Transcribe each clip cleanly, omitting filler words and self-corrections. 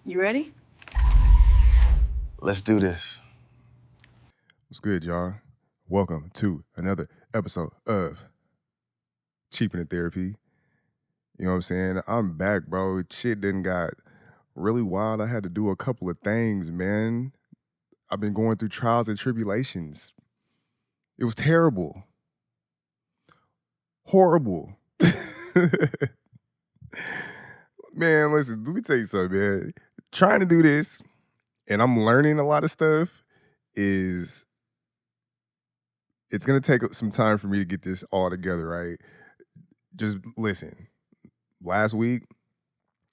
You ready? Let's do this. What's good, y'all? Welcome to another episode of Cheaping the Therapy. You know what I'm saying? I'm back, bro. Shit done got really wild. I had to do a couple of things, man. I've been going through trials and tribulations. It was terrible. Horrible. Man, listen, let me tell you something, man. Trying to do this, and I'm learning a lot of stuff, it's gonna take some time for me to get this all together, right? Just listen. Last week,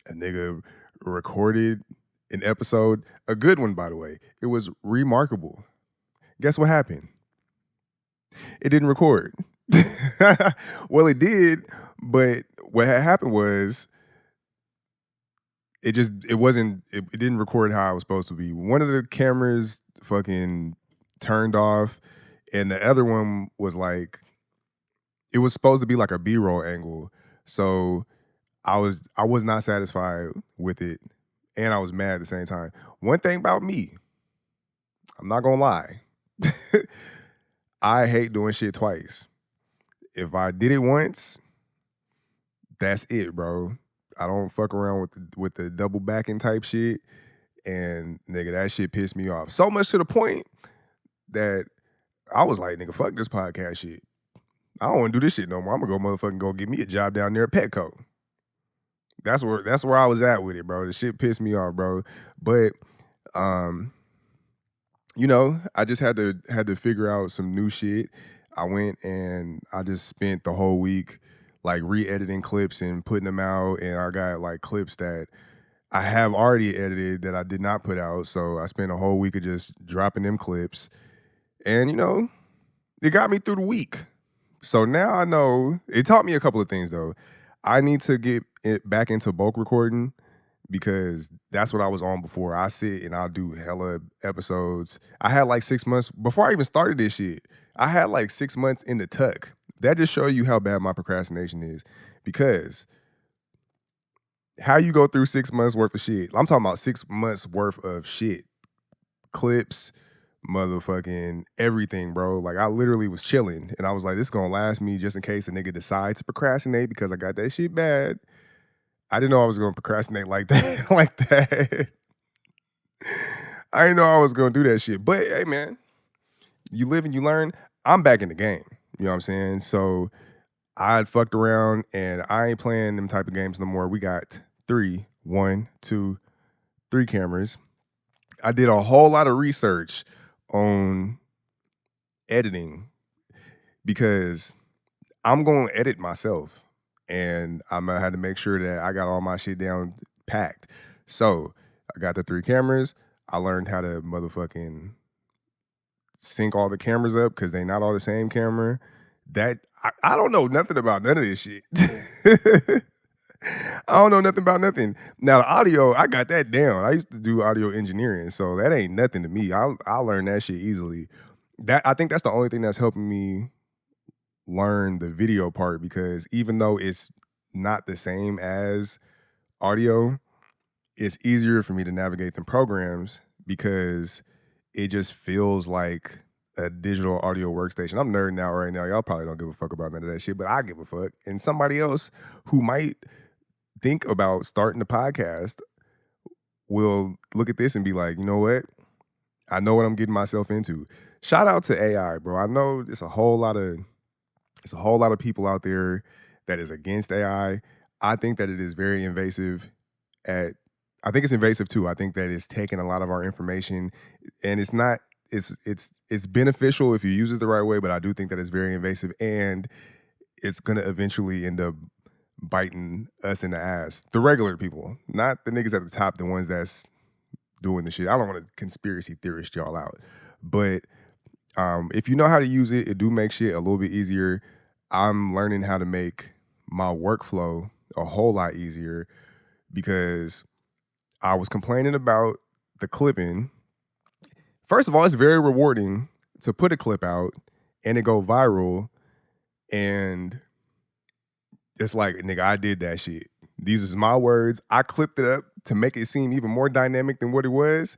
a nigga recorded an episode, a good one, by the way. It was remarkable. Guess what happened? It didn't record. Well, it did, but what had happened was it didn't record how it was supposed to be. One of the cameras fucking turned off, and the other one was like, it was supposed to be like a B-roll angle. So I was not satisfied with it, and I was mad at the same time. One thing about me, I'm not gonna lie, I hate doing shit twice. If I did it once, that's it, bro. I don't fuck around with the double backing type shit, and nigga, that shit pissed me off so much to the point that I was like, nigga, fuck this podcast shit. I don't want to do this shit no more. I'm gonna go motherfucking go get me a job down there at Petco. That's where I was at with it, bro. The shit pissed me off, bro. But I just had to figure out some new shit. I went and I just spent the whole week like re-editing clips and putting them out, and I got like clips that I have already edited that I did not put out. So I spent a whole week of just dropping them clips. And it got me through the week. So now I know, it taught me a couple of things though. I need to get it back into bulk recording because that's what I was on before. I sit and I'll do hella episodes. I had like 6 months, before I even started this shit, I had like 6 months in the tuck. That just shows you how bad my procrastination is. Because how you go through 6 months worth of shit, I'm talking about 6 months worth of shit. Clips, motherfucking everything, bro. Like I literally was chilling and I was like, this is gonna last me just in case a nigga decides to procrastinate because I got that shit bad. I didn't know I was gonna procrastinate like that. Like that. I didn't know I was gonna do that shit. But hey man, you live and you learn. I'm back in the game. You know what I'm saying? So I fucked around and I ain't playing them type of games no more. We got 3 cameras. I did a whole lot of research on editing because I'm going to edit myself and I'm going to have to make sure that I got all my shit down packed. So I got the 3 cameras. I learned how to motherfucking sync all the cameras up because they not all the same camera. That I don't know nothing about none of this shit. I don't know nothing about nothing. Now the audio, I got that down. I used to do audio engineering, so that ain't nothing to me. I'll learn that shit easily. I think that's the only thing that's helping me learn the video part because even though it's not the same as audio, it's easier for me to navigate the programs because it just feels like a digital audio workstation. I'm nerding out right now. Y'all probably don't give a fuck about none of that shit, but I give a fuck. And somebody else who might think about starting a podcast will look at this and be like, you know what? I know what I'm getting myself into. Shout out to AI, bro. I know there's a whole lot of people out there that is against AI. I think that it is very invasive I think it's invasive too. I think that it's taking a lot of our information and it's not it's beneficial if you use it the right way, but I do think that it's very invasive and it's going to eventually end up biting us in the ass. The regular people, not the niggas at the top, the ones that's doing the shit. I don't want to conspiracy theorist y'all out. But if you know how to use it, it do make shit a little bit easier. I'm learning how to make my workflow a whole lot easier because I was complaining about the clipping. First of all, it's very rewarding to put a clip out and it go viral and it's like, nigga, I did that shit. These is my words. I clipped it up to make it seem even more dynamic than what it was,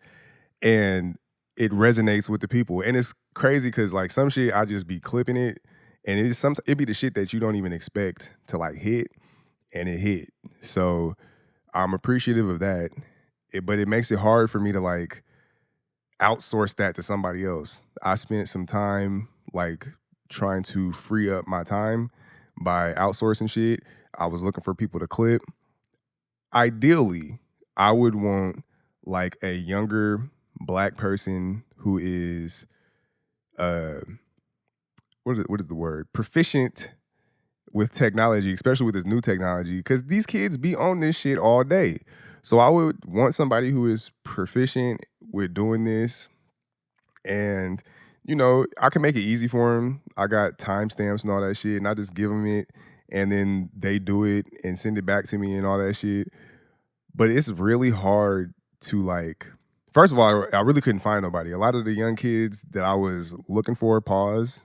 and it resonates with the people. And it's crazy because like some shit I just be clipping it, and it be the shit that you don't even expect to like hit, and it hit. So I'm appreciative of that. But it makes it hard for me to like outsource that to somebody else. I spent some time like trying to free up my time by outsourcing shit. I was looking for people to clip. Ideally, I would want like a younger black person who is uh what is the word? Proficient with technology, especially with this new technology, because these kids be on this shit all day. So I would want somebody who is proficient with doing this, and I can make it easy for them. I got timestamps and all that shit, and I just give them it, and then they do it and send it back to me and all that shit. But it's really hard to like. First of all, I really couldn't find nobody. A lot of the young kids that I was looking for, pause.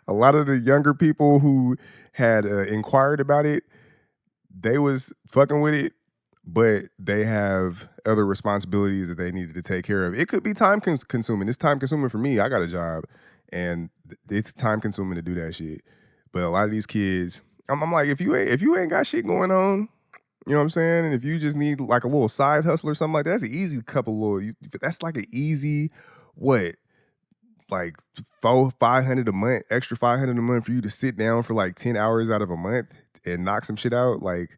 A lot of the younger people who had inquired about it, they was fucking with it, but they have other responsibilities that they needed to take care of. It could be time consuming. It's time consuming for me. I got a job, and it's time consuming to do that shit. But a lot of these kids, I'm like, if you ain't got shit going on, you know what I'm saying? And if you just need like a little side hustle or something like that, that's an easy couple little. That's like an easy what, like 500 a month, extra 500 a month for you to sit down for like 10 hours out of a month and knock some shit out. Like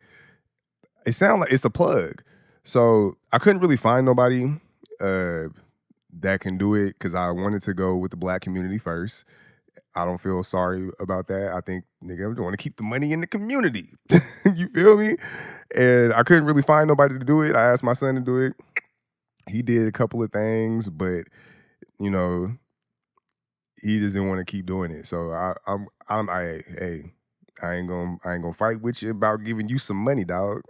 it sounds like it's a plug. So I couldn't really find nobody uh, that can do it because I wanted to go with the black community first. I don't feel sorry about that. I think nigga, I want to keep the money in the community. You feel me? And I couldn't really find nobody to do it. I asked my son to do it. He did a couple of things, but you know, he just didn't want to keep doing it. So hey, I ain't gonna fight with you about giving you some money, dog.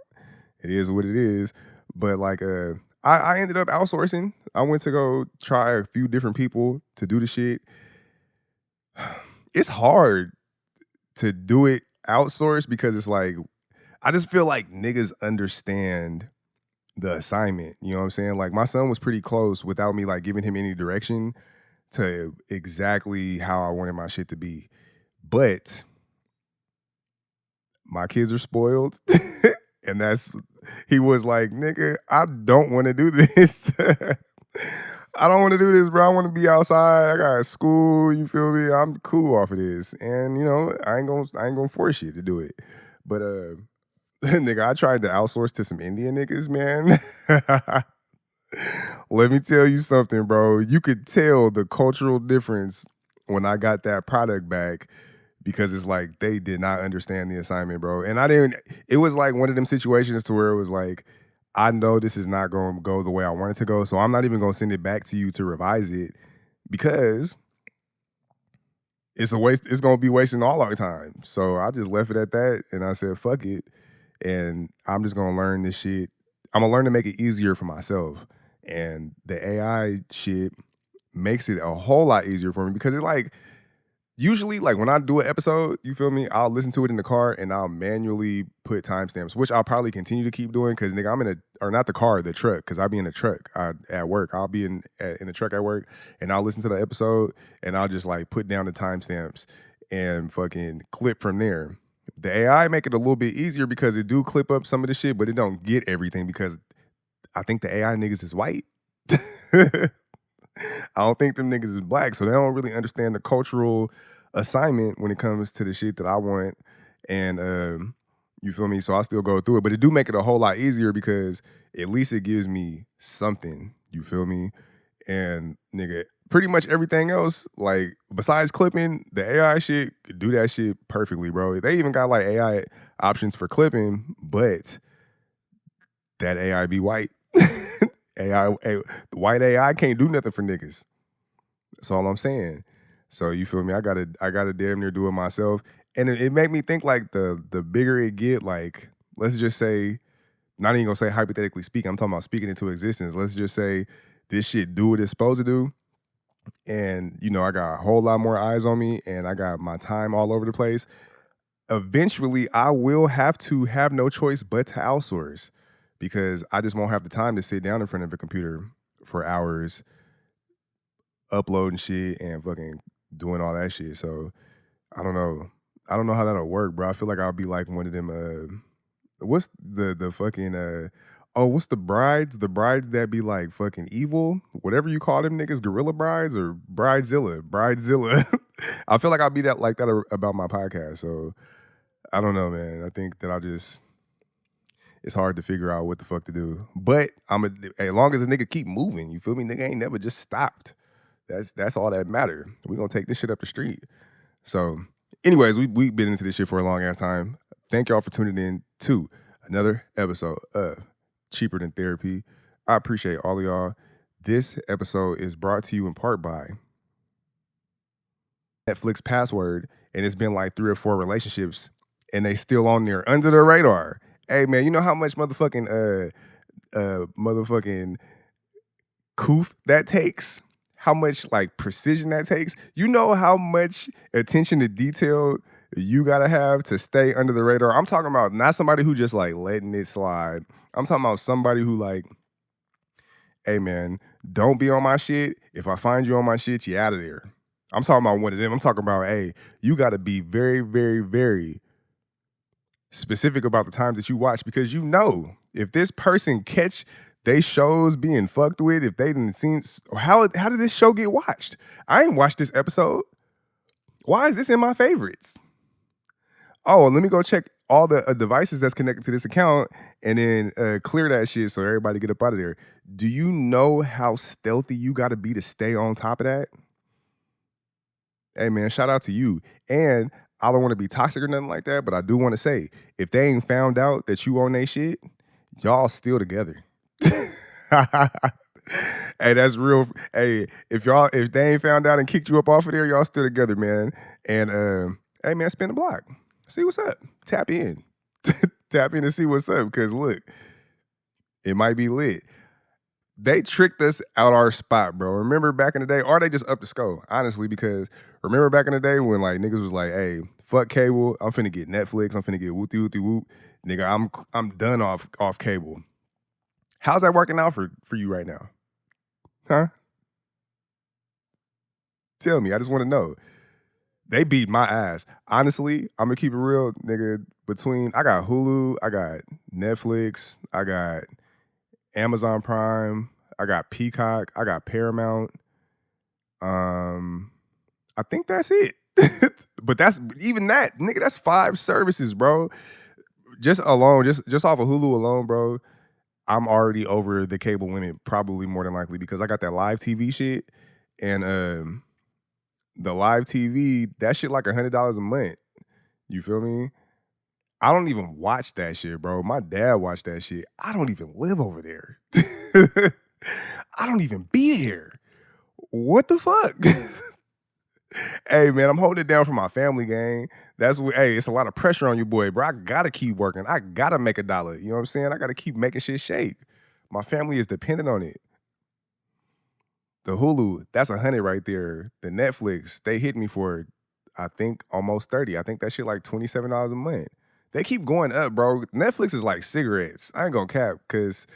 It is what it is. But like I ended up outsourcing. I went to go try a few different people to do the shit. It's hard to do it outsourced because it's like I just feel like niggas understand the assignment. You know what I'm saying? Like my son was pretty close without me like giving him any direction to exactly how I wanted my shit to be. But my kids are spoiled. And he was like, nigga, I don't want to do this. I don't want to do this, bro. I want to be outside. I got school. You feel me? I'm cool off of this. And I ain't gonna force you to do it. But nigga, I tried to outsource to some Indian niggas, man. Let me tell you something, bro. You could tell the cultural difference when I got that product back because it's like they did not understand the assignment, bro. And I didn't, it was like one of them situations to where it was like, I know this is not going to go the way I want it to go. So I'm not even going to send it back to you to revise it because it's a waste. It's going to be wasting all our time. So I just left it at that. And I said, fuck it. And I'm just going to learn this shit. I'm going to learn to make it easier for myself. And the AI shit makes it a whole lot easier for me because it like, usually, like when I do an episode, you feel me? I'll listen to it in the car and I'll manually put timestamps, which I'll probably continue to keep doing because nigga, I'm or not the car, the truck, because I'll be in the truck at work. I'll be in the truck at work and I'll listen to the episode and I'll just like put down the timestamps and fucking clip from there. The AI make it a little bit easier because it do clip up some of the shit, but it don't get everything because I think the AI niggas is white. I don't think them niggas is black, so they don't really understand the cultural assignment when it comes to the shit that I want. And you feel me? So I still go through it, but it do make it a whole lot easier because at least it gives me something. You feel me? And nigga, pretty much everything else, like besides clipping, the AI shit could do that shit perfectly, bro. They even got like AI options for clipping, but that AI be white. The white AI can't do nothing for niggas. That's all I'm saying. So you feel me? I gotta damn near do it myself. And it made me think like the bigger it get, like, let's just say, not even gonna say hypothetically speaking, I'm talking about speaking into existence. Let's just say this shit do what it's supposed to do. And I got a whole lot more eyes on me and I got my time all over the place. eventually I will have to have no choice but to outsource because I just won't have the time to sit down in front of a computer for hours uploading shit and fucking doing all that shit. So I don't know. I don't know how that'll work, bro. I feel like I'll be like one of them what's the fucking oh, what's the brides? The brides that be like fucking evil? Whatever you call them niggas, gorilla brides or bridezilla? Bridezilla. I feel like I'll be that like that about my podcast. So I don't know, man. I think that it's hard to figure out what the fuck to do. But as long as a nigga keep moving, you feel me? Nigga ain't never just stopped. That's all that matter. We gonna take this shit up the street. So, anyways, we've been into this shit for a long ass time. Thank y'all for tuning in to another episode of Cheaper Than Therapy. I appreciate all of y'all. This episode is brought to you in part by Netflix password, and it's been like 3 or 4 relationships, and they still on there under the radar. Hey man, you know how much motherfucking coof that takes? How much like precision that takes? You know how much attention to detail you gotta have to stay under the radar? I'm talking about not somebody who just like letting it slide. I'm talking about somebody who like, hey man, don't be on my shit. If I find you on my shit, you out of there. I'm talking about one of them. I'm talking about, hey, you gotta be very, very, very specific about the times that you watch because you know if this person catch they shows being fucked with, if they didn't seen how did this show get watched? I ain't watched this episode. Why is this in my favorites? Oh, let me go check all the devices that's connected to this account and then clear that shit so everybody get up out of there. Do you know how stealthy you got to be to stay on top of that? Hey man, shout out to you. And I don't want to be toxic or nothing like that, but I do want to say, if they ain't found out that you own they shit, y'all still together. Hey, that's real. Hey, if they ain't found out and kicked you up off of there, y'all still together, man. And hey man, spin the block. See what's up. Tap in. Tap in and see what's up. Because look, it might be lit. They tricked us out our spot, bro. Remember back in the day, or they just up the score, honestly, because remember back in the day when like niggas was like, hey, fuck cable, I'm finna get Netflix, I'm finna get whoopty whoopty whoop. Nigga, I'm done off cable. How's that working out for you right now? Huh? Tell me, I just want to know. They beat my ass. Honestly, I'm gonna keep it real, nigga. I got Hulu, I got Netflix, I got Amazon Prime, I got Peacock, I got Paramount. I think that's it. But that's even that, nigga, that's 5 services, bro. Just off of Hulu alone, bro. I'm already over the cable limit, probably more than likely, because I got that live TV shit. And the live TV, that shit like $100 a month. You feel me? I don't even watch that shit, bro. My dad watched that shit. I don't even live over there. I don't even be here. What the fuck? Hey, man, I'm holding it down for my family, gang. Hey, it's a lot of pressure on you, boy, bro. I gotta keep working. I gotta make a dollar. You know what I'm saying? I gotta keep making shit shake. My family is dependent on it. The Hulu, that's 100 right there. The Netflix, they hit me for, I think, almost 30. I think that shit like $27 a month. They keep going up, bro. Netflix is like cigarettes. I ain't gonna cap, because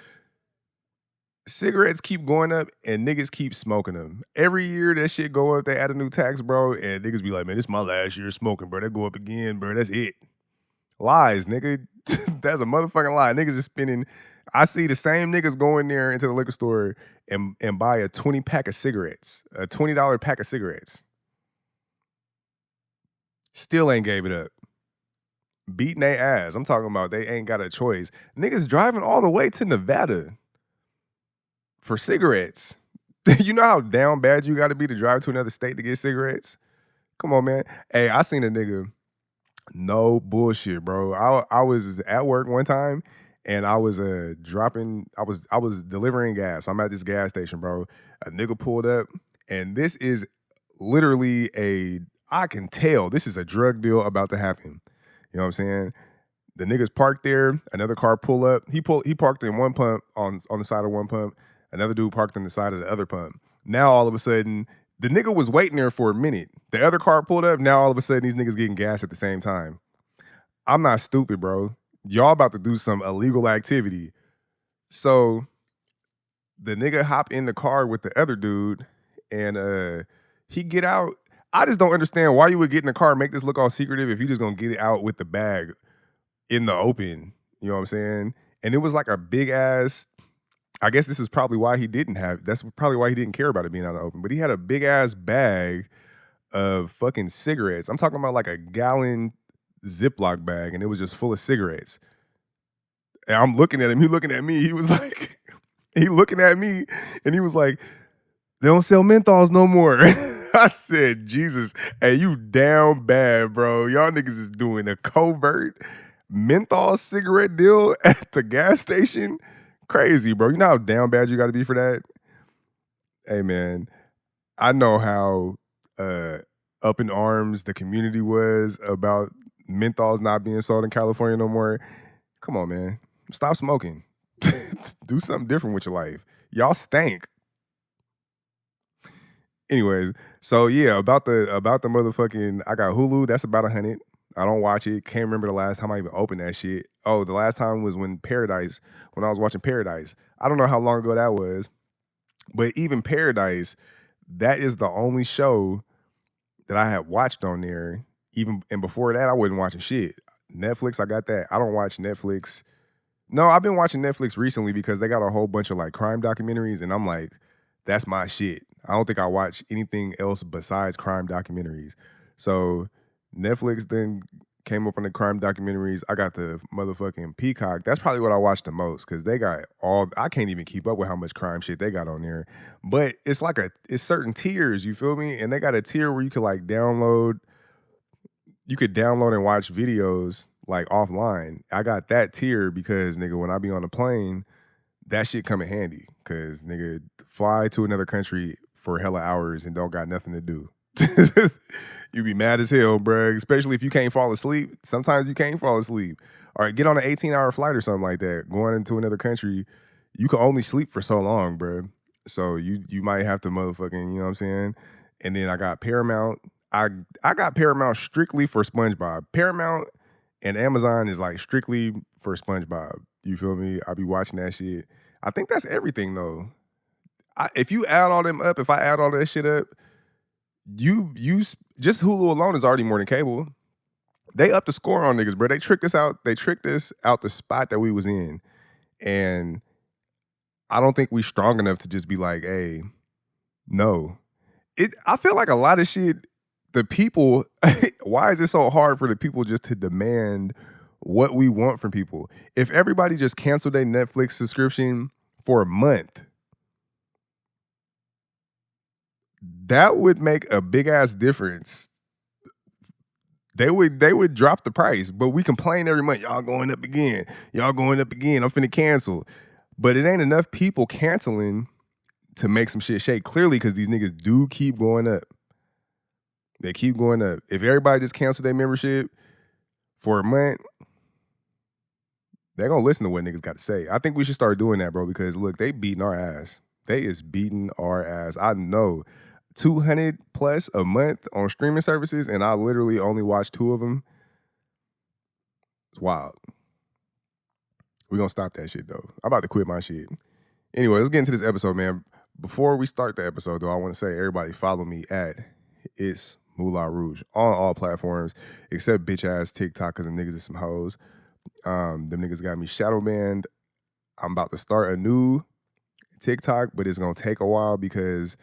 cigarettes keep going up and niggas keep smoking them. Every year that shit go up, they add a new tax, bro, and niggas be like, man, this is my last year smoking, bro. They go up again, bro. That's it. Lies, nigga. That's a motherfucking lie. Niggas is spending. I see the same niggas go in there into the liquor store and buy a 20 pack of cigarettes, a $20 pack of cigarettes. Still ain't gave it up. Beating their ass. I'm talking about they ain't got a choice. Niggas driving all the way to Nevada for cigarettes. You know how down bad you got to be to drive to another state to get cigarettes? Come on, man. Hey, I seen a nigga. No bullshit, bro. I was at work one time and I was I was delivering gas. I'm at this gas station, bro. A nigga pulled up, and this is literally I can tell this is a drug deal about to happen. You know what I'm saying? The niggas parked there, another car pull up. He parked in one pump on the side of one pump. Another dude parked on the side of the other pump. Now all of a sudden, the nigga was waiting there for a minute. The other car pulled up. Now all of a sudden, these niggas getting gas at the same time. I'm not stupid, bro. Y'all about to do some illegal activity. So the nigga hop in the car with the other dude and he get out. I just don't understand why you would get in the car and make this look all secretive if you just gonna get it out with the bag in the open. You know what I'm saying? And it was like a big ass. I guess this is probably why he didn't have. That's probably why he didn't care about it being out in the open. But he had a big ass bag of fucking cigarettes. I'm talking about like a gallon Ziploc bag, and it was just full of cigarettes. And I'm looking at him. He looking at me. He was like, he looking at me, and he was like, "They don't sell menthols no more." I said, "Jesus, hey, you down bad, bro. Y'all niggas is doing a covert menthol cigarette deal at the gas station. Crazy, bro. You know how down bad you got to be for that." Hey, man, I know how up in arms the community was about menthols not being sold in California no more. Come on, man. Stop smoking. Do something different with your life. Y'all stank. Anyways, so yeah, about the motherfucking I got Hulu, that's about 100. I don't watch it. Can't remember the last time I even opened that shit. Oh, the last time was when I was watching Paradise. I don't know how long ago that was, but even Paradise, that is the only show that I had watched on there. Even and before that, I wasn't watching shit. Netflix, I got that. I don't watch Netflix. No, I've been watching Netflix recently because they got a whole bunch of like crime documentaries, and I'm like, that's my shit. I don't think I watch anything else besides crime documentaries. So Netflix then came up on the crime documentaries. I got the motherfucking Peacock. That's probably what I watch the most because they got all. I can't even keep up with how much crime shit they got on there. But it's like it's certain tiers. You feel me? And they got a tier where you could like download. You could download and watch videos like offline. I got that tier because nigga, when I be on a plane, that shit come in handy. Cause nigga, fly to another country for hella hours and don't got nothing to do. You be mad as hell, bruh. Especially if you can't fall asleep. Sometimes you can't fall asleep. All right, get on an 18-hour flight or something like that. Going into another country, you can only sleep for so long, bruh. So you might have to motherfucking, you know what I'm saying? And then I got Paramount. I got Paramount strictly for SpongeBob. Paramount and Amazon is like strictly for SpongeBob. You feel me? I be watching that shit. I think that's everything though. If you add all them up, if I add all that shit up, just Hulu alone is already more than cable. They upped the score on niggas, bro. They tricked us out. They tricked us out the spot that we was in, and I don't think we strong enough to just be like, hey, no. I feel like a lot of shit. The people, why is it so hard for the people just to demand what we want from people? If everybody just canceled their Netflix subscription for a month, that would make a big ass difference. They would drop the price, but we complain every month. Y'all going up again. Y'all going up again. I'm finna cancel. But it ain't enough people canceling to make some shit shake. Clearly, because these niggas do keep going up. They keep going up. If everybody just canceled their membership for a month, they're gonna listen to what niggas got to say. I think we should start doing that, bro, because look, they beating our ass. They is beating our ass. I know. 200 plus a month on streaming services, and I literally only watch 2 of them. It's wild. We're gonna stop that shit though. I'm about to quit my shit. Anyway, let's get into this episode, man. Before we start the episode, though, I want to say everybody follow me at It's Moolah Rouge on all platforms except bitch ass TikTok because them niggas is some hoes. Them niggas got me shadow banned. I'm about to start a new TikTok, but it's gonna take a while because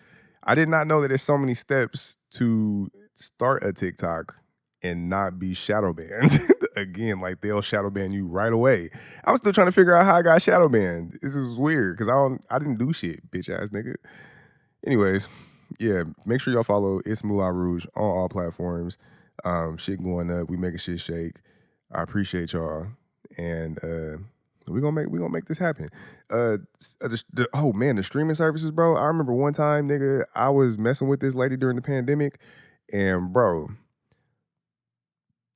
I did not know that there's so many steps to start a TikTok and not be shadow banned. Again, like they'll shadow ban you right away. I'm still trying to figure out how I got shadow banned. This is weird because I didn't do shit, bitch ass nigga. Anyways, yeah, make sure y'all follow It's Moolah Rouge on all platforms. Shit going up. We making shit shake. I appreciate y'all. And we gonna make this happen. Oh man, the streaming services, bro. I remember one time, nigga, I was messing with this lady during the pandemic, and bro,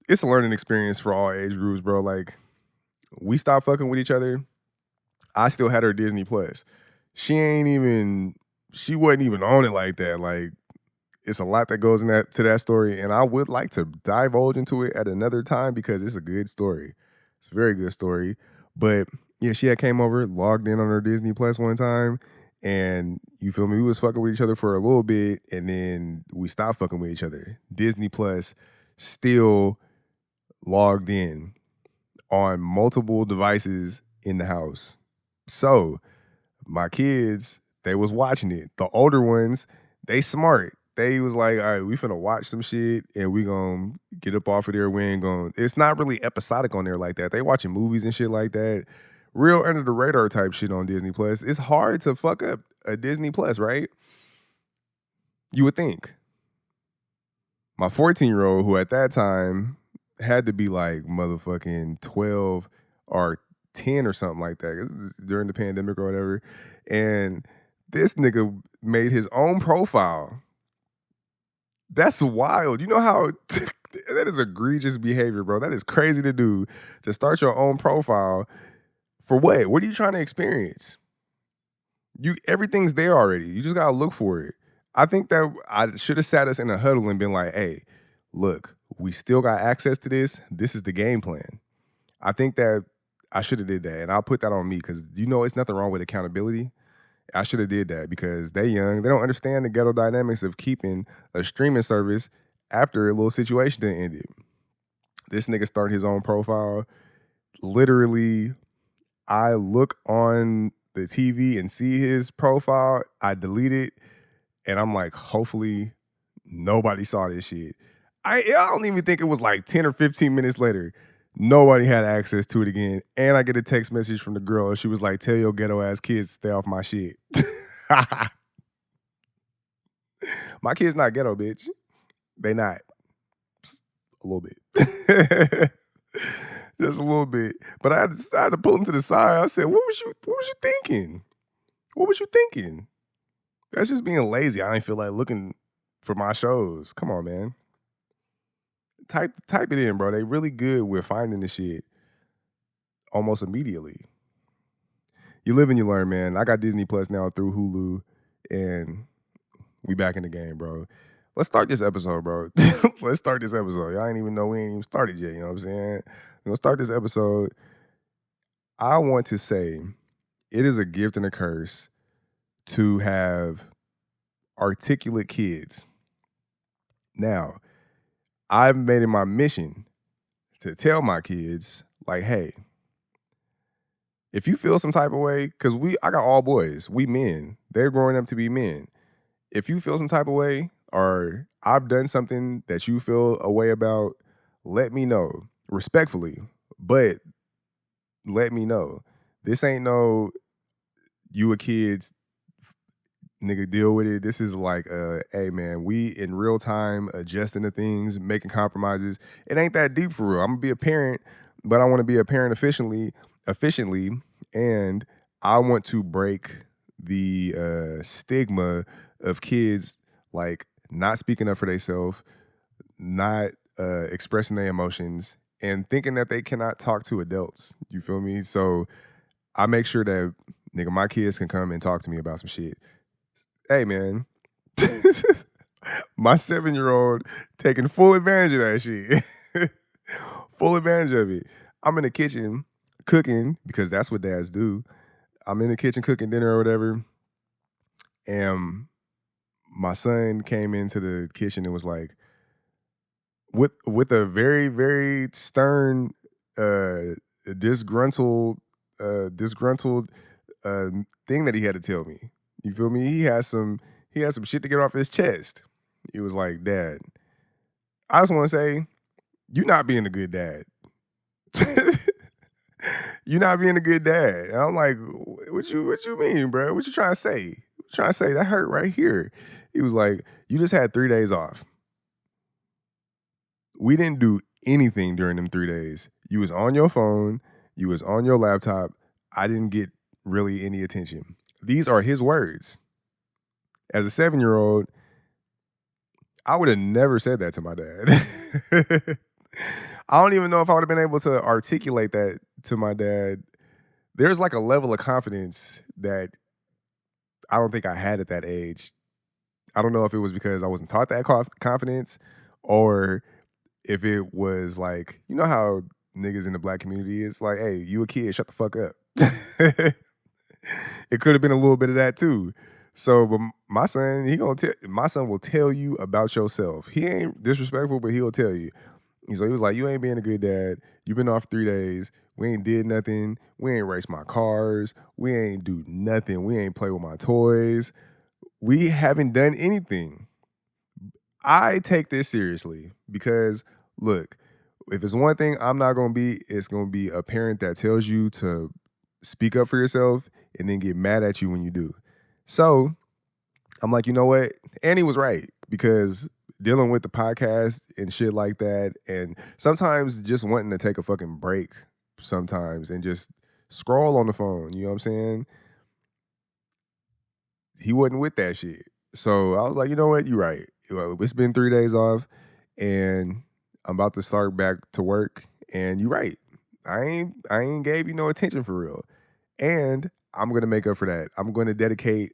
it's a learning experience for all age groups, bro. Like, we stopped fucking with each other. I still had her Disney Plus. She wasn't even on it like that. Like, it's a lot that goes to that story, and I would like to divulge into it at another time because it's a good story. It's a very good story. But yeah, she had came over, logged in on her Disney Plus one time, and you feel me? We was fucking with each other for a little bit, and then we stopped fucking with each other. Disney Plus still logged in on multiple devices in the house. So my kids, they was watching it. The older ones, they smart. They was like, all right, we finna watch some shit and we gonna get up off of there. We ain't gonna, it's not really episodic on there like that. They watching movies and shit like that. Real under the radar type shit on Disney Plus. It's hard to fuck up a Disney Plus, right? You would think. My 14-year-old, who at that time had to be like motherfucking 12 or 10 or something like that. It was during the pandemic or whatever. And this nigga made his own profile. That's wild. You know how that is egregious behavior, bro. That is crazy to do. To start your own profile for what? What are you trying to experience? Everything's there already. You just gotta look for it. I think that I should have sat us in a huddle and been like, hey, look, we still got access to this. This is the game plan. I think that I should have did that. And I'll put that on me because it's nothing wrong with accountability. I should have did that because they young. They don't understand the ghetto dynamics of keeping a streaming service after a little situation that ended. This nigga started his own profile. Literally, I look on the TV and see his profile. I delete it. And I'm like, hopefully nobody saw this shit. I don't even think it was like 10 or 15 minutes later. Nobody had access to it again. And I get a text message from the girl. She was like, tell your ghetto ass kids to stay off my shit. My kids not ghetto, bitch. They not. Just a little bit. Just a little bit. But I had to pull them to the side. I said, what was you thinking? What was you thinking? That's just being lazy. I ain't feel like looking for my shows. Come on, man. Type it in, bro. They really good with finding the shit almost immediately. You live and you learn, man. I got Disney Plus now through Hulu, and we back in the game, bro. Let's start this episode, bro. Let's start this episode. Y'all ain't even know we ain't even started yet. You know what I'm saying? We're gonna start this episode. I want to say it is a gift and a curse to have articulate kids. Now, I've made it my mission to tell my kids, like, hey, if you feel some type of way, because I got all boys, we men, they're growing up to be men. If you feel some type of way, or I've done something that you feel a way about, let me know respectfully, but let me know. This ain't no you a kid's nigga, deal with it. This is like, hey man, we in real time adjusting to things, making compromises. It ain't that deep for real. I'm gonna be a parent, but I want to be a parent efficiently, and I want to break the stigma of kids like not speaking up for themselves, not expressing their emotions, and thinking that they cannot talk to adults. You feel me? So I make sure that nigga, my kids can come and talk to me about some shit. Hey man, my 7-year-old taking full advantage of that shit. Full advantage of it. I'm in the kitchen cooking because that's what dads do. I'm in the kitchen cooking dinner or whatever. And my son came into the kitchen and was like, with a very, very stern, disgruntled thing that he had to tell me. You feel me? He had some shit to get off his chest. He was like, Dad, I just want to say, you're not being a good dad. You're not being a good dad. And I'm like, what you mean, bro? What you trying to say? What you trying to say? That hurt right here. He was like, you just had 3 days off. We didn't do anything during them 3 days. You was on your phone. You was on your laptop. I didn't get really any attention. These are his words. As a 7-year-old, I would have never said that to my dad. I don't even know if I would have been able to articulate that to my dad. There's like a level of confidence that I don't think I had at that age. I don't know if it was because I wasn't taught that confidence, or if it was like, you know how niggas in the black community is like, hey, you a kid, shut the fuck up. It could have been a little bit of that too. So, but my son, my son will tell you about yourself. He ain't disrespectful, but he'll tell you. So he was like, you ain't being a good dad. You been off 3 days. We ain't did nothing. We ain't raced my cars. We ain't do nothing. We ain't play with my toys. We haven't done anything. I take this seriously because, look, if it's one thing I'm not going to be, it's going to be a parent that tells you to speak up for yourself and then get mad at you when you do. So I'm like, you know what? And he was right, because dealing with the podcast and shit like that, and sometimes just wanting to take a fucking break sometimes and just scroll on the phone, you know what I'm saying? He wasn't with that shit. So I was like, you know what? You're right. It's been 3 days off and I'm about to start back to work. And you're right. I ain't gave you no attention for real. And I'm gonna make up for that. I'm gonna dedicate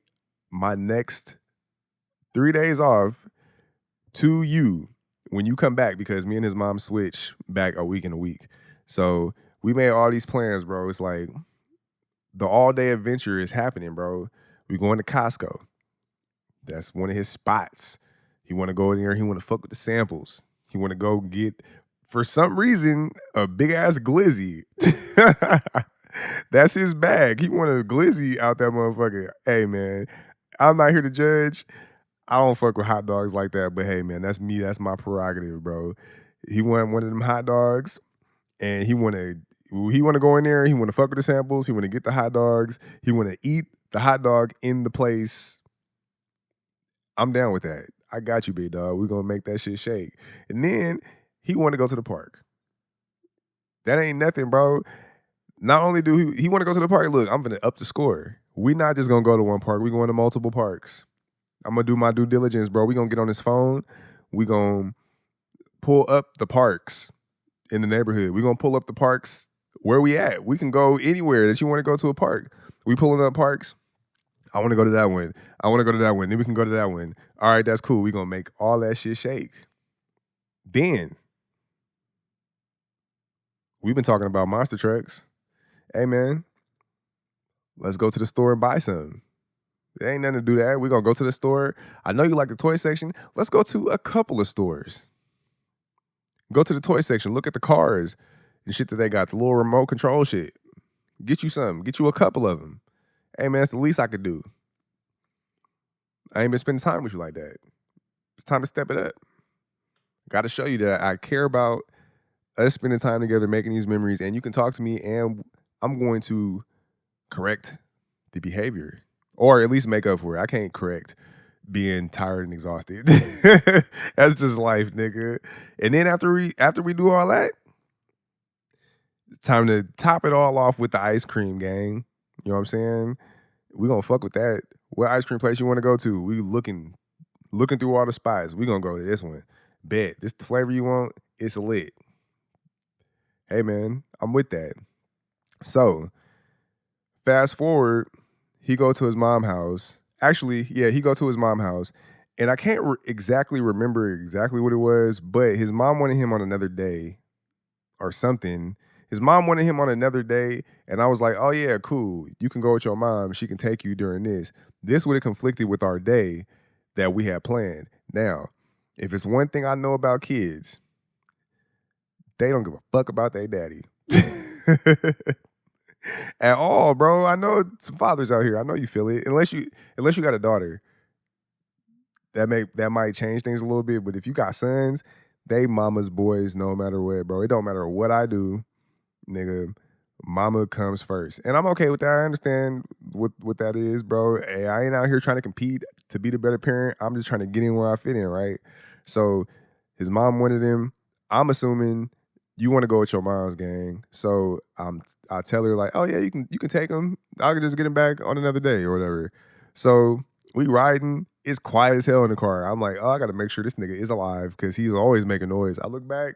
my next 3 days off to you when you come back, because me and his mom switch back a week and a week. So we made all these plans, bro. It's like the all-day adventure is happening, bro. We going to Costco. That's one of his spots. He want to go in there. He want to fuck with the samples. He want to go get, for some reason, a big ass glizzy. That's his bag. He want a glizzy out that motherfucker. Hey man, I'm not here to judge. I don't fuck with hot dogs like that. But hey man, that's me. That's my prerogative, bro. He wanted one of them hot dogs, and he want to go in there. He want to fuck with the samples. He want to get the hot dogs. He want to eat the hot dog in the place. I'm down with that. I got you, big dog. We're gonna make that shit shake. And then he want to go to the park. That ain't nothing, bro. Not only do he want to go to the park, look, I'm gonna up the score. We not just gonna go to one park. We going to multiple parks. I'm gonna do my due diligence, bro. We gonna get on his phone. We gonna pull up the parks in the neighborhood. We gonna pull up the parks where we at. We can go anywhere that you want to go to a park. We pulling up parks. I want to go to that one. I want to go to that one. Then we can go to that one. All right, that's cool. We're going to make all that shit shake. Then, we've been talking about monster trucks. Hey, man, let's go to the store and buy some. There ain't nothing to do that. We're going to go to the store. I know you like the toy section. Let's go to a couple of stores. Go to the toy section. Look at the cars and shit that they got. The little remote control shit. Get you some. Get you a couple of them. Hey, man, that's the least I could do. I ain't been spending time with you like that. It's time to step it up. Got to show you that I care about us spending time together, making these memories, and you can talk to me, and I'm going to correct the behavior, or at least make up for it. I can't correct being tired and exhausted. That's just life, nigga. And then after we do all that, it's time to top it all off with the ice cream, gang. You know what I'm saying? We gonna fuck with that. What ice cream place you want to go to? We looking through all the spots. We gonna go to this one. Bet this the flavor you want. It's lit. Hey man, I'm with that. So fast forward, he go to his mom's house. Actually, yeah, he go to his mom's house, and I can't exactly remember exactly what it was, but his mom wanted him on another day or something. His mom wanted him on another day, and I was like, oh yeah, cool. You can go with your mom. She can take you during this. This would have conflicted with our day that we had planned. Now, if it's one thing I know about kids, they don't give a fuck about their daddy. At all, bro. I know some fathers out here. I know you feel it. Unless you got a daughter, that might change things a little bit. But if you got sons, they mama's boys no matter what, bro. It don't matter what I do. Nigga, mama comes first. And I'm okay with that. I understand what that is, bro. Hey, I ain't out here trying to compete to be the better parent. I'm just trying to get in where I fit in, right? So his mom wanted him. I'm assuming you want to go with your mom's gang. So I tell her like, oh yeah, you can take him. I can just get him back on another day or whatever. So we riding. It's quiet as hell in the car. I'm like, oh, I got to make sure this nigga is alive because he's always making noise. I look back.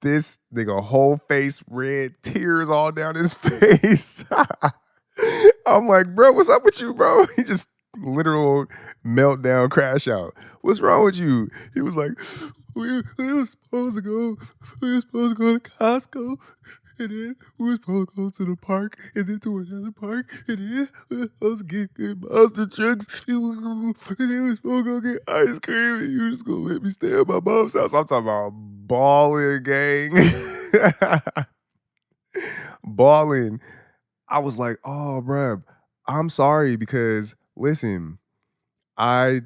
This nigga whole face red, tears all down his face. I'm like, bro, what's up with you, bro? He just Literal meltdown crash out. What's wrong with you? He was like, we were supposed to go, we were supposed to go to Costco, and then we were supposed to go to the park, and then to another park, and then we were supposed to get monster trucks, and then we were supposed to go get ice cream, and you just gonna let me stay at my mom's house. I'm talking about balling, gang. Balling. I was like, oh, bruh, I'm sorry because listen, I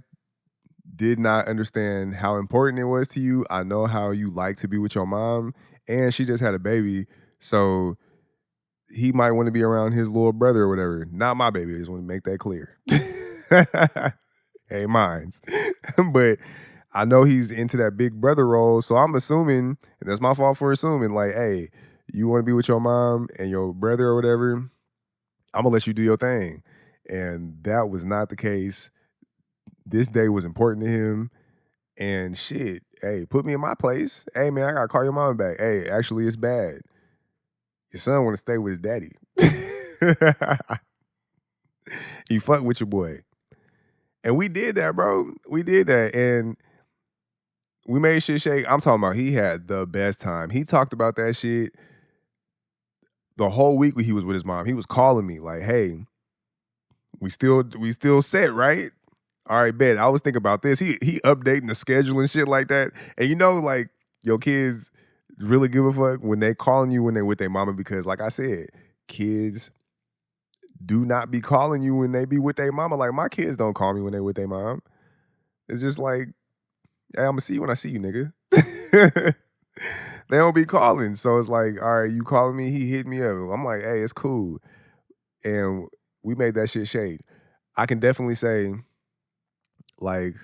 did not understand how important it was to you. I know how you like to be with your mom, and she just had a baby. So he might want to be around his little brother or whatever. Not my baby. I just want to make that clear. Hey, mine's. But I know he's into that big brother role. So I'm assuming, and that's my fault for assuming, like, hey, you want to be with your mom and your brother or whatever, I'm gonna let you do your thing. And that was not the case. This day was important to him. And shit, hey, put me in my place. Hey man, I gotta call your mom back. Hey, actually, it's bad. Your son wanna stay with his daddy. He fucked with your boy. And we did that, bro. We did that. And we made shit shake. I'm talking about he had the best time. He talked about that shit the whole week when he was with his mom. He was calling me like, hey, we still set, right? All right, bet. I was thinking about this. He updating the schedule and shit like that. And you know, like your kids really give a fuck when they calling you when they with their mama because, like I said, kids do not be calling you when they be with their mama. Like my kids don't call me when they with their mom. It's just like, hey, I'm gonna see you when I see you, nigga. They don't be calling, so it's like, all right, you calling me? He hit me up. I'm like, hey, it's cool, and we made that shit shake. I can definitely say, like,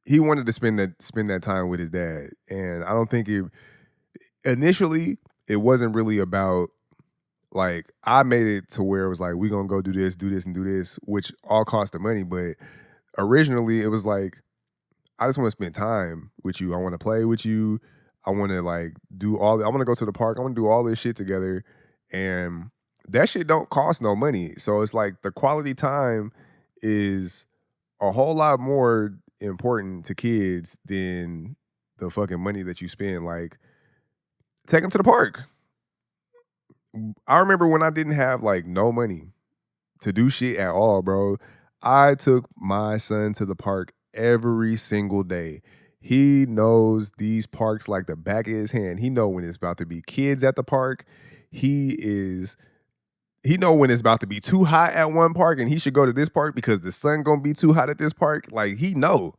he wanted to spend that time with his dad, and I don't think it initially it wasn't really about like I made it to where it was like we gonna go do this, and do this, which all cost the money. But originally, it was like I just want to spend time with you. I want to play with you. I want to like do all. I want to go to the park. I want to do all this shit together, and that shit don't cost no money. So it's like the quality time is a whole lot more important to kids than the fucking money that you spend. Like, take them to the park. I remember when I didn't have like no money to do shit at all, bro. I took my son to the park every single day. He knows these parks like the back of his hand. He know when it's about to be kids at the park. He know when it's about to be too hot at one park and he should go to this park because the sun gonna be too hot at this park. Like he know.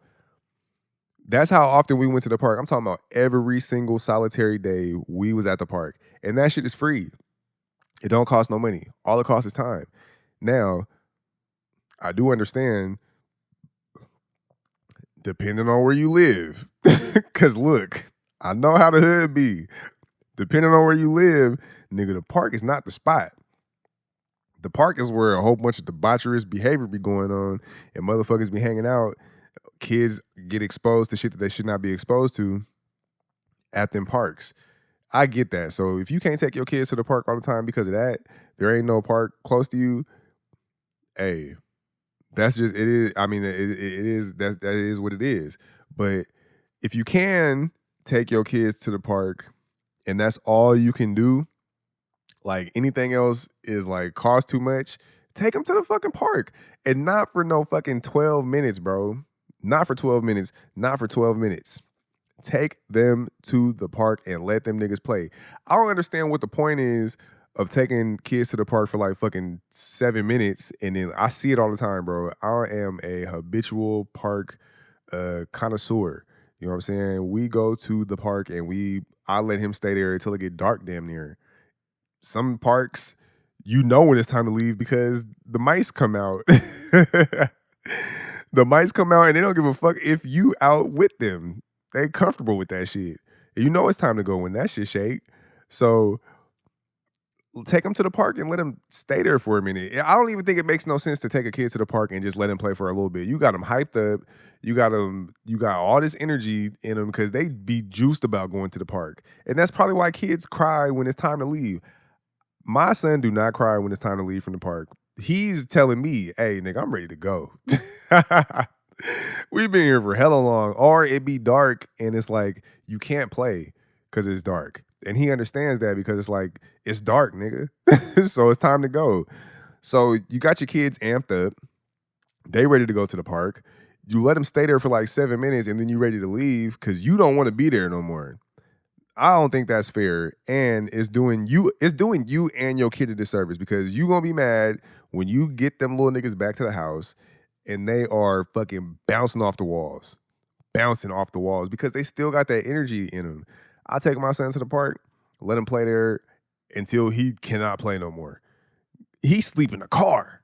That's how often we went to the park. I'm talking about every single solitary day we was at the park. And that shit is free. It don't cost no money. All it costs is time. Now, I do understand depending on where you live. Cause look, I know how the hood be. Depending on where you live, nigga, the park is not the spot. The park is where a whole bunch of debaucherous behavior be going on and motherfuckers be hanging out. Kids get exposed to shit that they should not be exposed to at them parks. I get that. So if you can't take your kids to the park all the time because of that, there ain't no park close to you. Hey, that's just it is. I mean, it is that is what it is. But if you can take your kids to the park and that's all you can do, like anything else is like cost too much, take them to the fucking park and not for no fucking 12 minutes, bro. Not for 12 minutes. Not for 12 minutes. Take them to the park and let them niggas play. I don't understand what the point is of taking kids to the park for like fucking 7 minutes. And then I see it all the time, bro. I am a habitual park connoisseur. You know what I'm saying? We go to the park and I let him stay there until it get dark damn near. Some parks, you know when it's time to leave because the mice come out. The mice come out and they don't give a fuck if you out with them. They comfortable with that shit. And you know it's time to go when that shit shake. So take them to the park and let them stay there for a minute. I don't even think it makes no sense to take a kid to the park and just let them play for a little bit. You got them hyped up. You got all this energy in them because they be juiced about going to the park. And that's probably why kids cry when it's time to leave. My son do not cry when it's time to leave from the park. He's telling me, "Hey, nigga, I'm ready to go." We've been here for hella long, or it be dark and it's like you can't play because it's dark, and he understands that because it's like it's dark, nigga. So it's time to go. So you got your kids amped up, they ready to go to the park. You let them stay there for like 7 minutes, and then you ready to leave because you don't want to be there no more. I don't think that's fair, and it's doing you and your kid a disservice because you gonna be mad when you get them little niggas back to the house and they are fucking bouncing off the walls because they still got that energy in them. I take my son to the park, let him play there until he cannot play no more. He sleep in the car.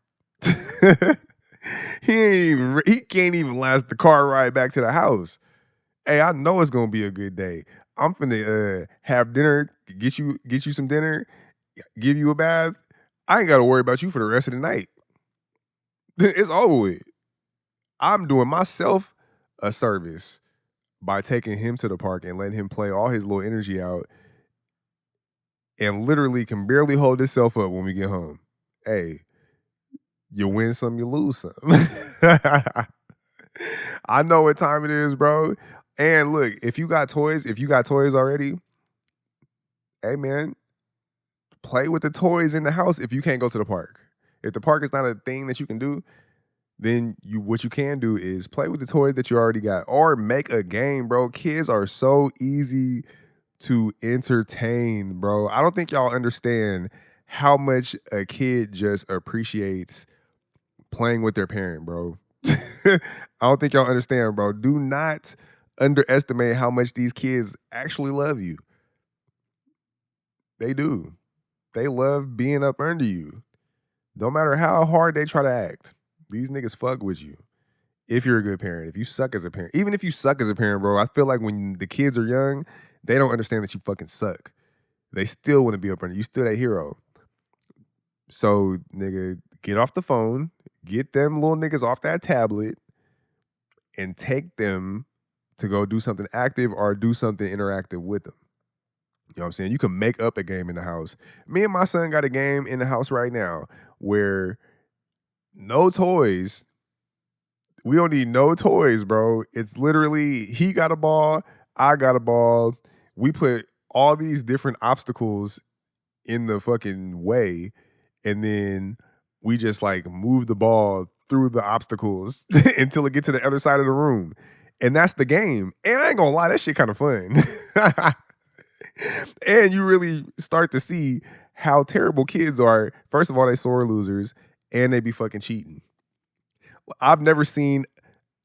He can't even last the car ride back to the house. Hey, I know it's gonna be a good day. I'm finna have dinner, get you some dinner, give you a bath. I ain't gotta worry about you for the rest of the night. It's over with. I'm doing myself a service by taking him to the park and letting him play all his little energy out and literally can barely hold himself up when we get home. Hey, you win some, you lose some. I know what time it is, bro. And look, if you got toys already, hey man, play with the toys in the house if you can't go to the park. If the park is not a thing that you can do, then what you can do is play with the toys that you already got or make a game, bro. Kids are so easy to entertain, bro. I don't think y'all understand how much a kid just appreciates playing with their parent, bro. I don't think y'all understand, bro. Do not underestimate how much these kids actually love you. They do. They love being up under you. No matter how hard they try to act, these niggas fuck with you. If you're a good parent, if you suck as a parent, even if you suck as a parent, bro, I feel like when the kids are young, they don't understand that you fucking suck. They still want to be up under you. You still that hero. So, nigga, get off the phone, get them little niggas off that tablet, and take them to go do something active or do something interactive with them. You know what I'm saying? You can make up a game in the house. Me and my son got a game in the house right now where no toys. We don't need no toys, bro. It's literally he got a ball, I got a ball. We put all these different obstacles in the fucking way, and then we just like move the ball through the obstacles until it gets to the other side of the room. And that's the game. And I ain't gonna lie, that shit kind of fun. And you really start to see how terrible kids are. First of all, they sore losers and they be fucking cheating. I've never seen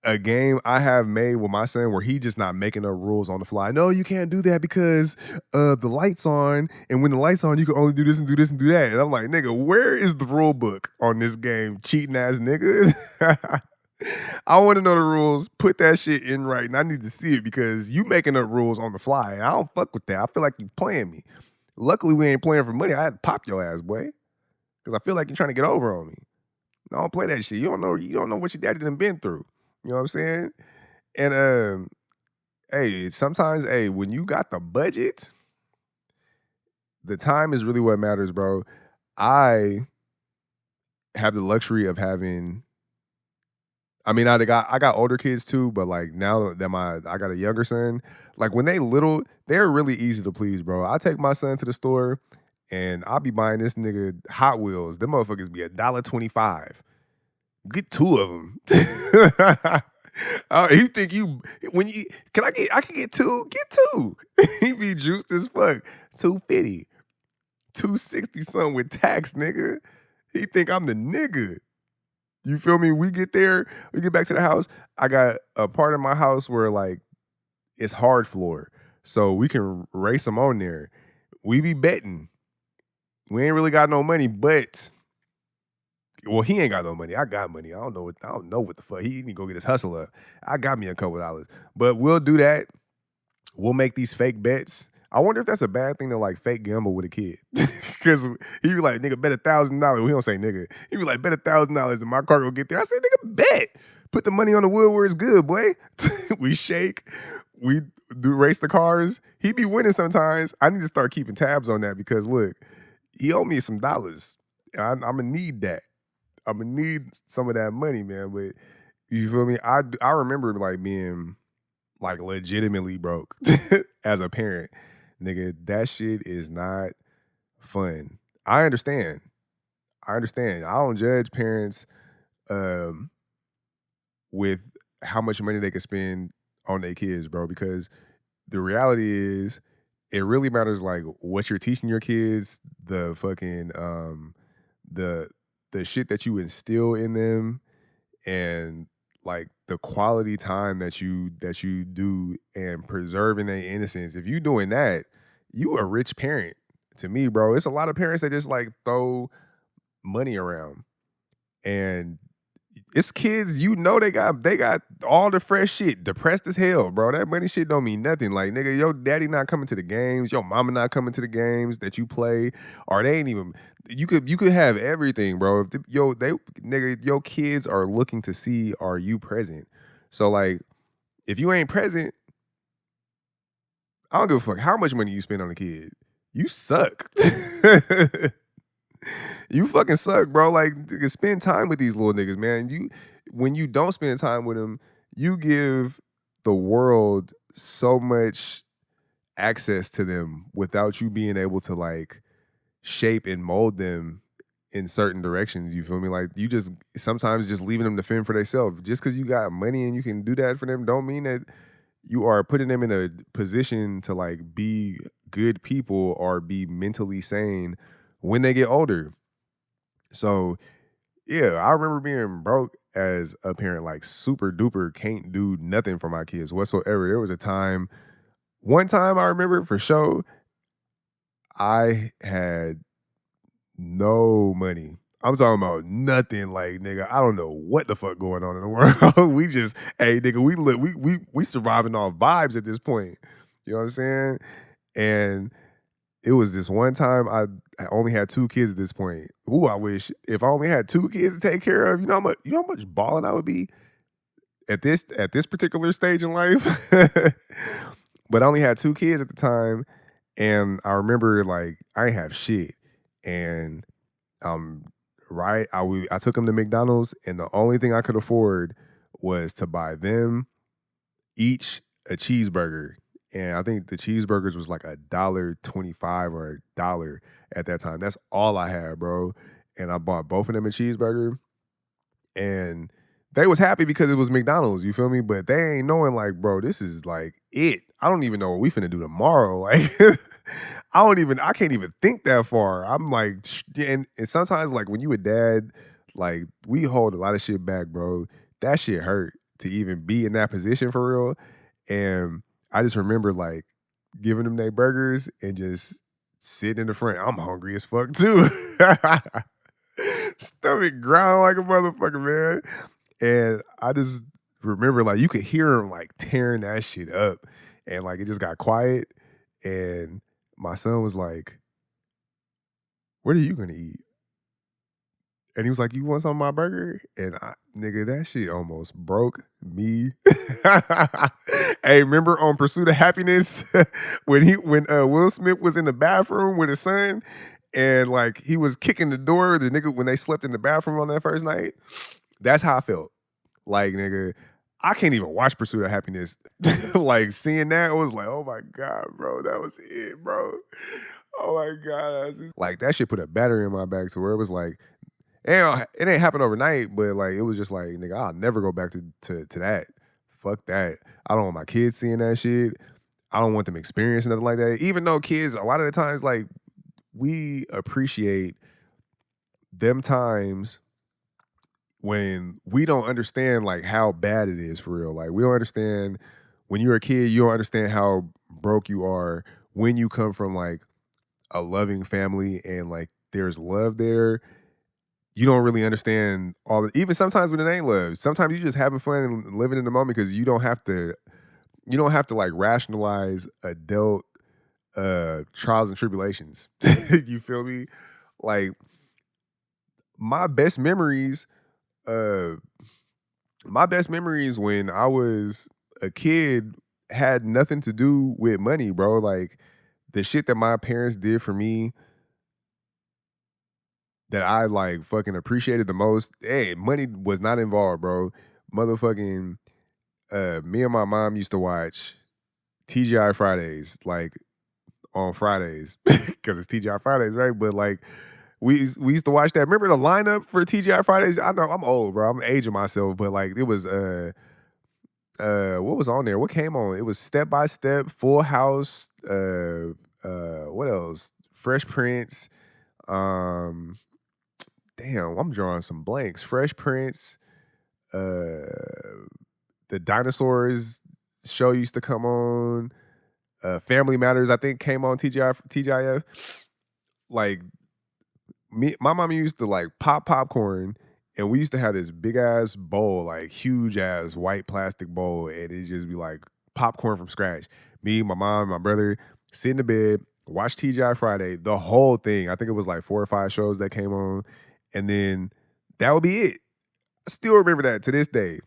a game I have made with my son where he just not making up rules on the fly. No, you can't do that because the light's on, and when the light's on, you can only do this and do this and do that. And I'm like, nigga, where is the rule book on this game? Cheating ass nigga. I want to know the rules. Put that shit in right, and I need to see it because you making up rules on the fly. And I don't fuck with that. I feel like you playing me. Luckily, we ain't playing for money. I had to pop your ass, boy, because I feel like you're trying to get over on me. I don't play that shit. You don't know what your daddy done been through. You know what I'm saying? And hey, sometimes, hey, when you got the budget, the time is really what matters, bro. I have the luxury of having. I mean, I got older kids too, but like now that I got a younger son, like when they little, they're really easy to please, bro. I take my son to the store and I'll be buying this nigga Hot Wheels. Them motherfuckers be $1.25. Get two of them. You think you when you I can get two, get two. He be juiced as fuck. 250, 260 something with tax, nigga. He think I'm the nigga. You feel me? We get there, we get back to the house. I got a part of my house where like it's hard floor. So we can race them on there. We be betting. We ain't really got no money, but well, he ain't got no money. I got money. I don't know what the fuck. He need to go get his hustle up. I got me a couple dollars. But we'll do that. We'll make these fake bets. I wonder if that's a bad thing to like fake gamble with a kid. Cause he be like, nigga, bet $1,000. We don't say nigga. He be like, bet $1,000 and my car will get there. I say, nigga, bet. Put the money on the wood where it's good, boy. We shake. We do race the cars. He be winning sometimes. I need to start keeping tabs on that because look, he owe me some dollars. I'm gonna need that. I'ma need some of that money, man. But you feel me? I remember like being like legitimately broke as a parent. Nigga, that shit is not fun. I understand. I understand. I don't judge parents um with how much money they can spend on their kids, bro, because the reality is it really matters like what you're teaching your kids, the fucking the the shit that you instill in them and like the quality time that you do and preserving their innocence. If you doing that, you a rich parent to me, bro. It's a lot of parents that just like throw money around and it's kids, they got all the fresh shit, depressed as hell, bro. That money shit don't mean nothing. Like, nigga, your daddy not coming to the games, your mama not coming to the games that you play, or they ain't even. You could have everything, bro. If nigga, your kids are looking to see are you present. So like, if you ain't present, I don't give a fuck how much money you spend on a kid. You suck. You fucking suck, bro. Like, spend time with these little niggas, man. When you don't spend time with them, you give the world so much access to them without you being able to like shape and mold them in certain directions. You feel me? Like you just sometimes just leaving them to fend for themselves. Just because you got money and you can do that for them, don't mean that you are putting them in a position to like be good people or be mentally sane when they get older. So yeah, I remember being broke as a parent, like super duper can't do nothing for my kids whatsoever. There was one time I remember for sure, I had no money. I'm talking about nothing, like nigga. I don't know what the fuck going on in the world. We just, hey nigga, we surviving off vibes at this point. You know what I'm saying? And it was this one time I only had two kids at this point. Ooh, I wish if I only had two kids to take care of. You know how much balling I would be at this particular stage in life. But I only had two kids at the time, and I remember like I ain't have shit, and um right I took them to McDonald's, and the only thing I could afford was to buy them each a cheeseburger. And I think the cheeseburgers was like $1.25 or $1 at that time. That's all I had, bro. And I bought both of them a cheeseburger. And they was happy because it was McDonald's, you feel me? But they ain't knowing like, bro, this is like it. I don't even know what we finna do tomorrow. Like I can't even think that far. I'm like, and sometimes like when you a dad, like we hold a lot of shit back, bro. That shit hurt to even be in that position for real. And I just remember like giving them their burgers and just sitting in the front. I'm hungry as fuck too. Stomach ground like a motherfucker, man. And I just remember like you could hear him like tearing that shit up. And like it just got quiet. And my son was like, "What are you gonna eat?" And he was like, "You want some of my burger?" And nigga, that shit almost broke me. Hey, remember on Pursuit of Happiness when Will Smith was in the bathroom with his son and like he was kicking the door, the nigga when they slept in the bathroom on that first night? That's how I felt. Like, nigga, I can't even watch Pursuit of Happiness. Like seeing that, I was like, oh my God, bro, that was it, bro. Oh my God. Like that shit put a battery in my back to where it was like, it ain't happened overnight, but like it was just like, nigga, I'll never go back to that. Fuck that. I don't want my kids seeing that shit. I don't want them experiencing nothing like that. Even though kids, a lot of the times, like we appreciate them times when we don't understand like how bad it is for real. Like we don't understand when you're a kid, you don't understand how broke you are when you come from like a loving family and like there's love there. You don't really understand all the even sometimes when it ain't love. Sometimes you just having fun and living in the moment because you don't have to like rationalize adult trials and tribulations. You feel me? Like my best memories, uh my best memories when I was a kid had nothing to do with money, bro. Like the shit that my parents did for me, that I like fucking appreciated the most. Hey, money was not involved, bro. Motherfucking me and my mom used to watch TGI Fridays, like on Fridays, because it's TGI Fridays, right? But like we used to watch that. Remember the lineup for TGI Fridays? I know I'm old, bro. I'm aging myself, but like it was what was on there? What came on? It was Step by Step, Full House, what else? Fresh Prince. Um Damn, I'm drawing some blanks. Fresh Prince, uh the dinosaurs show used to come on. Family Matters, I think, came on TGIF. Like my mom used to like pop popcorn, and we used to have this big ass bowl, like huge ass white plastic bowl, and it just be like popcorn from scratch. Me, my mom, my brother sit in the bed, watch TGI Friday, the whole thing. I think it was like 4 or 5 shows that came on, and then that would be it. I still remember that to this day.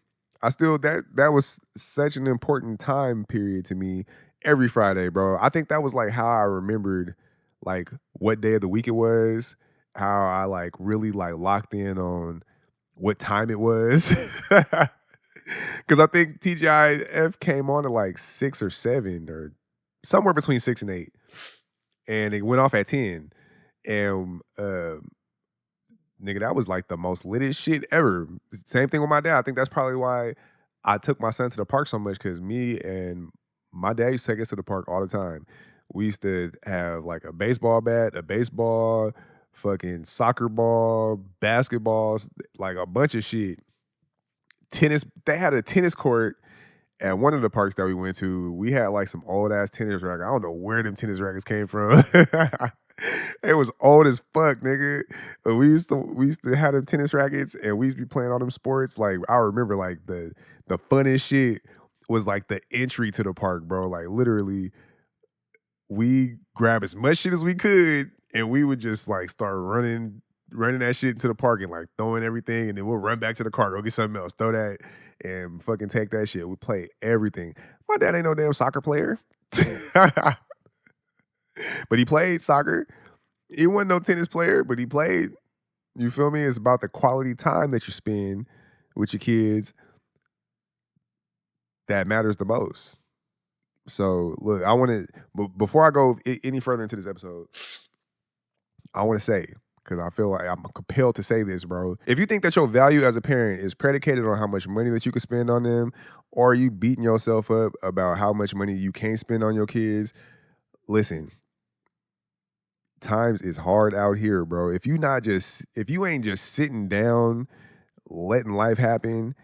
I still that was such an important time period to me every Friday, bro. I think that was like how I remembered like what day of the week it was, how I like really like locked in on what time it was. Cause I think TGIF came on at like 6 or 7 or somewhere between 6 and 8. And it went off at 10. And nigga, that was like the most littest shit ever. Same thing with my dad. I think that's probably why I took my son to the park so much because me and my dad used to take us to the park all the time. We used to have like a baseball bat, a baseball, fucking soccer ball, basketballs, like a bunch of shit. Tennis, they had a tennis court at one of the parks that we went to. We had like some old ass tennis rackets. I don't know where them tennis rackets came from. It was old as fuck, nigga. But we used to have them tennis rackets, and we used to be playing all them sports. Like I remember, like the funnest shit was like the entry to the park, bro. Like literally, we grab as much shit as we could, and we would just like start running that shit into the park and like throwing everything, and then we'll run back to the car, go get something else, throw that, and fucking take that shit. We play everything. My dad ain't no damn soccer player, but he played soccer. He wasn't no tennis player, but he played. You feel me? It's about the quality time that you spend with your kids that matters the most. So look, I want to before I go any further into this episode, I want to say because I feel like I'm compelled to say this, bro. If you think that your value as a parent is predicated on how much money that you can spend on them, or are you beating yourself up about how much money you can't spend on your kids, listen. Times is hard out here, bro. If you ain't just sitting down, letting life happen,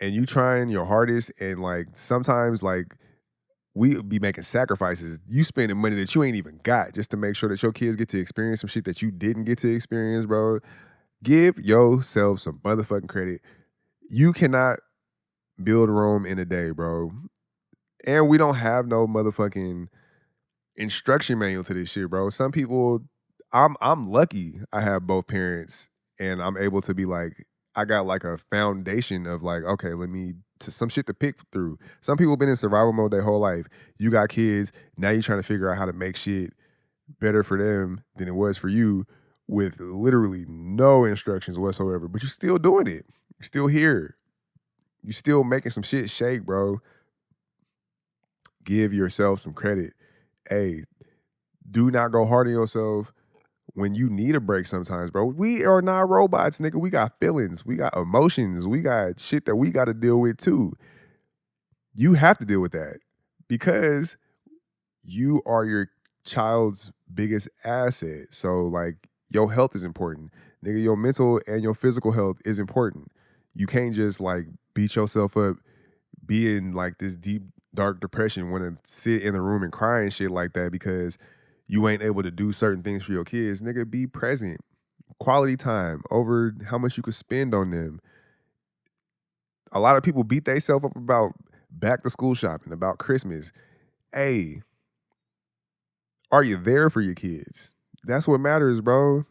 and you trying your hardest, and like sometimes like we be making sacrifices. You spending money that you ain't even got just to make sure that your kids get to experience some shit that you didn't get to experience, bro. Give yourself some motherfucking credit. You cannot build Rome in a day, bro. And we don't have no motherfucking instruction manual to this shit, bro. Some people, I'm lucky I have both parents and I'm able to be like, I got like a foundation of like, okay, let me to some shit to pick through. Some people been in survival mode their whole life. You got kids, now you're trying to figure out how to make shit better for them than it was for you with literally no instructions whatsoever. But you're still doing it. You're still here. You're still making some shit shake, bro. Give yourself some credit. Hey, do not go hard on yourself when you need a break sometimes, bro. We are not robots, nigga. We got feelings. We got emotions. We got shit that we got to deal with too. You have to deal with that because you are your child's biggest asset. So, like, your health is important. Nigga, your mental and your physical health is important. You can't just, like, beat yourself up, be in, like, this deep, dark depression, want to sit in the room and cry and shit like that because you ain't able to do certain things for your kids. Nigga, be present. Quality time over how much you could spend on them. A lot of people beat themselves up about back to school shopping, about Christmas. Hey, are you there for your kids? That's what matters, bro.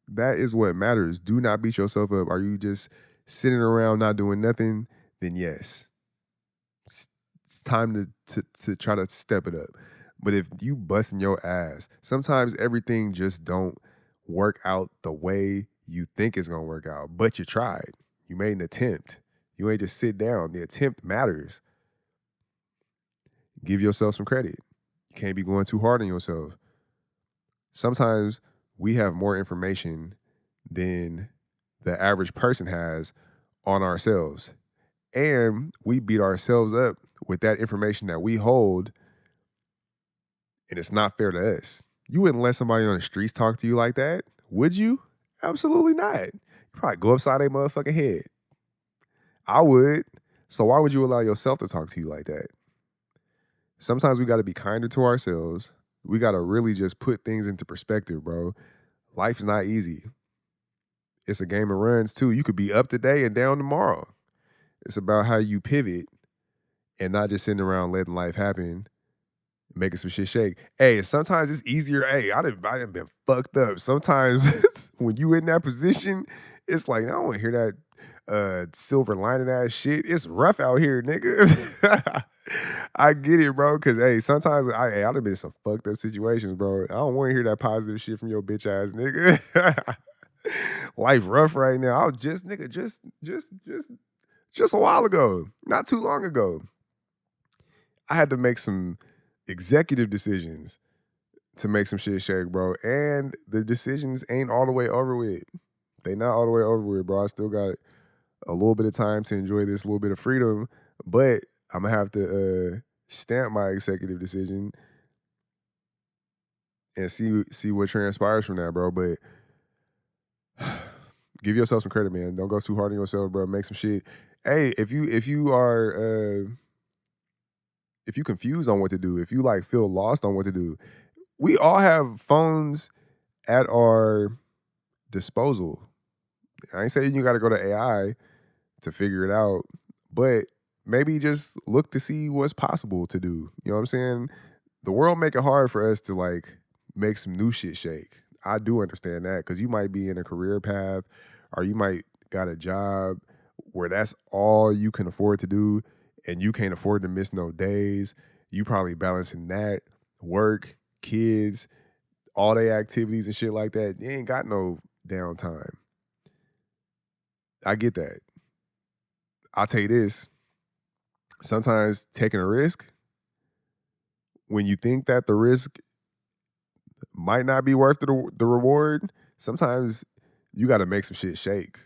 That is what matters. Do not beat yourself up. Are you just sitting around not doing nothing? Then yes. It's time to try to step it up. But if you busting your ass, sometimes everything just don't work out the way you think it's gonna work out, but you tried. You made an attempt. You ain't just sit down. The attempt matters. Give yourself some credit. You can't be going too hard on yourself. Sometimes we have more information than the average person has on ourselves. And we beat ourselves up with that information that we hold, and it's not fair to us. You wouldn't let somebody on the streets talk to you like that, would you? Absolutely not. You probably go upside their motherfucking head. I would. So why would you allow yourself to talk to you like that? Sometimes we got to be kinder to ourselves. We got to really just put things into perspective, bro. Life's not easy. It's a game of runs too. You could be up today and down tomorrow. It's about how you pivot and not just sitting around letting life happen, making some shit shake. Hey, sometimes it's easier. Hey, I done been fucked up. Sometimes when you in that position, it's like, I don't want to hear that silver lining ass shit. It's rough out here, nigga. I get it, bro. Cause hey, sometimes I done been in some fucked up situations, bro. I don't want to hear that positive shit from your bitch ass nigga. Life rough right now. I was just nigga, just a while ago, not too long ago. I had to make some executive decisions to make some shit shake, bro. And the decisions ain't all the way over with. They not all the way over with, bro. I still got a little bit of time to enjoy this little bit of freedom, but I'm gonna have to stamp my executive decision and see what transpires from that, bro. But give yourself some credit, man. Don't go too hard on yourself, bro. Make some shit. Hey, if you are if you confused on what to do, if you like feel lost on what to do, we all have phones at our disposal. I ain't saying you got to go to AI to figure it out, but maybe just look to see what's possible to do. You know what I'm saying? The world make it hard for us to like make some new shit shake. I do understand that because you might be in a career path or you might got a job where that's all you can afford to do and you can't afford to miss no days. You probably balancing that, work, kids, all day activities and shit like that. You ain't got no downtime. I get that. I'll tell you this. Sometimes taking a risk, when you think that the risk might not be worth the reward, sometimes you got to make some shit shake.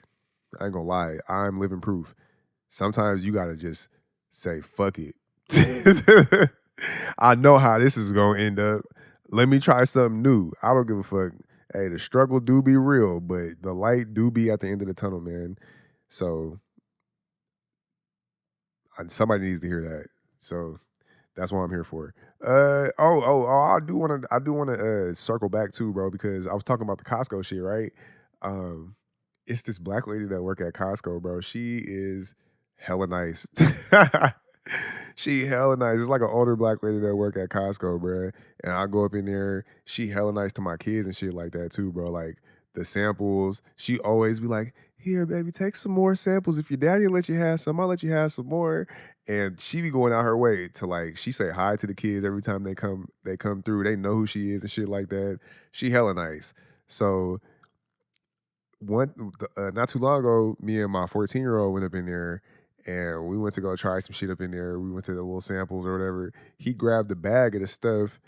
I ain't gonna lie. I'm living proof. Sometimes you got to just say, fuck it. I know how this is gonna end up. Let me try something new. I don't give a fuck. Hey, the struggle do be real, but the light do be at the end of the tunnel, man. So somebody needs to hear that. So that's what I'm here for. I do want to circle back too, bro, because I was talking about the Costco shit, right? Um, it's this black lady that work at Costco, bro. She is hella nice. She hella nice. It's like an older black lady that work at Costco, bro. And I go up in there. She hella nice to my kids and shit like that too, bro. Like the samples. She always be like, "Here, baby, take some more samples. If your daddy let you have some, I'll let you have some more." And she be going out her way to like she say hi to the kids every time they come through. They know who she is and shit like that. She hella nice. So not too long ago, me and my 14-year-old went up in there and we went to go try some shit up in there. We went to the little samples or whatever. He grabbed the bag of the stuff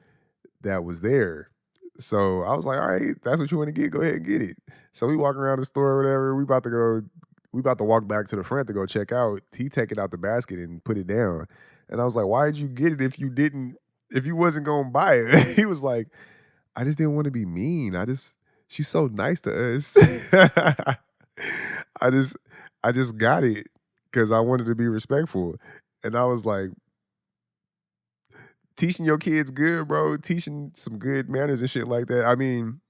that was there. So I was like, all right, that's what you want to get, go ahead and get it. So we walk around the store or whatever. We about to walk back to the front to go check out. He take it out the basket and put it down. And I was like, why did you get it if you wasn't gonna buy it? He was like, I just didn't want to be mean. She's so nice to us. I just I just got it because I wanted to be respectful. And I was like, teaching your kids good, bro, teaching some good manners and shit like that. I mean,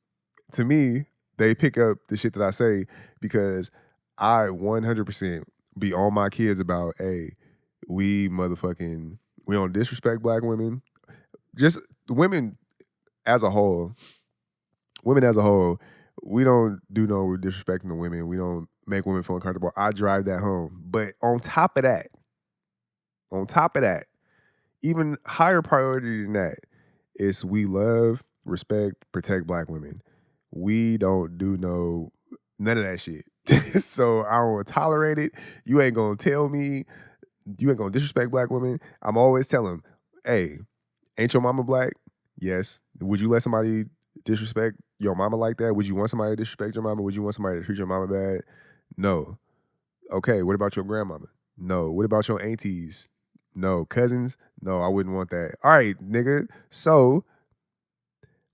to me, they pick up the shit that I say because I 100% be on my kids about, hey, we don't disrespect black women. Just women as a whole, women as a whole, we don't do no disrespecting the women. We don't make women feel uncomfortable. I drive that home. But on top of that, even higher priority than that is we love, respect, protect black women. we don't do none of that shit. So I don't tolerate it. You ain't gonna tell me, you ain't gonna disrespect black women. I'm always telling them, hey, ain't your mama black? Yes. Would you let somebody disrespect your mama like that? Would you want somebody to disrespect your mama? Would you want somebody to treat your mama bad? No. Okay, what about your grandmama? No. What about your aunties? No. Cousins? No, I wouldn't want that. All right, nigga. So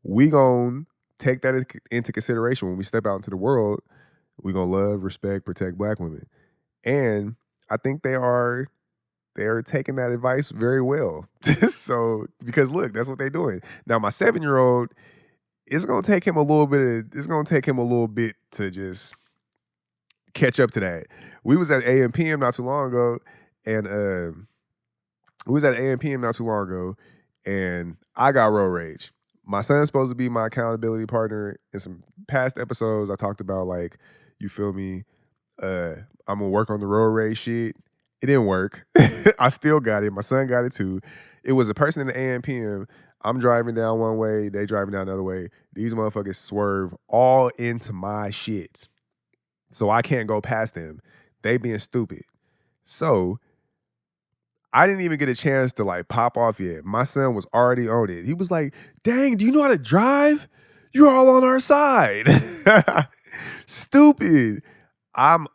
we gon' take that into consideration when we step out into the world. We gonna love, respect, protect black women. And I think they're taking that advice very well. So because look, that's what they're doing. Now my 7-year-old, it's gonna take him a little bit to just catch up to that. We was at AMPM not too long ago, and and I got road rage. My son's supposed to be my accountability partner. In some past episodes, I talked about like, you feel me? I'm gonna work on the road rage shit. It didn't work. I still got it. My son got it too. It was a person in the AMPM. I'm driving down one way, they driving down another way. These motherfuckers swerve all into my shit. So I can't go past them. They being stupid. So I didn't even get a chance to like pop off yet. My son was already on it. He was like, dang, do you know how to drive? You're all on our side. Stupid. I'm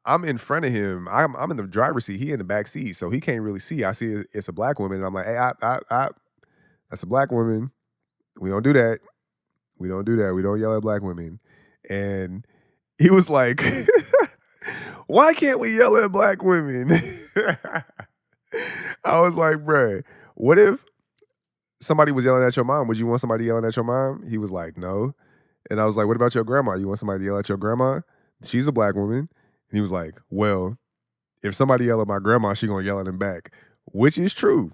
I'm in front of him. I'm in the driver's seat. He in the back seat, so he can't really see. I see it's a black woman. And I'm like, hey, that's a black woman. We don't do that. We don't do that. We don't yell at black women. And he was like, why can't we yell at black women? I was like, bruh, what if somebody was yelling at your mom? Would you want somebody yelling at your mom? He was like, no. And I was like, what about your grandma? You want somebody to yell at your grandma? She's a black woman. And he was like, well, if somebody yell at my grandma, she gonna yell at him back, which is true.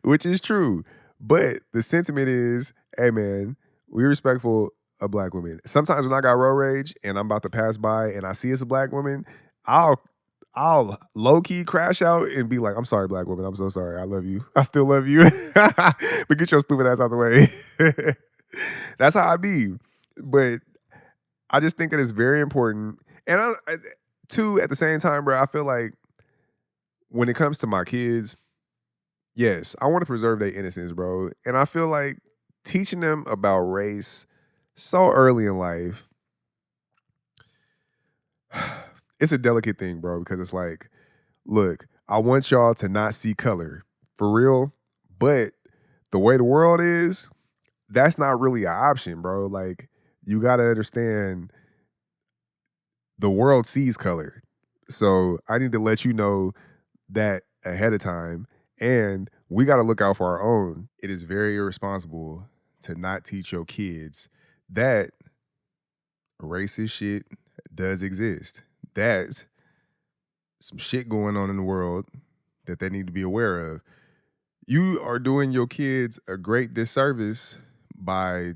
Which is true. But the sentiment is, hey man, we respectful of black women. Sometimes when I got road rage and I'm about to pass by and I see it's a black woman, I'll low key crash out and be like, I'm sorry, black woman. I'm so sorry. I love you. I still love you. But get your stupid ass out the way. That's how I be. But I just think that it's very important. And too, at the same time, bro, I feel like when it comes to my kids, yes, I want to preserve their innocence, bro. And I feel like teaching them about race so early in life, it's a delicate thing, bro, because it's like, look, I want y'all to not see color for real, but the way the world is, that's not really an option, bro. Like, you got to understand the world sees color. So I need to let you know that ahead of time. And we got to look out for our own. It is very irresponsible to not teach your kids that racist shit does exist. That's some shit going on in the world that they need to be aware of. You are doing your kids a great disservice by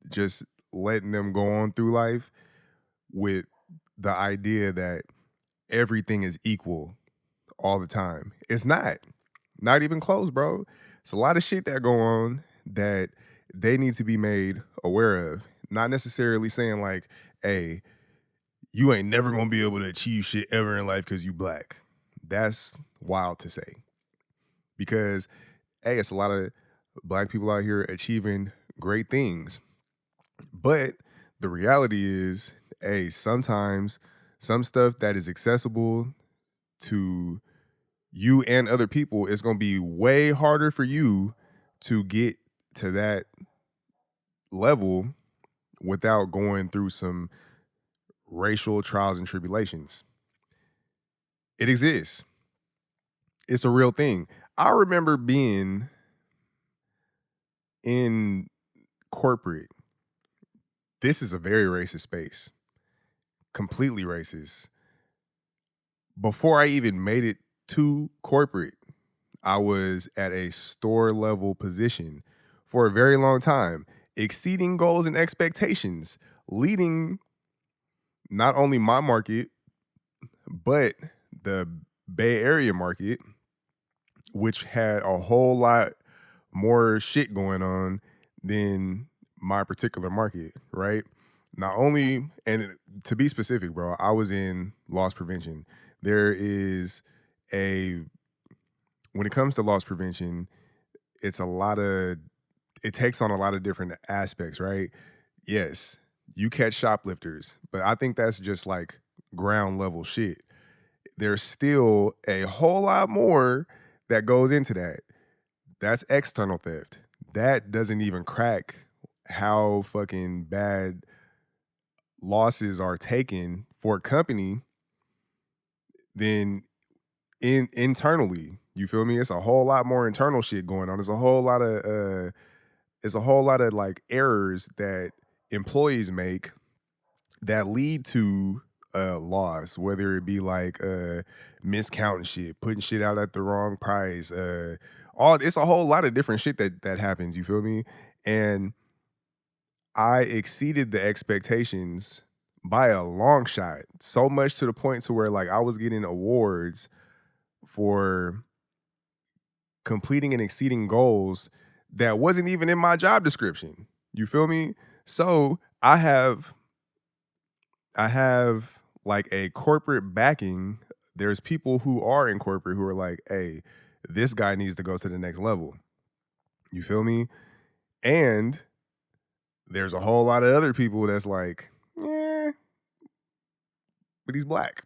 just letting them go on through life with the idea that everything is equal all the time. It's not. Not even close, bro. It's a lot of shit that go on that they need to be made aware of. Not necessarily saying like, hey, you ain't never gonna be able to achieve shit ever in life because you black. That's wild to say. Because, hey, it's a lot of black people out here achieving great things. But the reality is, hey, sometimes some stuff that is accessible to you and other people, it's going to be way harder for you to get to that level without going through some racial trials and tribulations. It exists. It's a real thing. I remember being in corporate. This is a very racist space. Completely racist. Before I even made it to corporate, I was at a store level position for a very long time, exceeding goals and expectations, leading not only my market, but the Bay Area market, which had a whole lot more shit going on than my particular market, right? Not only, and to be specific, bro, I was in loss prevention. There is a, when it comes to loss prevention, it's a lot of, it takes on a lot of different aspects, right? Yes, you catch shoplifters, but I think that's just like ground level shit. There's still a whole lot more that goes into that. That's external theft. That doesn't even crack how fucking bad losses are taken for a company than internally. You feel me? It's a whole lot more internal shit going on. There's a whole lot of like errors that employees make that lead to loss, whether it be like miscounting shit, putting shit out at the wrong price, all it's a whole lot of different shit that happens, you feel me? And I exceeded the expectations by a long shot, so much to the point to where like I was getting awards for completing and exceeding goals that wasn't even in my job description. You feel me? So I have like a corporate backing. There's people who are in corporate who are like, hey, this guy needs to go to the next level. You feel me? And there's a whole lot of other people that's like, yeah, but he's black.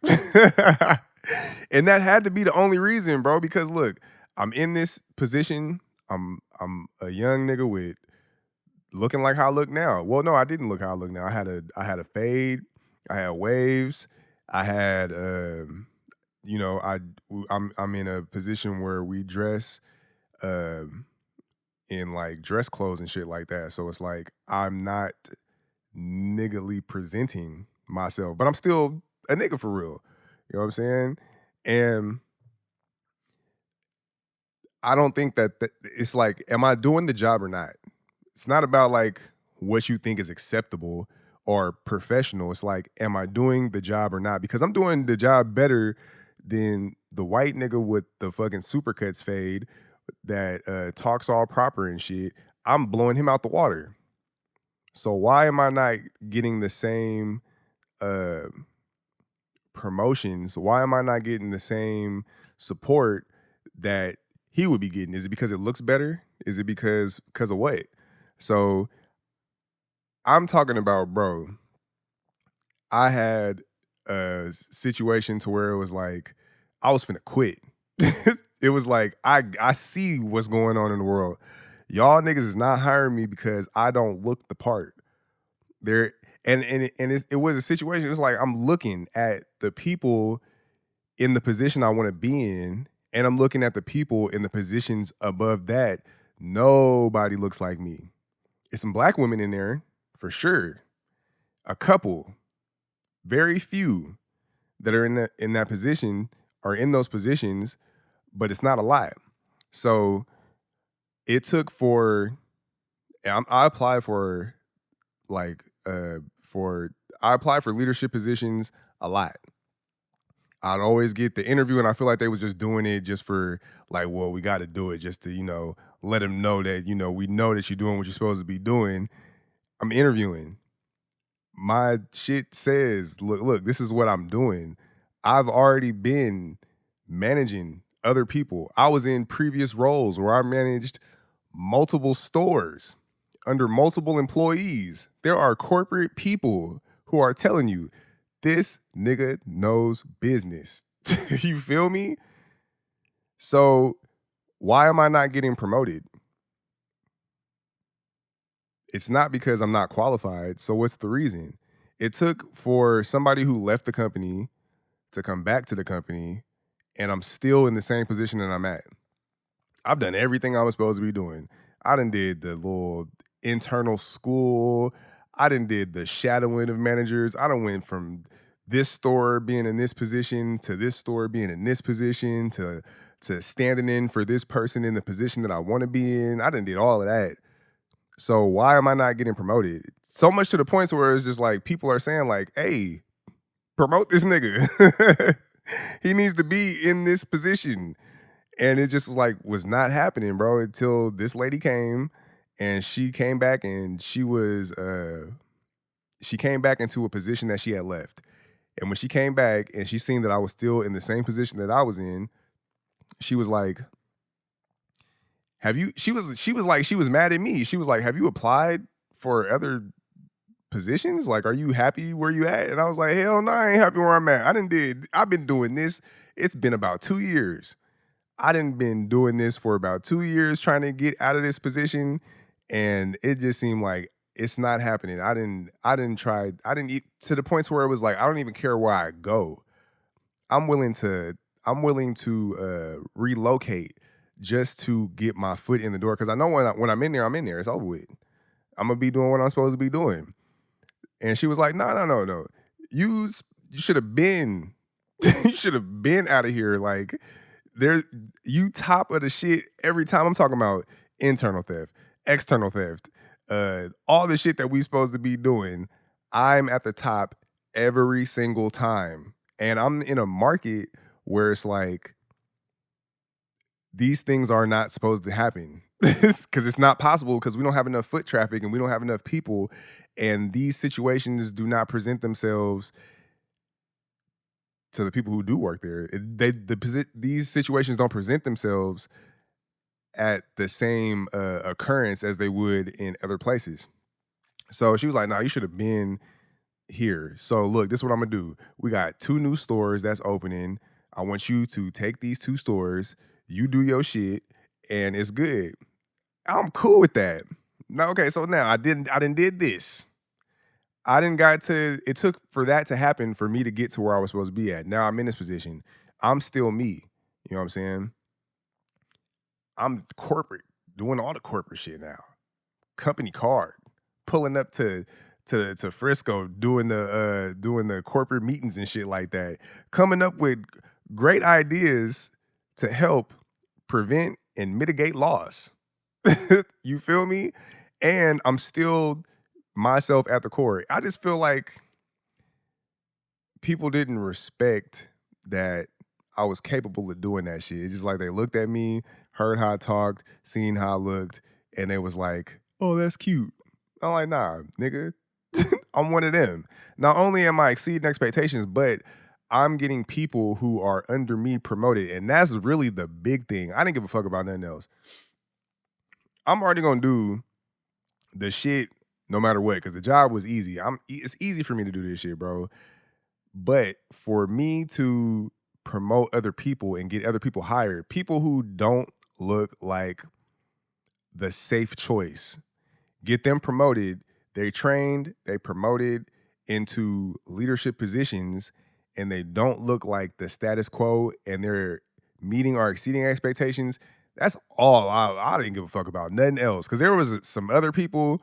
And that had to be the only reason, bro, because look, I'm in this position. I'm a young nigga with looking like how I look now. Well, no, I didn't look how I look now. I had a fade, I had waves, I had you know, I'm in a position where we dress um in like dress clothes and shit like that. So it's like I'm not niggly presenting myself, but I'm still a nigga for real. You know what I'm saying? And I don't think that it's like, am I doing the job or not? It's not about like what you think is acceptable or professional. It's like, am I doing the job or not? Because I'm doing the job better than the white nigga with the fucking supercuts fade that talks all proper and shit. I'm blowing him out the water. So why am I not getting the same uh, promotions? Why am I not getting the same support that he would be getting? Is it because it looks better? Is it because of what? So I'm talking about, bro. I had a situation to where it was like I was finna quit. It was like I see what's going on in the world. Y'all niggas is not hiring me because I don't look the part. There it was a situation. It's like I'm looking at the people in the position I want to be in, and I'm looking at the people in the positions above that. Nobody looks like me. It's some black women in there for sure. A couple, very few that are in that position are in those positions, but it's not a lot. So it took for I applied for like for I applied for leadership positions a lot. I'd always get the interview, and I feel like they was just doing it just for like, well, we got to do it just to let them know that we know that you're doing what you're supposed to be doing. I'm interviewing. My shit says, look, this is what I'm doing. I've already been managing other people. I was in previous roles where I managed multiple stores under multiple employees. There are corporate people who are telling you this nigga knows business. You feel me? So why am I not getting promoted? It's not because I'm not qualified. So what's the reason? It took for somebody who left the company to come back to the company, and I'm still in the same position that I'm at. I've done everything I was supposed to be doing. I done did the little internal school. I done did the shadowing of managers. I done went from this store being in this position to this store being in this position to standing in for this person in the position that I want to be in. I done did all of that. So why am I not getting promoted? So much to the point where it's just like people are saying like, hey, promote this nigga. He needs to be in this position. And it just like was not happening, bro, until this lady came and she came back and she came back into a position that she had left. And when she came back and she seen that I was still in the same position that I was in, she was like, "Have you?" She was mad at me. She was like, "Have you applied for other positions? Like, are you happy where you at?" And I was like, "Hell no, I ain't happy where I'm at. I've been doing this. It's been about 2 years. I done been doing this for about 2 years trying to get out of this position, and it just seemed like it's not happening. I didn't eat to the points where it was like I don't even care where I go. I'm willing to relocate just to get my foot in the door because I know when I'm in there, I'm in there. It's over with. I'm gonna be doing what I'm supposed to be doing." And she was like, "No, no, no, no. You should have been you should have been out of here. Like there you top of the shit every time. I'm talking about internal theft, external theft, all the shit that we supposed to be doing. I'm at the top every single time. And I'm in a market where it's like these things are not supposed to happen because it's not possible because we don't have enough foot traffic and we don't have enough people, and these situations do not present themselves to the people who do work there. These situations don't present themselves at the same occurrence as they would in other places." So she was like, "No, you should have been here. So look, this is what I'm gonna do. We got 2 new stores that's opening. I want you to take these 2 stores. You do your shit, and it's good." I'm cool with that. Now, okay, so now I didn't did this. I didn't got to. It took for that to happen for me to get to where I was supposed to be at. Now I'm in this position. I'm still me. You know what I'm saying? I'm corporate, doing all the corporate shit now. Company card, pulling up to Frisco, doing the corporate meetings and shit like that, coming up with great ideas to help prevent and mitigate loss. You feel me? And I'm still myself at the core. I just feel like people didn't respect that I was capable of doing that shit. It's just like they looked at me, heard how I talked, seen how I looked, and they was like, "Oh, that's cute." I'm like, "Nah, nigga, I'm one of them." Not only am I exceeding expectations, but I'm getting people who are under me promoted, and that's really the big thing. I didn't give a fuck about nothing else. I'm already gonna do the shit no matter what because the job was easy. It's easy for me to do this shit, bro. But for me to promote other people and get other people hired, people who don't look like the safe choice, get them promoted. They trained, they promoted into leadership positions, and they don't look like the status quo and they're meeting or exceeding expectations. That's all I didn't give a fuck about. Nothing else. Because there was some other people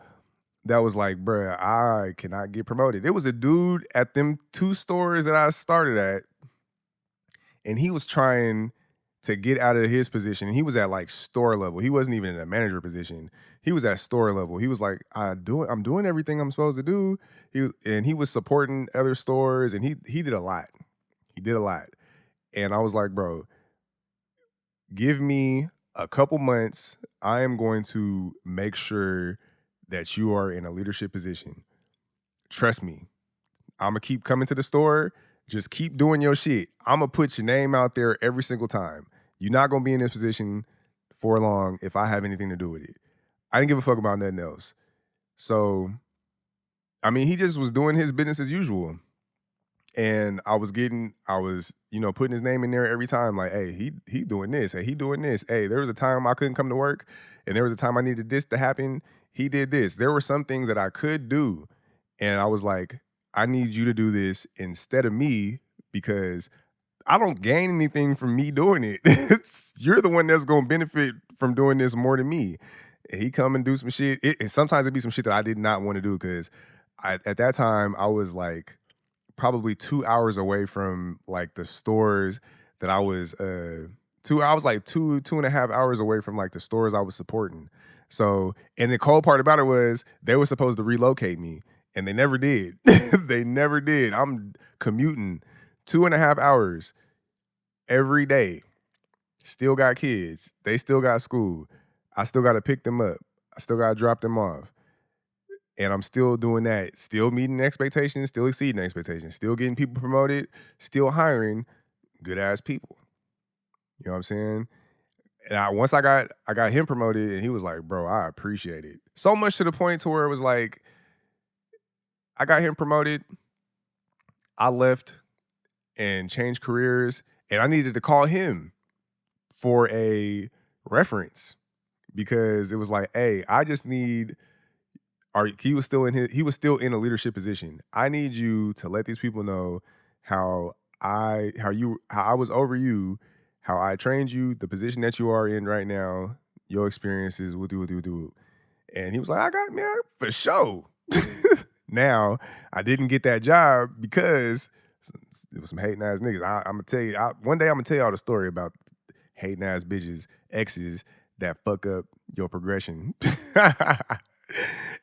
that was like, bruh, I cannot get promoted. There was a dude at them 2 stores that I started at, and he was trying to get out of his position. He was at like store level. He wasn't even in a manager position. He was at store level. He was like, I'm doing everything I'm supposed to do. He was supporting other stores, and he did a lot. He did a lot. And I was like, bro, give me a couple months. I am going to make sure that you are in a leadership position. Trust me. I'm gonna keep coming to the store. Just keep doing your shit. I'm gonna put your name out there every single time. You're not gonna be in this position for long if I have anything to do with it. I didn't give a fuck about nothing else. So, I mean, he just was doing his business as usual. And I was, putting his name in there every time, like, hey, he doing this, hey, he doing this. Hey, there was a time I couldn't come to work, and there was a time I needed this to happen. He did this. There were some things that I could do, and I was like, I need you to do this instead of me because I don't gain anything from me doing it. You're the one that's gonna benefit from doing this more than me. And he come and do some shit. And sometimes it'd be some shit that I did not want to do because at that time I was like probably 2 hours away from like the stores that I was I was like 2.5 hours away from like the stores I was supporting. So, and the cold part about it was they were supposed to relocate me and they never did. They never did. I'm commuting 2.5 hours every day. Still got kids. They still got school. I still got to pick them up. I still gotta drop them off. And I'm still doing that, still meeting expectations, still exceeding expectations, still getting people promoted, still hiring good ass people. You know what I'm saying? And once I got him promoted, and he was like, "Bro, I appreciate it." So much to the point to where it was like, I got him promoted, I left and changed careers, and I needed to call him for a reference because it was like, "Hey, I just need." He was still in a leadership position. I need you to let these people know how how I was over you, how I trained you, the position that you are in right now, your experiences, do. And he was like, I got man for sure. Now I didn't get that job because it was some hating ass niggas. I'm gonna tell you. One day I'm gonna tell y'all the story about hating ass bitches, exes that fuck up your progression.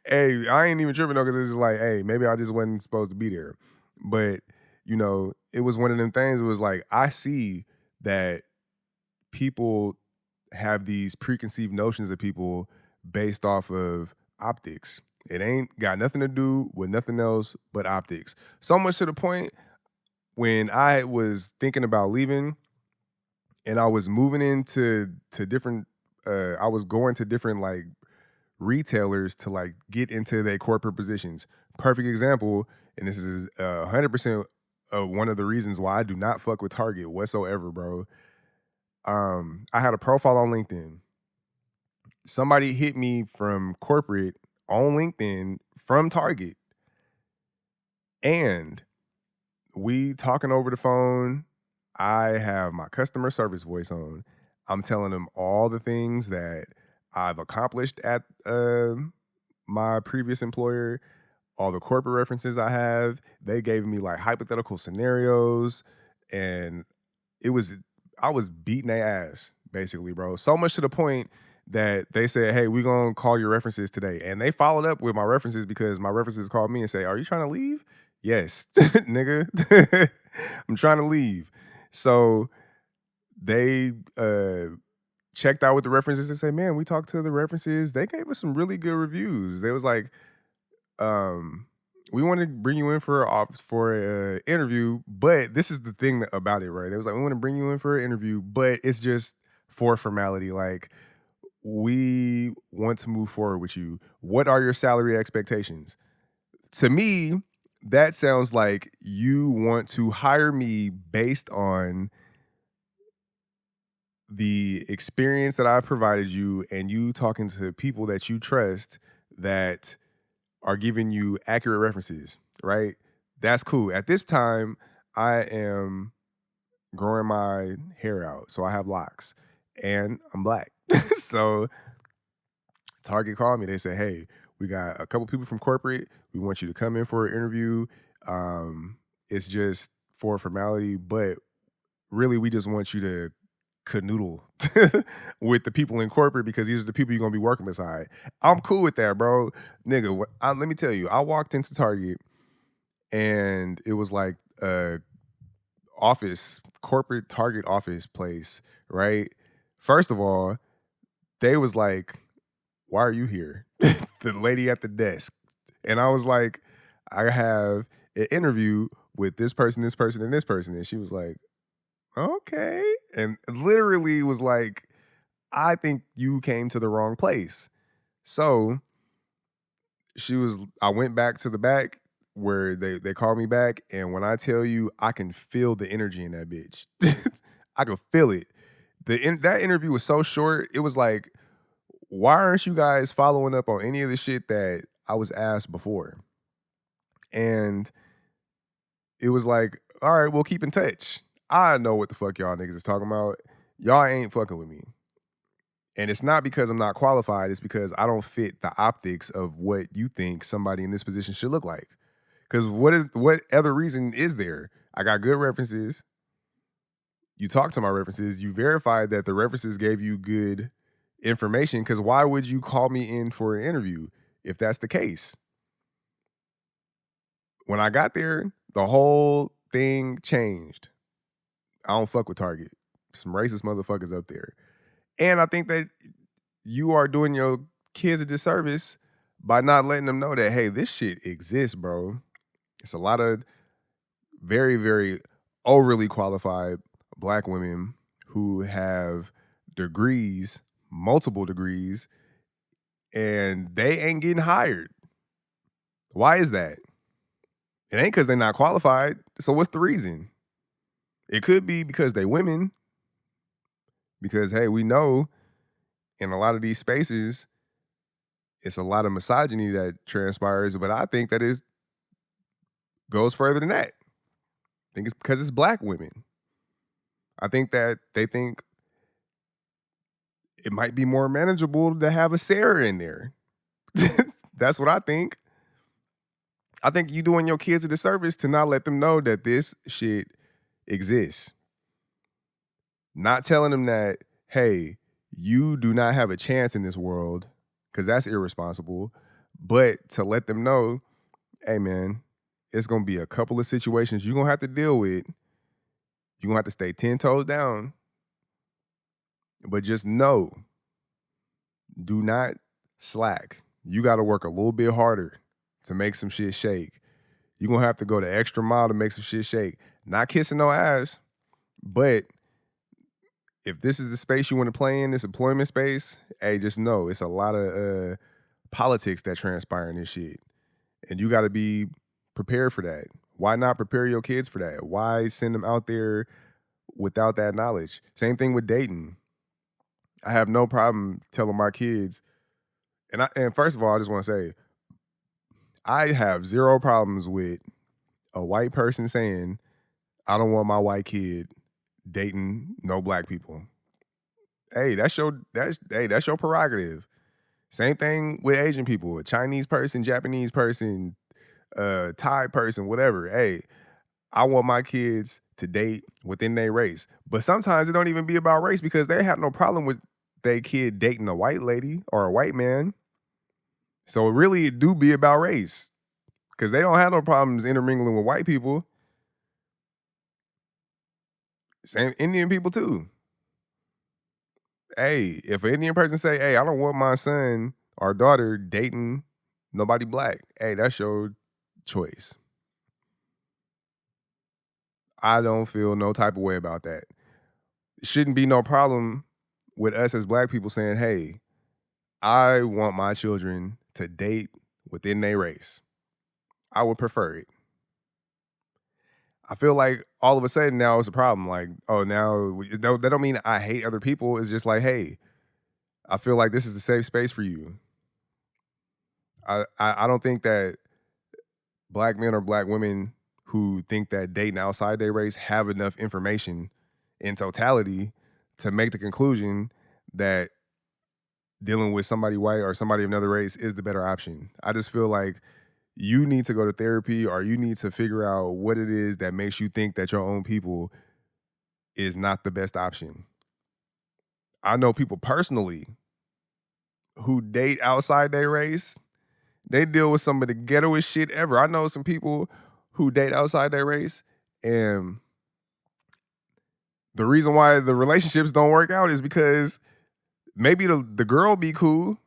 Hey, I ain't even tripping though, because it's just like, hey, maybe I just wasn't supposed to be there. But it was one of them things. It was like I see that people have these preconceived notions of people based off of optics. It ain't got nothing to do with nothing else but optics. So much to the point when I was thinking about leaving and I was moving into to different I was going to different like retailers to like get into their corporate positions. Perfect example, and this is 100% one of the reasons why I do not fuck with Target whatsoever, bro. I had a profile on LinkedIn. Somebody hit me from corporate on LinkedIn from Target, and we talking over the phone. I have my customer service voice on. I'm telling them all the things that I've accomplished at my previous employer, all the corporate references I have. They gave me like hypothetical scenarios, and it was I was beating their ass basically, bro. So much to the point that they said, "Hey, we're gonna call your references today," and they followed up with my references because my references called me and say, "Are you trying to leave?" Yes, nigga, I'm trying to leave. So they checked out with the references and said, "Man, we talked to the references. They gave us some really good reviews." They was like, um, "We want to bring you in for a interview, but this is the thing about it, right?" They was like, "We want to bring you in for an interview, but it's just for formality. Like, we want to move forward with you. What are your salary expectations?" To me, that sounds like you want to hire me based on the experience that I've provided you and you talking to people that you trust that are giving you accurate references, right? That's cool. At this time, I am growing my hair out, so I have locks and I'm black. So Target called me. They said, "Hey, we got a couple people from corporate. We want you to come in for an interview. It's just for formality, but really, we just want you to canoodle with the people in corporate because these are the people you're gonna be working beside." I'm cool with that, bro. Nigga, let me tell you, I walked into Target and it was like a corporate Target office place, right? First of all, they was like, "Why are you here?" The lady at the desk. And I was like, "I have an interview with this person, and this person." And she was like, "Okay." And literally was like, "I think you came to the wrong place." So I went back to the back where they called me back. And when I tell you, I can feel the energy in that bitch. I could feel it. That interview was so short. It was like, why aren't you guys following up on any of the shit that I was asked before? And it was like, all right, we'll keep in touch. I know what the fuck y'all niggas is talking about. Y'all ain't fucking with me. And it's not because I'm not qualified, it's because I don't fit the optics of what you think somebody in this position should look like. Because what other reason is there? I got good references. You talked to my references. You verified that the references gave you good information. Because why would you call me in for an interview if that's the case? When I got there, the whole thing changed. I don't fuck with Target. Some racist motherfuckers up there. And I think that you are doing your kids a disservice by not letting them know that, hey, this shit exists, bro. It's a lot of very, very overly qualified black women who have degrees, multiple degrees, and they ain't getting hired. Why is that? It ain't because they're not qualified. So what's the reason? It could be because they women, because hey, we know in a lot of these spaces, it's a lot of misogyny that transpires, but I think that it goes further than that. I think it's because it's black women. I think that they think it might be more manageable to have a Sarah in there. That's what I think. I think you doing your kids a disservice to not let them know that this shit exists. Not telling them that, hey, you do not have a chance in this world, because that's irresponsible. But to let them know, hey man, it's gonna be a couple of situations you're gonna have to deal with. You're gonna have to stay 10 toes down. But just know, do not slack. You gotta work a little bit harder to make some shit shake. You're gonna have to go the extra mile to make some shit shake. Not kissing no ass, but if this is the space you want to play in, this employment space, hey, just know it's a lot of politics that transpire in this shit. And you gotta be prepared for that. Why not prepare your kids for that? Why send them out there without that knowledge? Same thing with dating. I have no problem telling my kids, and first of all, I just want to say, I have zero problems with a white person saying, I don't want my white kid dating no black people. Hey, that's your prerogative. Same thing with Asian people, a Chinese person, Japanese person, Thai person, whatever. Hey, I want my kids to date within their race. But sometimes it don't even be about race because they have no problem with their kid dating a white lady or a white man. So really it do be about race. Because they don't have no problems intermingling with white people. Same Indian people too. Hey, if an Indian person say, hey, I don't want my son or daughter dating nobody black, hey, that's your choice. I don't feel no type of way about that. Shouldn't be no problem with us as black people saying, hey, I want my children to date within their race. I would prefer it. I feel like all of a sudden now it's a problem. Like, oh, that don't mean I hate other people. It's just like, hey, I feel like this is a safe space for you. I don't think that black men or black women who think that dating outside their race have enough information in totality to make the conclusion that dealing with somebody white or somebody of another race is the better option. I just feel like you need to go to therapy or you need to figure out what it is that makes you think that your own people is not the best option. I know people personally who date outside their race. They deal with some of the ghettoest shit ever. I know some people who date outside their race, and the reason why the relationships don't work out is because maybe the girl be cool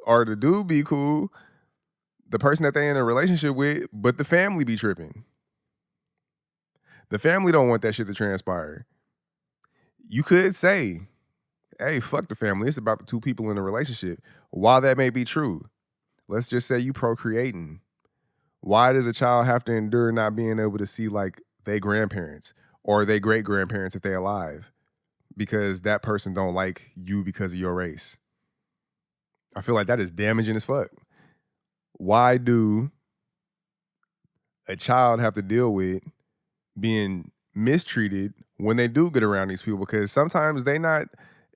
or the dude be cool, the person that they in a relationship with, but the family be tripping. The family don't want that shit to transpire. You could say, hey, fuck the family. It's about the two people in a relationship. While that may be true, let's just say you procreating. Why does a child have to endure not being able to see like their grandparents or their great grandparents if they're alive? Because that person don't like you because of your race. I feel like that is damaging as fuck. Why do a child have to deal with being mistreated when they do get around these people? Because sometimes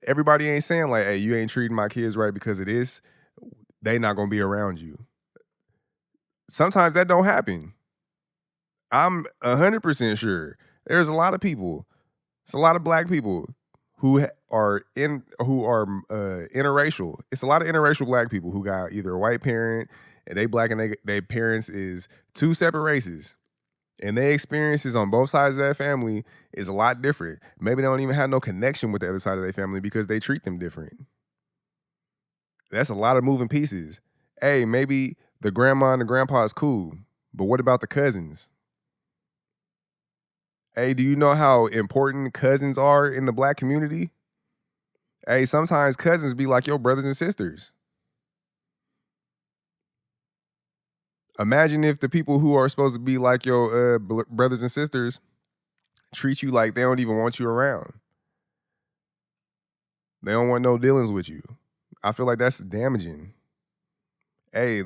everybody ain't saying like, hey, you ain't treating my kids right because of this. They not gonna be around you. Sometimes that don't happen. I'm 100% sure. There's a lot of people. It's a lot of black people who are interracial. It's a lot of interracial black people who got either a white parent and they black and they parents is two separate races. And their experiences on both sides of that family is a lot different. Maybe they don't even have no connection with the other side of their family because they treat them different. That's a lot of moving pieces. Hey, maybe the grandma and the grandpa is cool, but what about the cousins? Hey, do you know how important cousins are in the black community? Hey, sometimes cousins be like your brothers and sisters. Imagine if the people who are supposed to be like your brothers and sisters treat you like they don't even want you around. They don't want no dealings with you. I feel like that's damaging. Hey,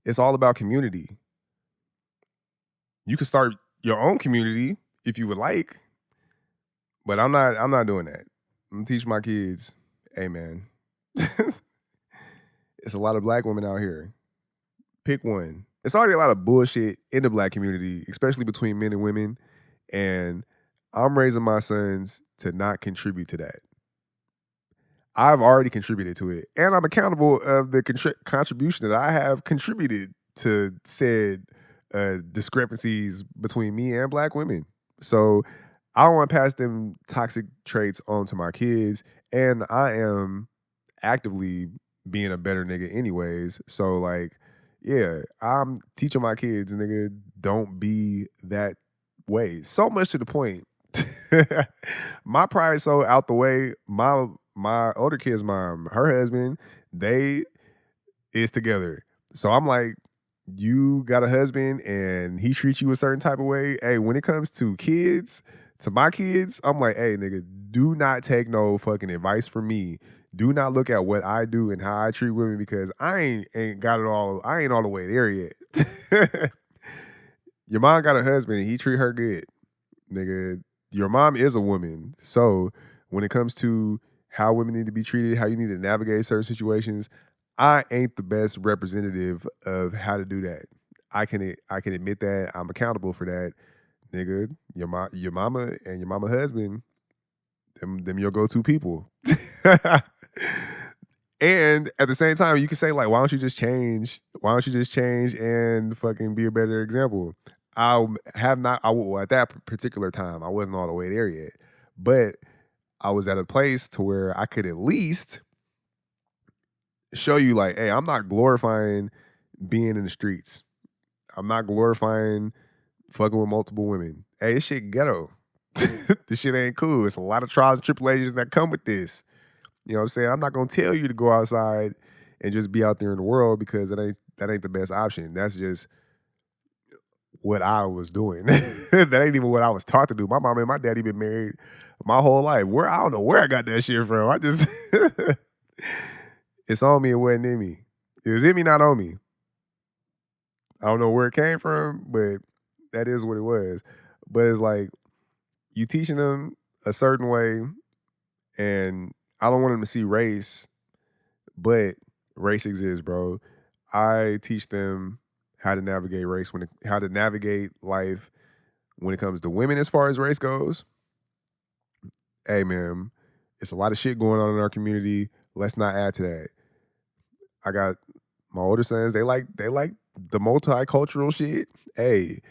it's all about community. You can start your own community if you would like, but I'm not doing that. I'm gonna teach my kids, hey man, it's a lot of black women out here. Pick one. It's already a lot of bullshit in the black community, especially between men and women. And I'm raising my sons to not contribute to that. I've already contributed to it, and I'm accountable of the contribution that I have contributed to said discrepancies between me and black women. So I don't want to pass them toxic traits on to my kids, and I am actively being a better nigga anyways. So like, yeah, I'm teaching my kids, nigga, don't be that way. So much to the point. My pride so out the way. My older kid's mom, her husband, they is together. So I'm like, you got a husband and he treats you a certain type of way. Hey, when it comes to kids, to my kids, I'm like, hey, nigga, do not take no fucking advice from me. Do not look at what I do and how I treat women because I ain't got it all. I ain't all the way there yet. Your mom got a husband and he treat her good, nigga. Your mom is a woman. So when it comes to how women need to be treated, how you need to navigate certain situations, I ain't the best representative of how to do that. I can admit that. I'm accountable for that. Nigga, your mama and your mama husband, them your go-to people. And at the same time, you can say like, why don't you just change? Why don't you just change and fucking be a better example? I have not. Well, at that particular time, I wasn't all the way there yet, but I was at a place to where I could at least show you like, hey, I'm not glorifying being in the streets. I'm not glorifying fucking with multiple women. Hey, this shit ghetto. This shit ain't cool. It's a lot of trials and tribulations that come with this. You know what I'm saying? I'm not gonna tell you to go outside and just be out there in the world because that ain't the best option. That's just what I was doing. That ain't even what I was taught to do. My mom and my daddy been married my whole life. Where I don't know where I got that shit from. I just it's on me, it wasn't in me. It was in me, not on me. I don't know where it came from, but that is what it was. But it's like you teaching them a certain way, and I don't want them to see race, but race exists, bro. I teach them how to navigate race how to navigate life when it comes to women as far as race goes. Hey man, it's a lot of shit going on in our community. Let's not add to that. I got my older sons, they like the multicultural shit. Hey,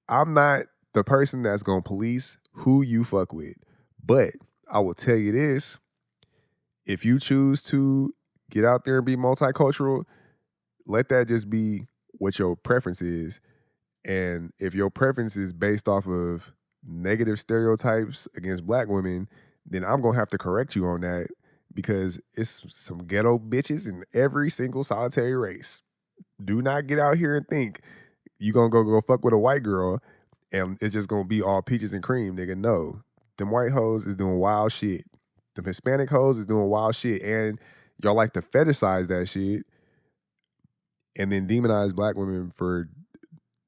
I'm not the person that's gonna police who you fuck with. But I will tell you this: if you choose to get out there and be multicultural, let that just be what your preference is. And if your preference is based off of negative stereotypes against black women, then I'm gonna have to correct you on that because it's some ghetto bitches in every single solitary race. Do not get out here and think you gonna go fuck with a white girl and it's just gonna be all peaches and cream, nigga. No. Them white hoes is doing wild shit. Them Hispanic hoes is doing wild shit. And y'all like to fetishize that shit and then demonize black women for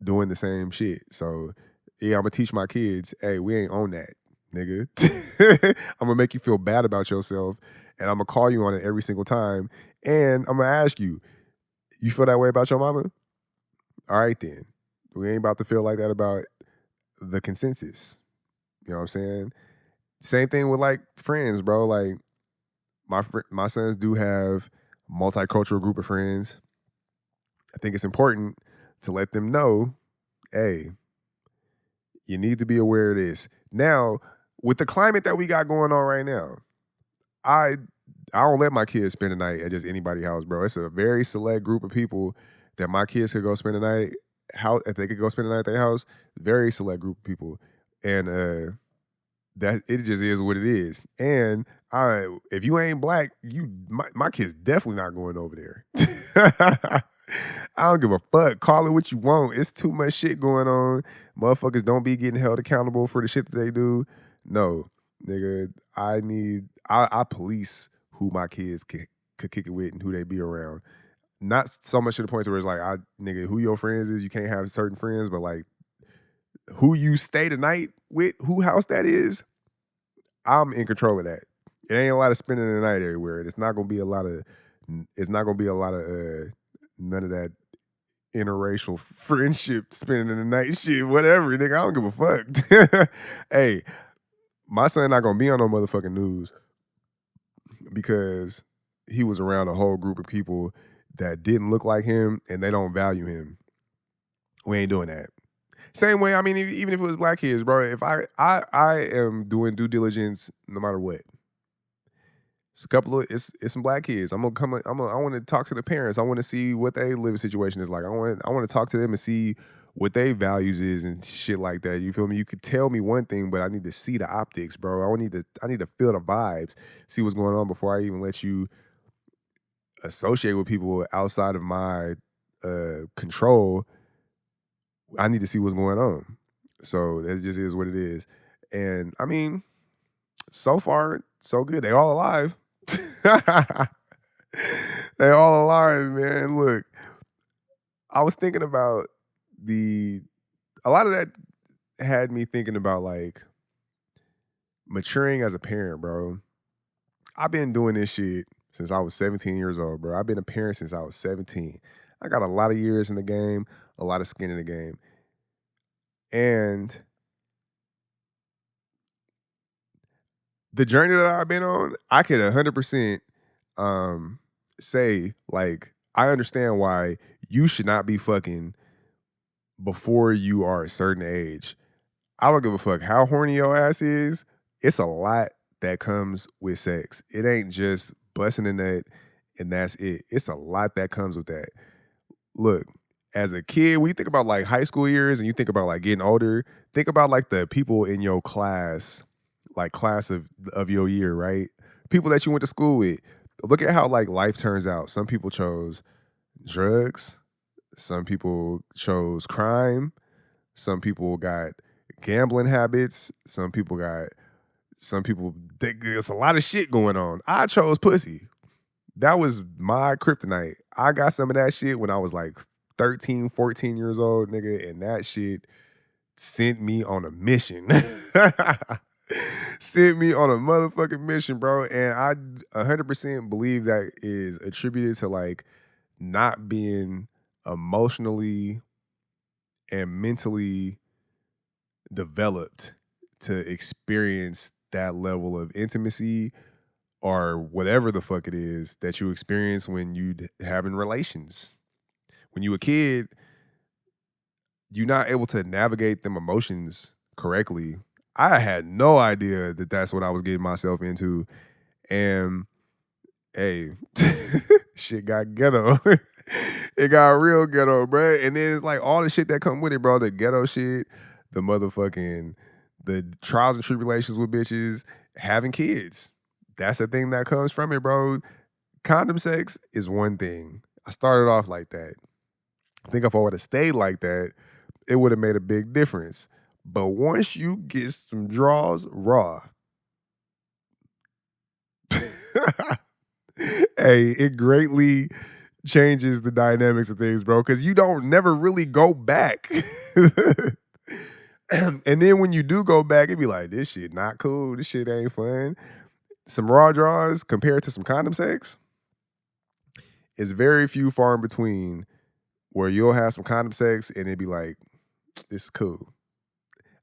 doing the same shit. So yeah, I'm gonna teach my kids, hey, we ain't on that, nigga. I'm gonna make you feel bad about yourself and I'm gonna call you on it every single time. And I'm gonna ask you, you feel that way about your mama? All right then. We ain't about to feel like that about the consensus. You know what I'm saying? Same thing with like friends, bro. Like my sons do have multicultural group of friends. I think it's important to let them know, hey, you need to be aware of this. Now, with the climate that we got going on right now, I I don't let my kids spend the night at just anybody's house, bro. It's a very select group of people that my kids could go spend the night. How if they could go spend the night at their house? Very select group of people, and that it just is what it is. And if you ain't black, my kid's definitely not going over there. I don't give a fuck. Call it what you want. It's too much shit going on. Motherfuckers don't be getting held accountable for the shit that they do. No, nigga, I police who my kids could kick it with and who they be around. Not so much to the point where it's like, nigga, who your friends is, you can't have certain friends, but like who you stay the night with, who house that is, I'm in control of that. It ain't a lot of spending the night everywhere. It's not gonna be a lot of none of that interracial friendship spending the night shit, whatever, nigga. I don't give a fuck. Hey, my son not gonna be on no motherfucking news because he was around a whole group of people that didn't look like him and they don't value him. We ain't doing that. Same way, I mean, even if it was black kids, bro. If I am doing due diligence no matter what. It's some black kids. I want to talk to the parents. I want to see what their living situation is like. I want to talk to them and see what their values is and shit like that. You feel me? You could tell me one thing, but I need to see the optics, bro. I need to feel the vibes, see what's going on before I even let you associate with people outside of my control. I need to see what's going on. So that just is what it is. And I mean, so far, so good. They all alive. They all alive, man. Look, I was thinking about a lot of that had me thinking about like maturing as a parent, bro. I've been doing this shit since I was 17 years old, bro. I've been a parent since I was 17. I got a lot of years in the game, a lot of skin in the game. And the journey that I've been on, I could 100% say, like, I understand why you should not be fucking before you are a certain age. I don't give a fuck how horny your ass is. It's a lot that comes with sex. It ain't just busting a nut and that's it. It's a lot that comes with that. Look, as a kid, when you think about like high school years and you think about like getting older, think about like the people in your class, like class of your year, right? People that you went to school with. Look at how like life turns out. Some people chose drugs. Some people chose crime. Some people got gambling habits. There's a lot of shit going on. I chose pussy. That was my kryptonite. I got some of that shit when I was like 13, 14 years old, nigga, and that shit sent me on a mission. Sent me on a motherfucking mission, bro. And I 100% believe that is attributed to like not being emotionally and mentally developed to experience that level of intimacy or whatever the fuck it is that you experience when you having relations. When you a kid, you're not able to navigate them emotions correctly. I had no idea that that's what I was getting myself into. And hey, shit got ghetto. It got real ghetto, bro. And then it's like all the shit that come with it, bro. The ghetto shit, the trials and tribulations with bitches, having kids. That's the thing that comes from it, bro. Condom sex is one thing. I started off like that. I think if I would have stayed like that, it would have made a big difference. But once you get some draws raw, hey, it greatly changes the dynamics of things, bro, because you don't never really go back. And then when you do go back, it be like, this shit not cool. This shit ain't fun. Some raw draws compared to some condom sex is very few far in between where you'll have some condom sex and it'd be like, this is cool.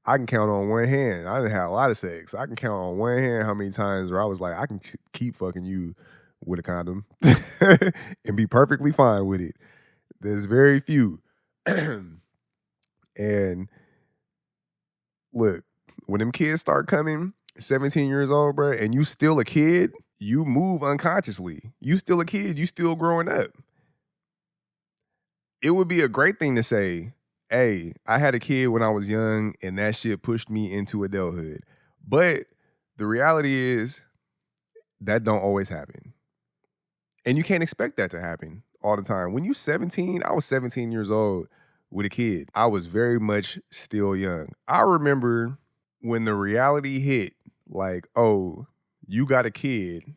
I can count on one hand. I didn't have a lot of sex. I can count on one hand how many times where I was like, I can keep fucking you with a condom and be perfectly fine with it. There's very few. And look, when them kids start coming, 17 years old, bro, and you still a kid, you move unconsciously. You still a kid, you still growing up. It would be a great thing to say, "Hey, I had a kid when I was young and that shit pushed me into adulthood." But the reality is that don't always happen. And you can't expect that to happen all the time. When you 17, I was 17 years old with a kid. I was very much still young. I remember when the reality hit, like, "Oh, you got a kid,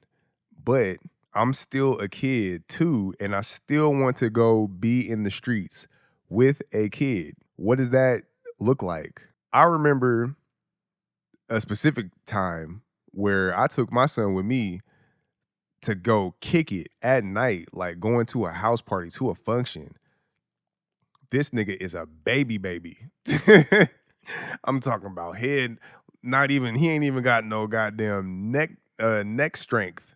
but I'm still a kid too, and I still want to go be in the streets with a kid." What does that look like? I remember a specific time where I took my son with me to go kick it at night, like going to a house party, to a function. This nigga is a baby baby. I'm talking about head, not even, he ain't even got no goddamn neck strength,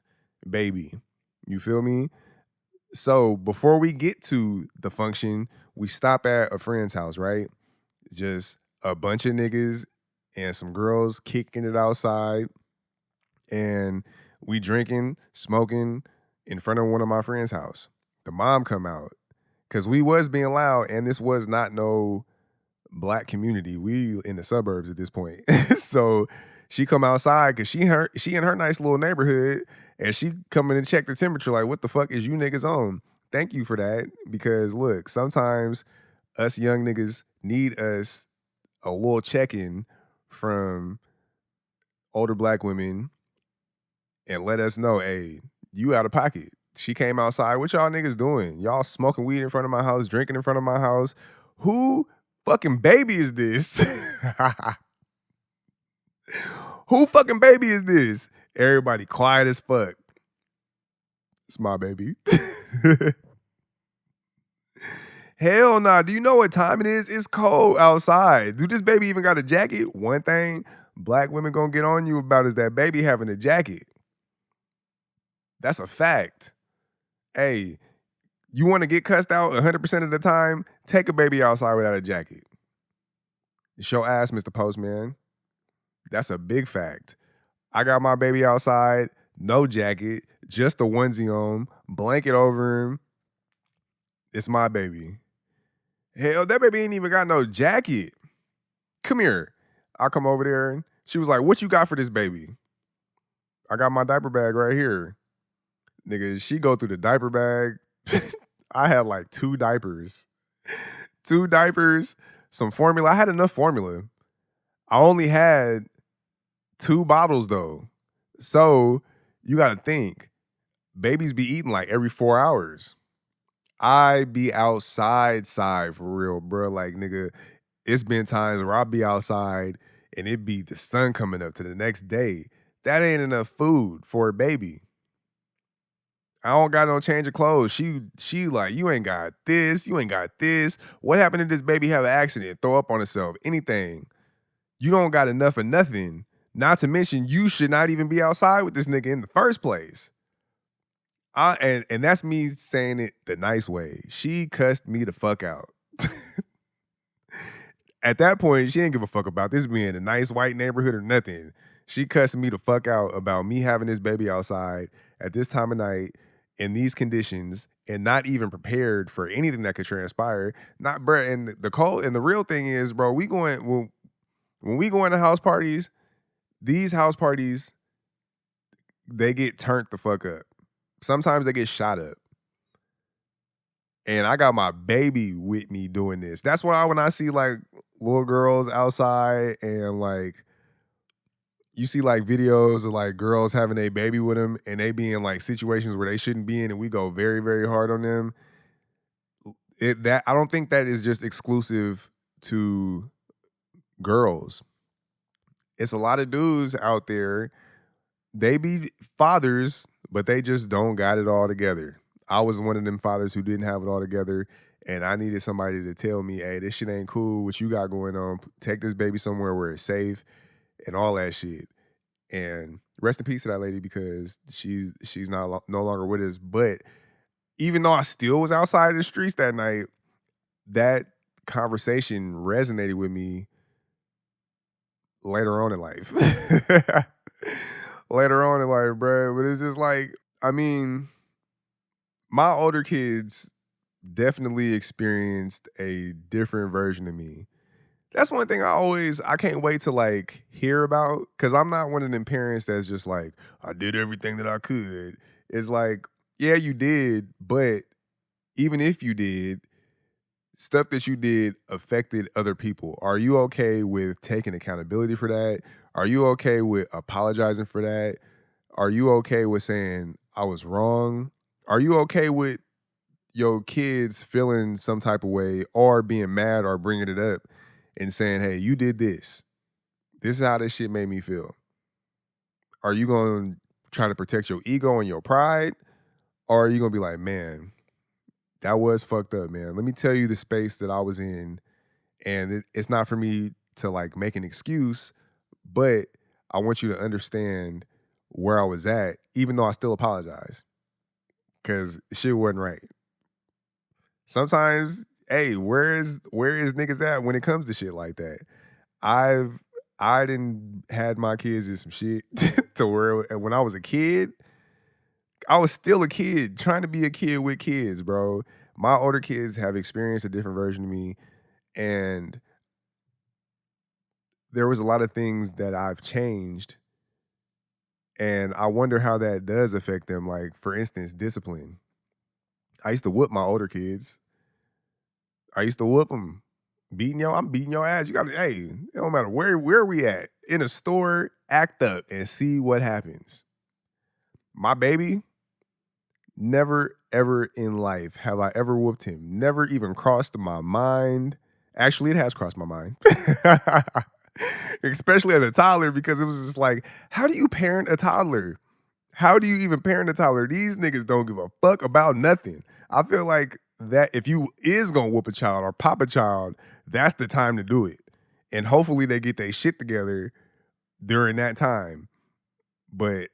baby. You feel me? So before we get to the function, we stop at a friend's house, right? Just a bunch of niggas and some girls kicking it outside, and we drinking, smoking in front of one of my friend's house. The mom come out because we was being loud, and this was not no black community. We in the suburbs at this point. So she come outside because she in her nice little neighborhood, and she coming to check the temperature like, what the fuck is you niggas on? Thank you for that, because look, sometimes us young niggas need us a little check-in from older black women and let us know, hey, you out of pocket. She came outside. What y'all niggas doing? Y'all smoking weed in front of my house, drinking in front of my house. Who fucking baby is this? Who fucking baby is this? Everybody quiet as fuck. It's my baby. Hell nah. Do you know what time it is? It's cold outside. Do this baby even got a jacket? One thing black women gonna get on you about is that baby having a jacket. That's a fact. Hey, you want to get cussed out 100% of the time? Take a baby outside without a jacket. It's your ass, Mr. Postman. That's a big fact. I got my baby outside, no jacket, just a onesie on, blanket over him. It's my baby. Hell, that baby ain't even got no jacket. Come here. I come over there and she was like, "What you got for this baby?" I got my diaper bag right here. Nigga, she go through the diaper bag. I had like two diapers. Two diapers, some formula. I had enough formula. I only had 2 bottles though. So you gotta think, babies be eating like every 4 hours. I be outside for real, bro. Like, nigga, it's been times where I be outside and it be the sun coming up to the next day. That ain't enough food for a baby. I don't got no change of clothes. She like, you ain't got this, you ain't got this. What happened if this baby have an accident, throw up on herself, anything? You don't got enough of nothing. Not to mention, you should not even be outside with this nigga in the first place. And that's me saying it the nice way. She cussed me the fuck out. At that point, she didn't give a fuck about this being a nice white neighborhood or nothing. She cussed me the fuck out about me having this baby outside at this time of night in these conditions and not even prepared for anything that could transpire. Not, bro. And the cold and the real thing is, bro, when we go into house parties, these house parties, they get turned the fuck up. Sometimes they get shot up. And I got my baby with me doing this. That's why when I see like little girls outside and like you see like videos of like girls having a baby with them and they be in like situations where they shouldn't be in and we go very, very hard on them. That I don't think that is just exclusive to girls. It's a lot of dudes out there. They be fathers, but they just don't got it all together. I was one of them fathers who didn't have it all together, and I needed somebody to tell me, "Hey, this shit ain't cool. What you got going on? Take this baby somewhere where it's safe," and all that shit. And rest in peace to that lady because she's no longer with us. But even though I still was outside in the streets that night, that conversation resonated with me later on in life. later on in life, bro. But it's just like, I mean, my older kids definitely experienced a different version of me. That's one thing I can't wait to like hear about because I'm not one of them parents that's just like, I did everything that I could. It's like, yeah, you did, but even if you did, stuff that you did affected other people. Are you okay with taking accountability for that? Are you okay with apologizing for that? Are you okay with saying I was wrong? Are you okay with your kids feeling some type of way or being mad or bringing it up and saying, "Hey, you did this. This is how this shit made me feel." Are you going to try to protect your ego and your pride? Or are you going to be like, "Man, that was fucked up, man. Let me tell you the space that I was in, and it's not for me to like make an excuse, but I want you to understand where I was at, even though I still apologize because shit wasn't right." Sometimes, hey, where is niggas at when it comes to shit like that? I've I didn't had my kids in some shit to where and when I was a kid, I was still a kid trying to be a kid with kids, bro. My older kids have experienced a different version of me, and there was a lot of things that I've changed, and I wonder how that does affect them. Like, for instance, discipline. I used to whoop my older kids. I used to whoop them. I'm beating your ass. You gotta, hey, it don't matter where we at. In a store, act up and see what happens. My baby, never ever in life have I ever whooped him. Never even crossed my mind. Actually, it has crossed my mind. Especially as a toddler, because it was just like, how do you parent a toddler? How do you even parent a toddler? These niggas don't give a fuck about nothing. I feel like that if you is gonna whoop a child or pop a child, that's the time to do it. And hopefully they get their shit together during that time. But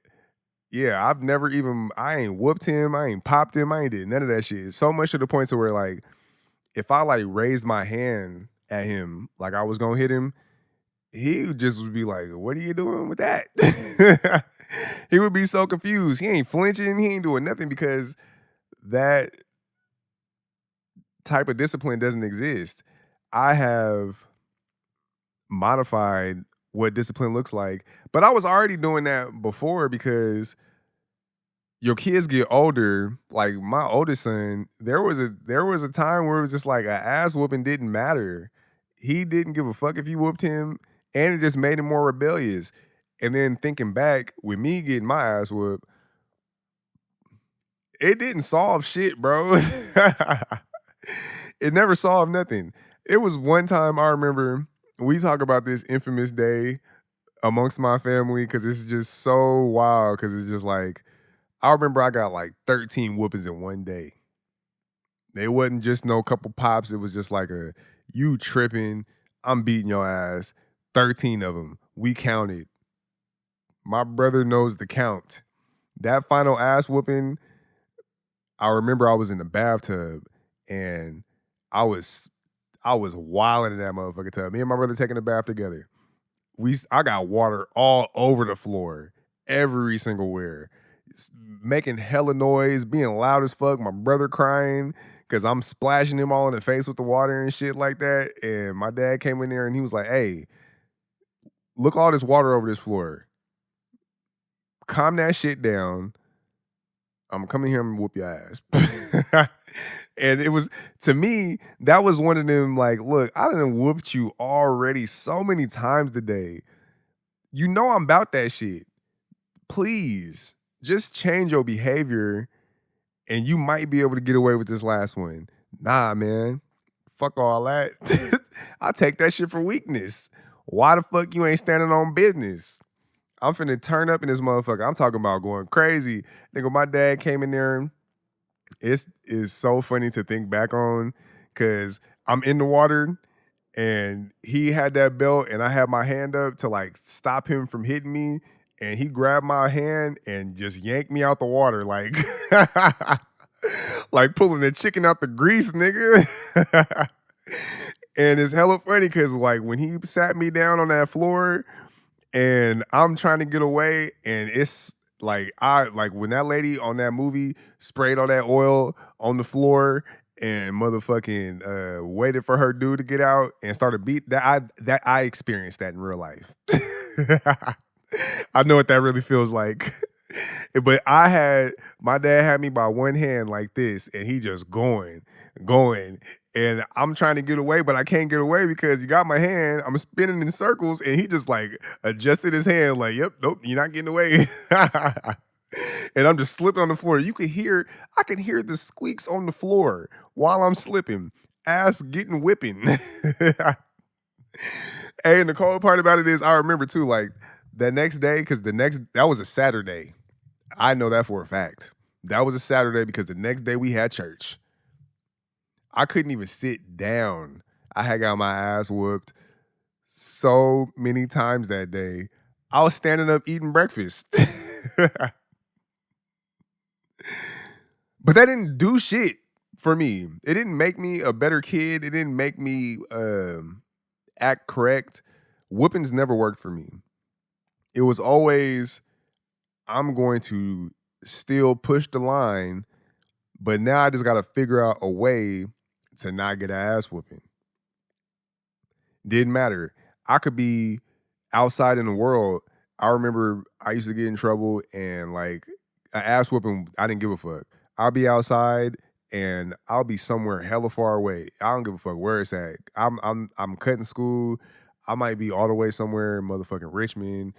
yeah, I ain't whooped him, I ain't popped him, I ain't did none of that shit. So much to the point to where like if I like raised my hand at him like I was gonna hit him, he just would be like, "What are you doing with that?" He would be so confused. He ain't flinching, he ain't doing nothing because that type of discipline doesn't exist. I have modified what discipline looks like, but I was already doing that before because your kids get older. Like my oldest son, there was a time where it was just like a ass whooping didn't matter. He didn't give a fuck if you whooped him, and it just made him more rebellious. And then thinking back, with me getting my ass whooped, it didn't solve shit, bro. It never solved nothing. It was one time I remember we talk about this infamous day amongst my family because it's just so wild. Because it's just like I remember I got like 13 whoopings in one day. They wasn't just no couple pops. It was just like a you tripping. I'm beating your ass. 13 of them. We counted. My brother knows the count. That final ass whooping, I remember I was in the bathtub and I was I was wilding in that motherfucking tub. Me and my brother taking a bath together. I got water all over the floor, every single where, making hella noise, being loud as fuck. My brother crying because I'm splashing him all in the face with the water and shit like that. And my dad came in there and he was like, "Hey, look all this water over this floor. Calm that shit down. I'm coming here and whoop your ass." And it was to me, that was one of them like, look, I done whooped you already so many times today. You know I'm about that shit. Please just change your behavior and you might be able to get away with this last one. Nah, man. Fuck all that. I take that shit for weakness. Why the fuck you ain't standing on business? I'm finna turn up in this motherfucker. I'm talking about going crazy. Nigga, my dad came in there. It's so funny to think back on because I'm in the water and he had that belt and I had my hand up to like stop him from hitting me. And he grabbed my hand and just yanked me out the water like like pulling the chicken out the grease, nigga. And it's hella funny because like when he sat me down on that floor and I'm trying to get away, and it's like I like when that lady on that movie sprayed all that oil on the floor and motherfucking waited for her dude to get out and started beat that I experienced that in real life. I know what that really feels like. But my dad had me by one hand like this, and he just going, and I'm trying to get away, but I can't get away because you got my hand. I'm spinning in circles, and he just like adjusted his hand, like, "Yep, nope, you're not getting away." And I'm just slipping on the floor. I can hear the squeaks on the floor while I'm slipping, ass getting whipping. Hey, and the cold part about it is, I remember too, like the next day, because that was a Saturday. I know that for a fact. That was a Saturday because the next day we had church. I couldn't even sit down. I had got my ass whooped so many times that day. I was standing up eating breakfast. But that didn't do shit for me. It didn't make me a better kid. It didn't make me act correct. Whoopings never worked for me. It was always, I'm going to still push the line, but now I just got to figure out a way to not get an ass whooping. Didn't matter. I could be outside in the world. I remember I used to get in trouble and like an ass whooping, I didn't give a fuck. I'll be outside and I'll be somewhere hella far away. I don't give a fuck where it's at. I'm cutting school. I might be all the way somewhere in motherfucking Richmond,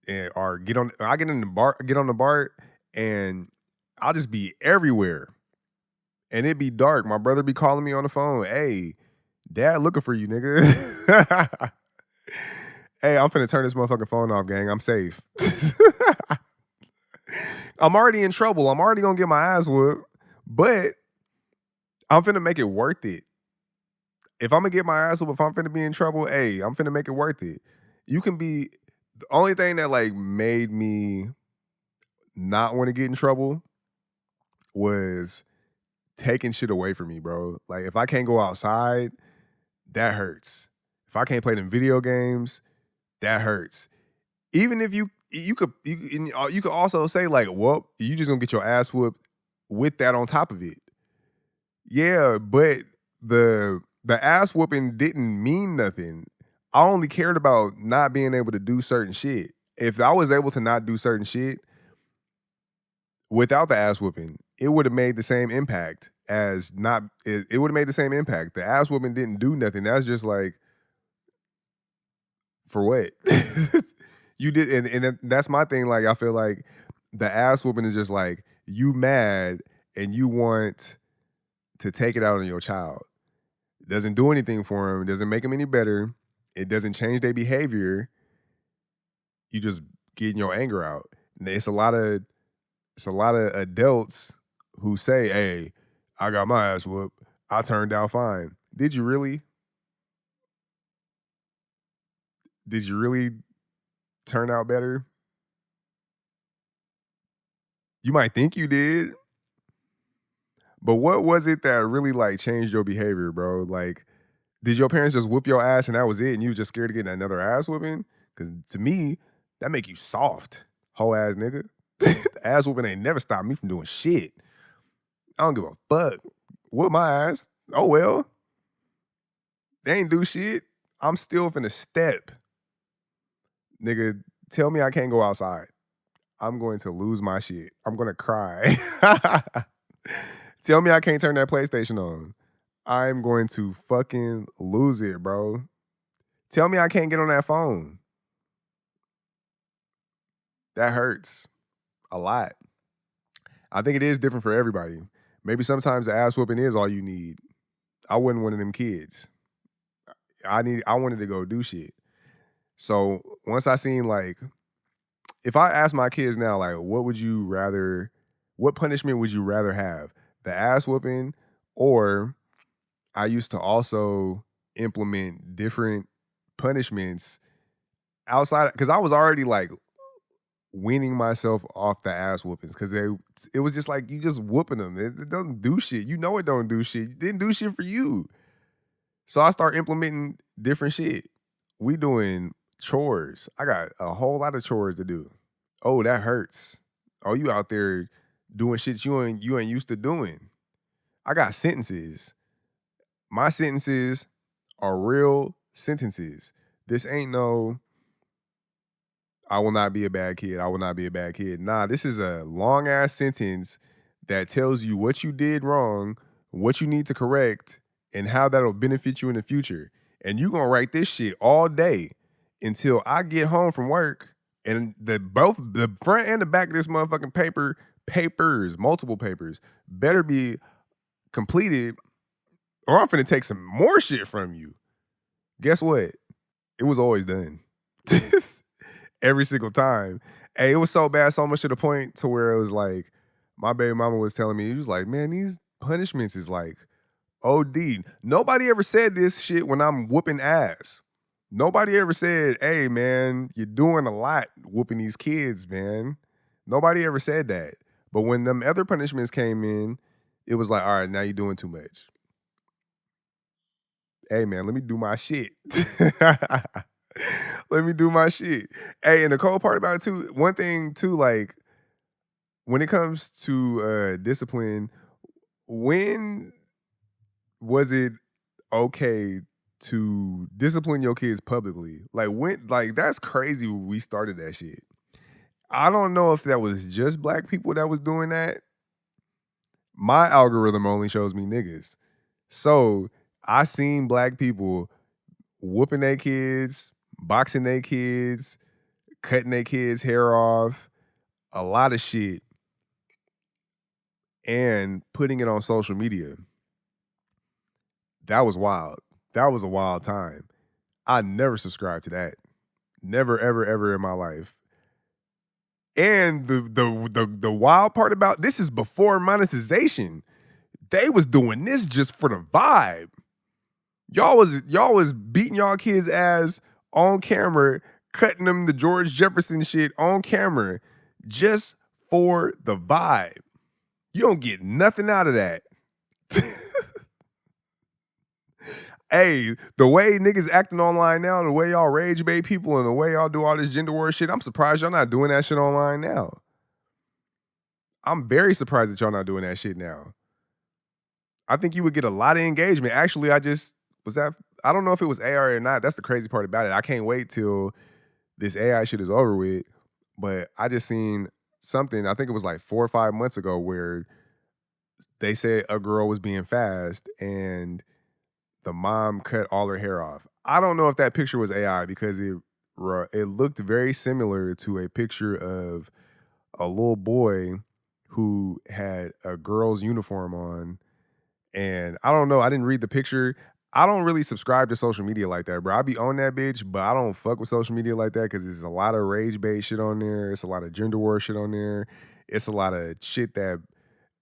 and or get on the BART, and I'll just be everywhere. And it'd be dark. My brother be calling me on the phone. Hey, dad looking for you, nigga. Hey, I'm finna turn this motherfucking phone off, gang. I'm safe. I'm already in trouble. I'm already gonna get my ass whooped, but I'm finna make it worth it. If I'm gonna get my ass whooped, if I'm finna be in trouble, hey, I'm finna make it worth it. You can be the only thing that like made me not want to get in trouble was taking shit away from me, bro. Like if I can't go outside, that hurts. If I can't play them video games, that hurts. Even if you could also say like, well, you just gonna get your ass whooped with that on top of it. Yeah, but the ass whooping didn't mean nothing. I only cared about not being able to do certain shit. If I was able to not do certain shit without the ass whooping, it would have made the same impact as not. It would have made the same impact. The ass whooping didn't do nothing. That's just like, for what? You did, that's my thing. Like I feel like the ass whooping is just like you mad and you want to take it out on your child. It doesn't do anything for them. It doesn't make them any better. It doesn't change their behavior. You just getting your anger out. And it's a lot of adults who say, "Hey, I got my ass whooped. I turned out fine." Did you really? Did you really turn out better? You might think you did, but what was it that really like changed your behavior, bro? Like, did your parents just whoop your ass and that was it, and you was just scared to get another ass whooping? Because to me, that make you soft, whole ass nigga. Ass whooping ain't never stopped me from doing shit. I don't give a fuck. Whoop my ass. Oh well, they ain't do shit. I'm still finna step, nigga. Tell me I can't go outside. I'm going to lose my shit. I'm gonna cry. Tell me I can't turn that PlayStation on. I'm going to fucking lose it, bro. Tell me I can't get on that phone. That hurts a lot. I think it is different for everybody. Maybe sometimes the ass whooping is all you need. I wasn't one of them kids. I wanted to go do shit. So once I seen like, if I ask my kids now, like, what punishment would you rather have? The ass whooping, or I used to also implement different punishments outside, because I was already like weaning myself off the ass whoopings, because it was just like you just whooping them. It doesn't do shit. You know it don't do shit. It didn't do shit for you. So I start implementing different shit. We doing chores. I got a whole lot of chores to do. Oh, that hurts. Oh, you out there doing shit you ain't used to doing. I got sentences. My sentences are real sentences. This ain't no I will not be a bad kid. I will not be a bad kid. Nah, this is a long ass sentence that tells you what you did wrong, what you need to correct, and how that'll benefit you in the future. And you gonna write this shit all day until I get home from work and the front and the back of this motherfucking papers, multiple papers, better be completed or I'm finna take some more shit from you. Guess what? It was always done. Every single time. Hey, it was so bad, so much to the point to where it was like, my baby mama was telling me, he was like, man, these punishments is like OD. Nobody ever said this shit when I'm whooping ass. Nobody ever said, hey, man, you're doing a lot whooping these kids, man. Nobody ever said that. But when them other punishments came in, it was like, all right, now you're doing too much. Hey, man, let me do my shit. Let me do my shit. Hey, and the cold part about it too, one thing too, like when it comes to discipline, when was it okay to discipline your kids publicly? Like when like that's crazy when we started that shit. I don't know if that was just black people that was doing that. My algorithm only shows me niggas. So I seen black people whooping their kids, boxing their kids, cutting their kids' hair off, a lot of shit, and putting it on social media. That was wild. That was a wild time. I never subscribed to that. Never, ever, ever in my life. And the wild part about this is before monetization. They was doing this just for the vibe. Y'all was beating y'all kids' ass on camera, cutting them the George Jefferson shit on camera just for the vibe. You don't get nothing out of that. Hey, the way niggas acting online now, the way y'all rage bait people and the way y'all do all this gender war shit, I'm surprised y'all not doing that shit online now. I'm very surprised that y'all not doing that shit now. I think you would get a lot of engagement. Actually, I don't know if it was AI or not. That's the crazy part about it. I can't wait till this AI shit is over with. But I just seen something, I think it was like 4 or 5 months ago, where they said a girl was being fast and the mom cut all her hair off. I don't know if that picture was AI because it looked very similar to a picture of a little boy who had a girl's uniform on. And I don't know, I didn't read the picture. I don't really subscribe to social media like that, bro. I be on that bitch, but I don't fuck with social media like that because there's a lot of rage bait shit on there. It's a lot of gender war shit on there. It's a lot of shit that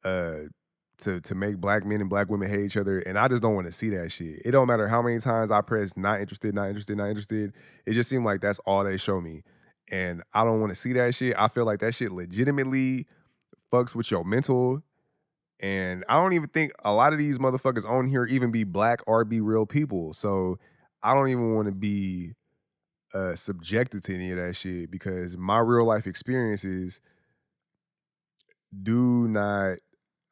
uh to make black men and black women hate each other, and I just don't want to see that shit. It don't matter how many times I press not interested, not interested, not interested. It just seemed like that's all they show me, and I don't want to see that shit. I feel like that shit legitimately fucks with your mental, and I don't even think a lot of these motherfuckers on here even be black or be real people. So I don't even want to be subjected to any of that shit because my real life experiences do not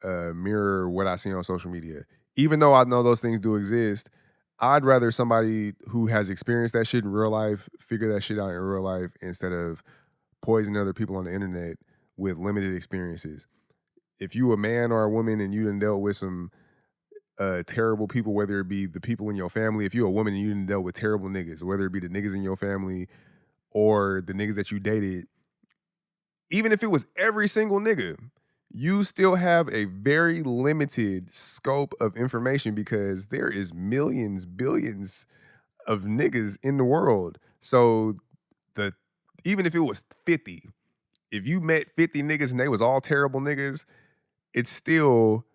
mirror what I see on social media. Even though I know those things do exist, I'd rather somebody who has experienced that shit in real life figure that shit out in real life instead of poisoning other people on the internet with limited experiences. If you a man or a woman and you done dealt with some terrible people, whether it be the people in your family, if you're a woman and you done dealt with terrible niggas, whether it be the niggas in your family or the niggas that you dated, even if it was every single nigga, you still have a very limited scope of information because there is millions, billions of niggas in the world. So the even if it was 50, if you met 50 niggas and they was all terrible niggas, it's still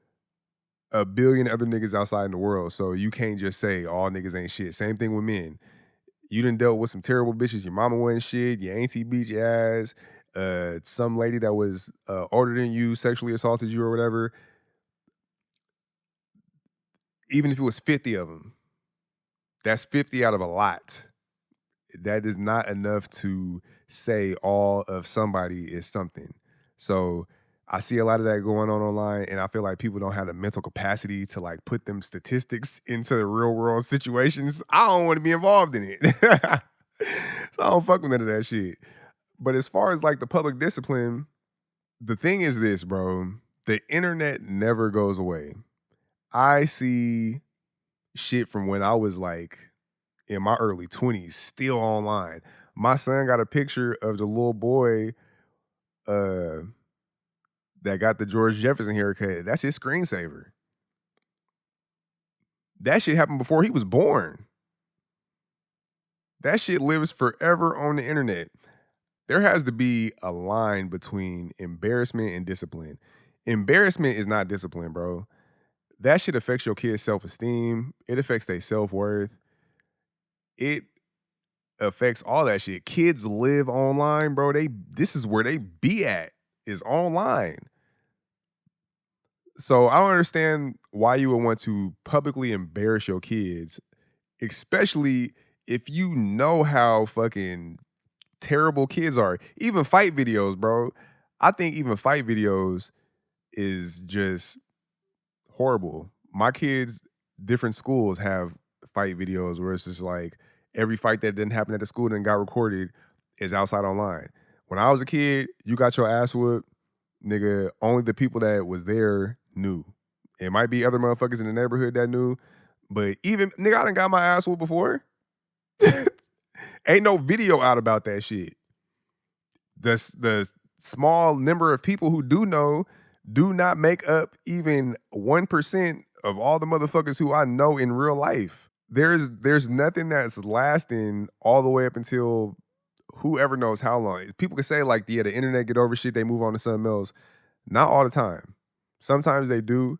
a billion other niggas outside in the world. So you can't just say all niggas ain't shit. Same thing with men. You done dealt with some terrible bitches. Your mama wasn't shit. Your auntie beat your ass. Some lady that was older than you sexually assaulted you or whatever. Even if it was 50 of them, that's 50 out of a lot. that is not enough to say all of somebody is something. So I see a lot of that going on online, and I feel like people don't have the mental capacity to like put them statistics into the real world situations. I don't want to be involved in it. So I don't fuck with none of that shit. But as far as like the public discipline, the thing is this, bro. The internet never goes away. I see shit from when I was like in my early 20s still online. My son got a picture of the little boy uh that got the George Jefferson haircut. That's his screensaver. That shit happened before he was born. That shit lives forever on the internet. There has to be a line between embarrassment and discipline. Embarrassment is not discipline, bro. That shit affects your kids' self-esteem. It affects their self-worth. It affects all that shit. Kids live online, bro. This is where they be at, is online. So I don't understand why you would want to publicly embarrass your kids, especially if you know how fucking terrible kids are. Even fight videos, bro. I think even fight videos is just horrible. My kids, different schools have fight videos where it's just like every fight that didn't happen at the school and got recorded is outside online. When I was a kid, you got your ass whooped, nigga. Only the people that was there knew. It might be other motherfuckers in the neighborhood that knew, but even nigga, I done got my ass whooped before. Ain't no video out about that shit. The small number of people who do know do not make up even 1% of all the motherfuckers who I know in real life. There's nothing that's lasting all the way up until whoever knows how long. People can say like, yeah, the internet get over shit, they move on to something else. Not all the time. Sometimes they do.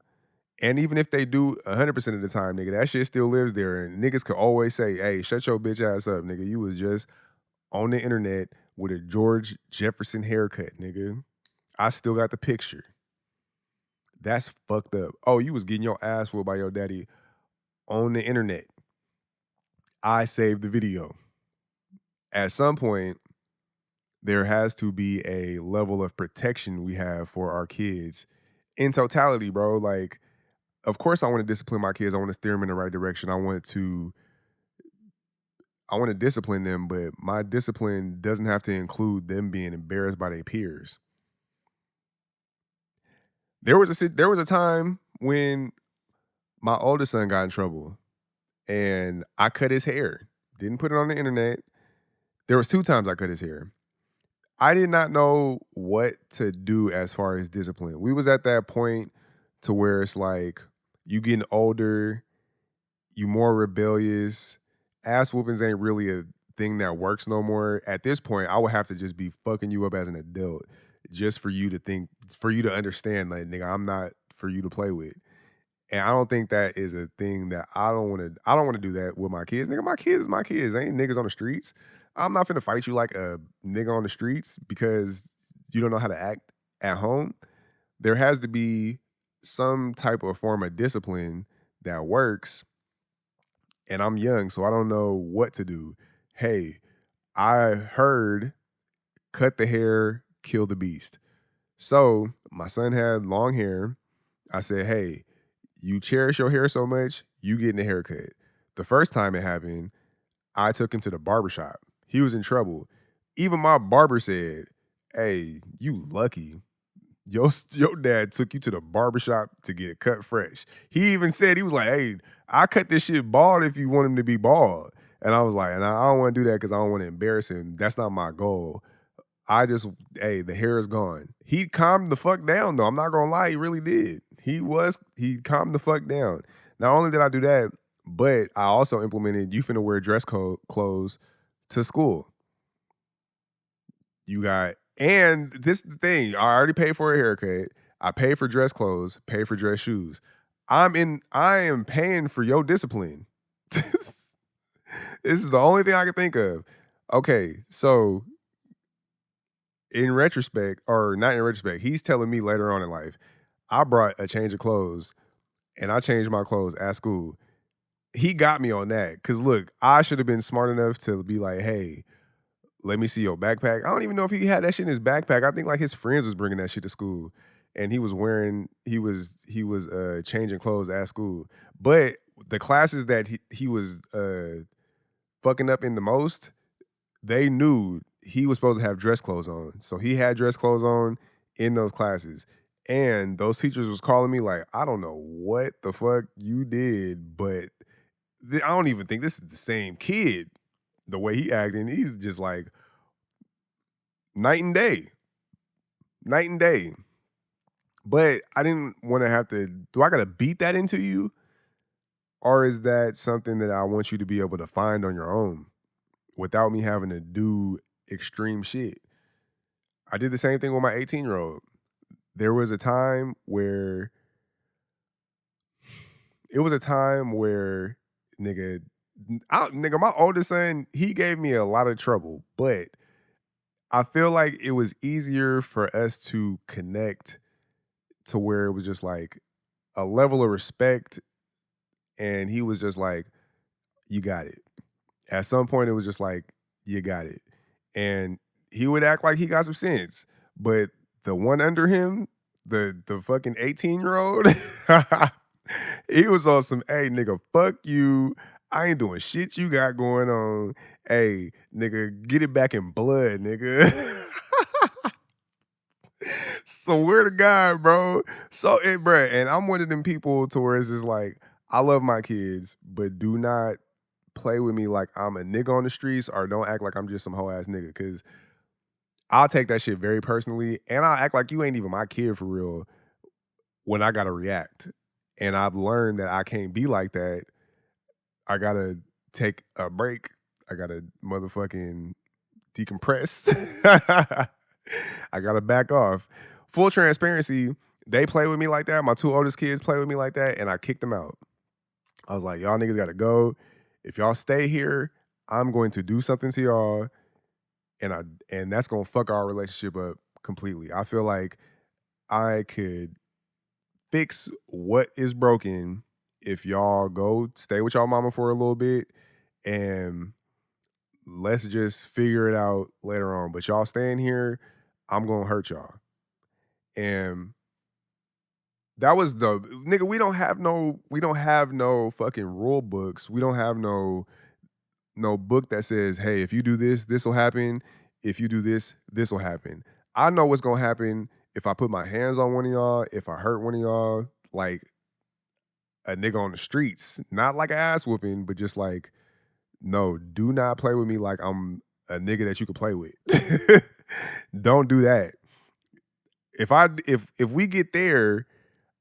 And even if they do 100% of the time, nigga, that shit still lives there. And niggas could always say, hey, shut your bitch ass up, nigga. You was just on the internet with a George Jefferson haircut, nigga. I still got the picture. That's fucked up. Oh, you was getting your ass whooped by your daddy on the internet. I saved the video. At some point, there has to be a level of protection we have for our kids in totality, bro. Like, of course, I want to discipline my kids. I want to steer them in the right direction. I want to discipline them, but my discipline doesn't have to include them being embarrassed by their peers. There was a time when my oldest son got in trouble and I cut his hair. Didn't put it on the internet. There was 2 times I cut his hair. I did not know what to do as far as discipline. We was at that point to where it's like you getting older, you more rebellious. Ass whoopings ain't really a thing that works no more. At this point, I would have to just be fucking you up as an adult just for you to understand, like, nigga, I'm not for you to play with. And I don't think that is a thing that I don't wanna do that with my kids. Nigga, my kids is my kids. They ain't niggas on the streets. I'm not finna fight you like a nigga on the streets because you don't know how to act at home. There has to be some type of form of discipline that works, and I'm young, so I don't know what to do. Hey, I heard cut the hair, kill the beast. So my son had long hair. I said, hey, you cherish your hair so much, you getting a haircut. The first time it happened, I took him to the barbershop. He was in trouble. Even my barber said, hey, you lucky. Your dad took you to the barbershop to get cut fresh. He even said, he was like, hey, I cut this shit bald if you want him to be bald. And I was like, and I don't want to do that because I don't want to embarrass him. That's not my goal. I just, hey, the hair is gone. He calmed the fuck down though. I'm not gonna lie, he really did. He calmed the fuck down. Not only did I do that, but I also implemented you finna wear dress code clothes to school. You got, and this is the thing. I already paid for a haircut. I pay for dress clothes, pay for dress shoes. I am paying for your discipline. This is the only thing I can think of. Okay, so in retrospect, or not in retrospect, he's telling me later on in life, I brought a change of clothes and I changed my clothes at school. he got me on that. Cause look, I should have been smart enough to be like, hey, let me see your backpack. I don't even know if he had that shit in his backpack. I think like his friends was bringing that shit to school, and he was changing clothes at school. But the classes that he was fucking up in the most, they knew he was supposed to have dress clothes on. So he had dress clothes on in those classes. And those teachers was calling me like, I don't know what the fuck you did, but I don't even think this is the same kid. The way he acting, he's just like night and day, night and day. But I didn't want to have to. Do I got to beat that into you, or is that something that I want you to be able to find on your own without me having to do extreme shit? I did the same thing with my 18-year-old. There was a time where nigga, nigga, my oldest son, he gave me a lot of trouble, but I feel like it was easier for us to connect to where it was just like a level of respect, and he was just like, "You got it." At some point, it was just like, "You got it," and he would act like he got some sense, but the one under him, the fucking 18-year-old, he was on some, "Hey, nigga, fuck you. I ain't doing shit you got going on. Hey, nigga, get it back in blood, nigga." Swear to God, bro. So it, bro, and I'm one of them people to where it's just like, I love my kids, but do not play with me like I'm a nigga on the streets, or don't act like I'm just some hoe ass nigga. Cause I'll take that shit very personally, and I'll act like you ain't even my kid for real when I gotta react. And I've learned that I can't be like that. I gotta take a break. I gotta motherfucking decompress. I gotta back off. Full transparency, they play with me like that. My two oldest kids play with me like that, and I kicked them out. I was like, y'all niggas gotta go. If y'all stay here, I'm going to do something to y'all, and that's gonna fuck our relationship up completely. I feel like I could fix what is broken if y'all go stay with y'all mama for a little bit, and let's just figure it out later on. But y'all staying here, I'm gonna hurt y'all. And that was the nigga. We don't have no fucking rule books. We don't have no book that says, hey, if you do this, this will happen. If you do this, this will happen. I know what's gonna happen if I put my hands on one of y'all, if I hurt one of y'all, like a nigga on the streets. Not like an ass whooping, but just like, no, do not play with me like I'm a nigga that you could play with. Don't do that. If we get there,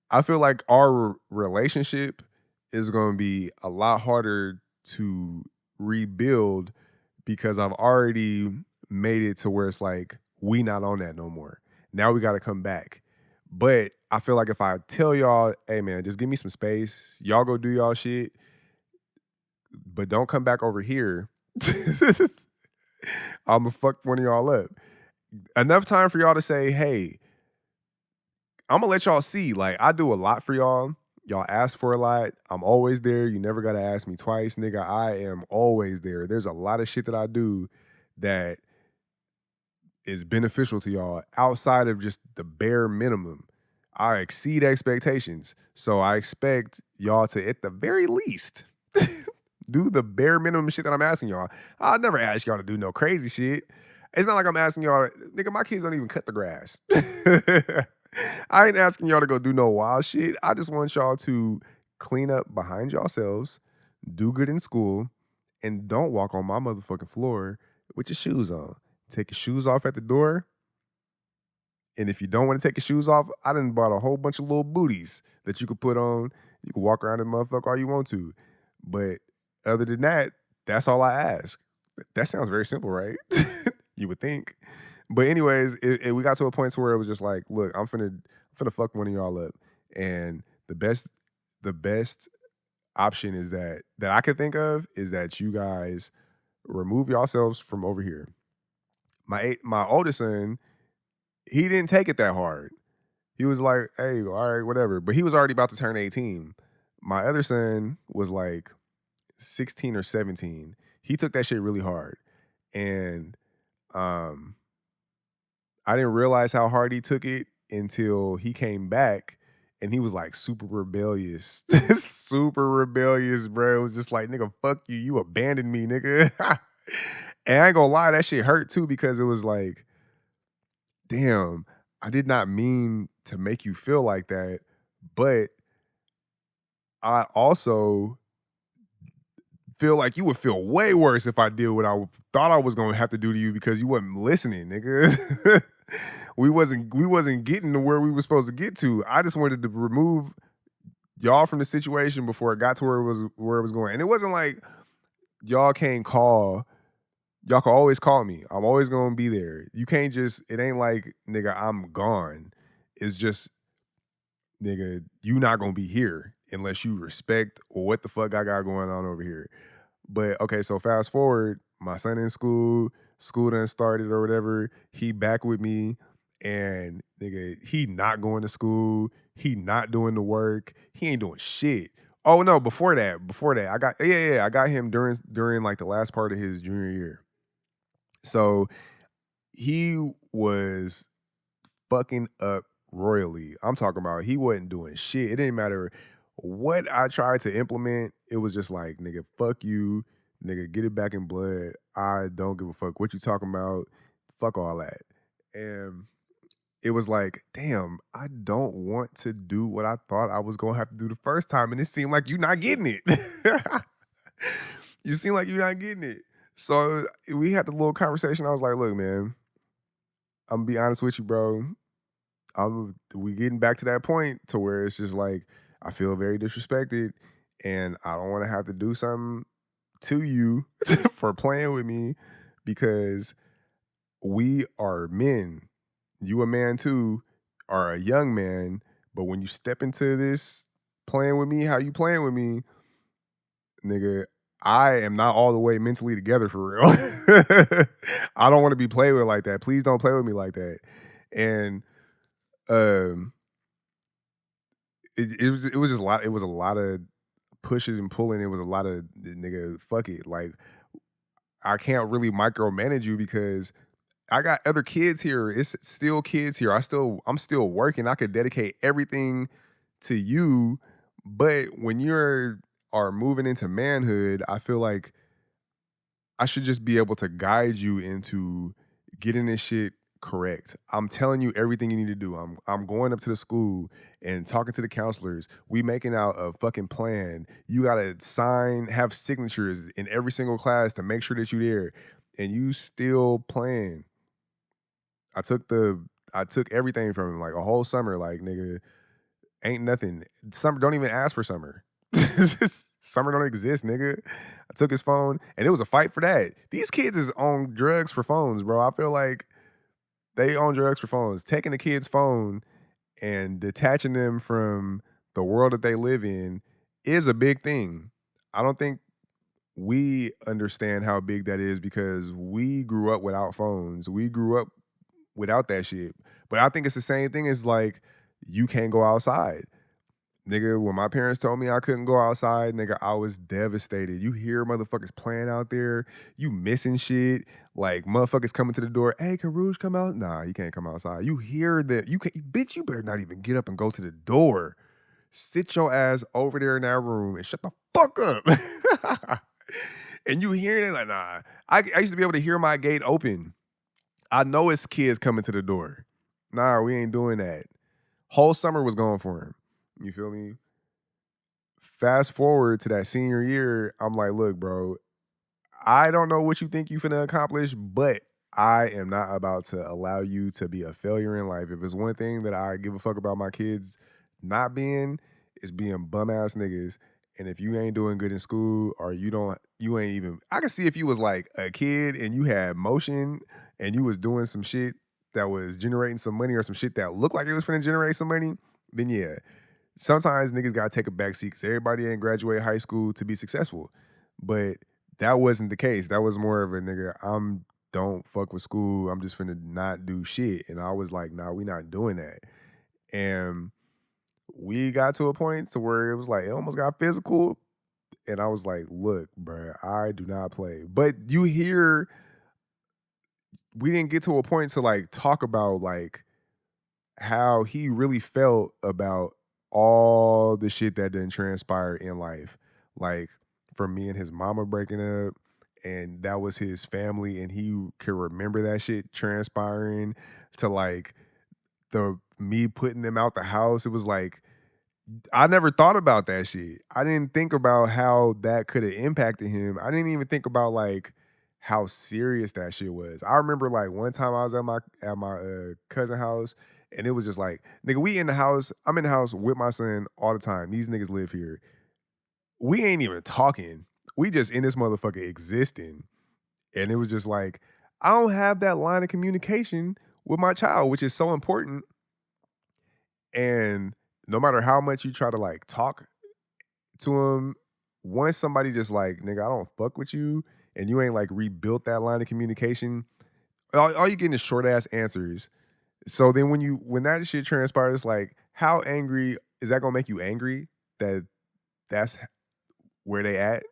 I feel like our relationship is going to be a lot harder to rebuild because I've already made it to where it's like we not on that no more. Now we got to come back. But I feel like if I tell y'all, hey man, just give me some space, y'all go do y'all shit, but don't come back over here. I'm gonna fuck one of y'all up. Enough time for y'all to say, hey, I'm gonna let y'all see. Like, I do a lot for y'all. Y'all ask for a lot. I'm always there. You never gotta ask me twice, nigga. I am always there. There's a lot of shit that I do that is beneficial to y'all outside of just the bare minimum. I exceed expectations. So I expect y'all to, at the very least, do the bare minimum shit that I'm asking y'all. I'll never ask y'all to do no crazy shit. It's not like I'm asking y'all, nigga, my kids don't even cut the grass. I ain't asking y'all to go do no wild shit. I just want y'all to clean up behind yourselves, do good in school, and don't walk on my motherfucking floor with your shoes on. Take your shoes off at the door. And if you don't want to take your shoes off, I done bought a whole bunch of little booties that you could put on. You can walk around this motherfucker all you want to. But other than that, that's all I ask. That sounds very simple, right? You would think. But anyways, we got to a point to where it was just like, look, I'm finna fuck one of y'all up. And the best option is that I could think of is that you guys remove yourselves from over here. My oldest son, he didn't take it that hard. He was like, hey, all right, whatever. But he was already about to turn 18. My other son was like 16 or 17. He took that shit really hard. And um I didn't realize how hard he took it until he came back and he was like super rebellious. Super rebellious, bro. It was just like, nigga, fuck you. You abandoned me, nigga. And I ain't gonna lie, that shit hurt too because it was like, damn, I did not mean to make you feel like that. But I also feel like you would feel way worse if I did what thought I was gonna have to do to you because you wasn't listening, nigga. we wasn't getting to where we were supposed to get to. I just wanted to remove y'all from the situation before it got to where it was going. And it wasn't like y'all can't call. Y'all can always call me. I'm always gonna be there. You can't just. It ain't like nigga, I'm gone. It's just nigga, you not gonna be here unless you respect what the fuck I got going on over here. But okay, so fast forward, my son in school done started or whatever. He back with me, and nigga, he not going to school. He not doing the work. He ain't doing shit. Oh no, before that, I got him during like the last part of his junior year. So he was fucking up royally. I'm talking about he wasn't doing shit. It didn't matter what I tried to implement. It was just like, nigga, fuck you. Nigga, get it back in blood. I don't give a fuck what you talking about. Fuck all that. And it was like, damn, I don't want to do what I thought I was gonna have to do the first time. And it seemed like you're not getting it. You seem like you're not getting it. So we had the little conversation. I was like, look, man, I'm gonna be honest with you, bro. We getting back to that point to where it's just like I feel very disrespected and I don't want to have to do something to you for playing with me because we are men. You a man too, are a young man, but when you step into this playing with me, how you playing with me, nigga, I am not all the way mentally together for real. I don't want to be played with like that. Please don't play with me like that. And um it was just a lot. It was a lot of pushing and pulling. It was a lot of nigga, fuck it. Like I can't really micromanage you because I got other kids here. It's still kids here. I'm still working. I could dedicate everything to you, but when you're are moving into manhood, I feel like I should just be able to guide you into getting this shit correct. I'm telling you everything you need to do. I'm going up to the school and talking to the counselors. We making out a fucking plan. You gotta have signatures in every single class to make sure that you're there. And you still playing. I took the I took everything from him, like a whole summer. Like, nigga, ain't nothing. Summer don't even ask for summer. Summer don't exist, nigga. I took his phone, and it was a fight for that. These kids is on drugs for phones, bro. I feel like they own drugs for phones. Taking the kid's phone and detaching them from the world that they live in is a big thing. I don't think we understand how big that is because we grew up without phones. We grew up without that shit. But I think it's the same thing as like you can't go outside. Nigga, when my parents told me I couldn't go outside, nigga, I was devastated. You hear motherfuckers playing out there, you missing shit, like motherfuckers coming to the door. Hey, can Rouge come out? Nah, you can't come outside. You hear that? You can, bitch. You better not even get up and go to the door. Sit your ass over there in that room and shut the fuck up. And you hearing it like, nah. I used to be able to hear my gate open. I know it's kids coming to the door. Nah, we ain't doing that. Whole summer was going for him. You feel me? Fast forward to that senior year, I'm like, look, bro, I don't know what you think you finna accomplish, but I am not about to allow you to be a failure in life. If it's one thing that I give a fuck about my kids not being, is being bum ass niggas. And if you ain't doing good in school or you ain't even, I can see if you was like a kid and you had motion and you was doing some shit that was generating some money or some shit that looked like it was finna generate some money, then yeah. Sometimes niggas gotta take a back seat because everybody ain't graduate high school to be successful. But that wasn't the case. That was more of a nigga, I'm don't fuck with school. I'm just finna not do shit. And I was like, nah, we not doing that. And we got to a point to where it was like it almost got physical. And I was like, look, bruh, I do not play. But you hear, we didn't get to a point to like talk about like how he really felt about all the shit that didn't transpire in life. Like from me and his mama breaking up, and that was his family, and he could remember that shit transpiring to like the me putting them out the house. It was like I never thought about that shit. I didn't think about how that could have impacted him. I didn't even think about like how serious that shit was. I remember like one time I was at my cousin house, and it was just like, nigga, we in the house. I'm in the house with my son all the time. These niggas live here. We ain't even talking. We just in this motherfucker existing. And it was just like, I don't have that line of communication with my child, which is so important. And no matter how much you try to like talk to him, once somebody just like, nigga, I don't fuck with you, and you ain't like rebuilt that line of communication, all you getting is short ass answers. So then when that shit transpires, it's like, how angry is that gonna make you angry that that's where they at?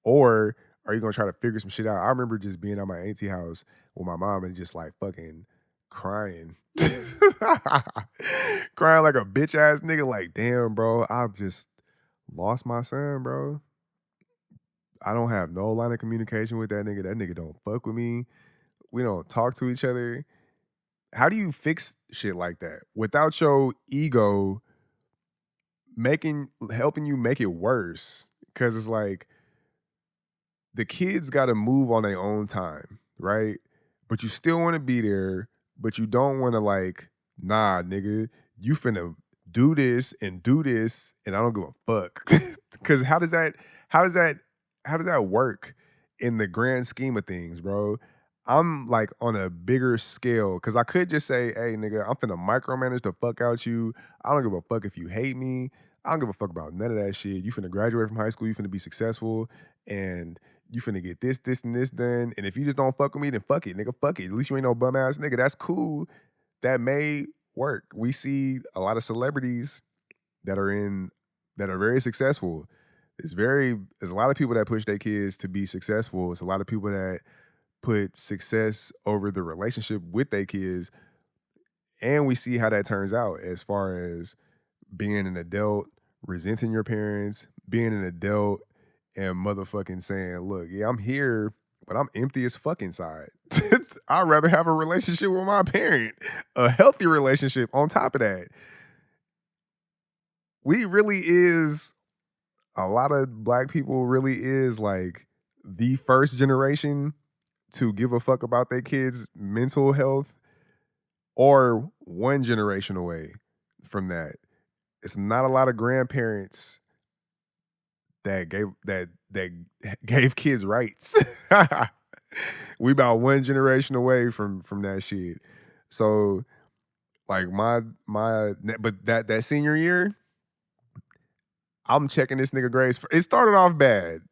Or are you gonna try to figure some shit out? I remember just being at my auntie house with my mom and just like fucking crying. Crying like a bitch ass nigga, like, damn, bro, I've just lost my son, bro. I don't have no line of communication with that nigga. That nigga don't fuck with me. We don't talk to each other. How do you fix shit like that without your ego helping you make it worse? Cause it's like the kids gotta move on their own time, right? But you still wanna be there, but you don't wanna like, nah, nigga, you finna do this, and I don't give a fuck. Cause how does that how does that work in the grand scheme of things, bro? I'm like on a bigger scale because I could just say, hey, nigga, I'm finna micromanage the fuck out you. I don't give a fuck if you hate me. I don't give a fuck about none of that shit. You finna graduate from high school, you finna be successful, and you finna get this, and this done. And if you just don't fuck with me, then fuck it, nigga. Fuck it. At least you ain't no bum ass nigga. That's cool. That may work. We see a lot of celebrities that are in that are very successful. There's a lot of people that push their kids to be successful. It's a lot of people that put success over the relationship with their kids. And we see how that turns out as far as being an adult, resenting your parents, being an adult, and motherfucking saying, look, yeah, I'm here, but I'm empty as fuck inside. I'd rather have a relationship with my parent, a healthy relationship on top of that. We really is, a lot of black people really is like the first generation to give a fuck about their kids' mental health, or one generation away from that. It's not a lot of grandparents that gave kids rights. We about one generation away from that shit. So like but that senior year, I'm checking this nigga grades. It started off bad.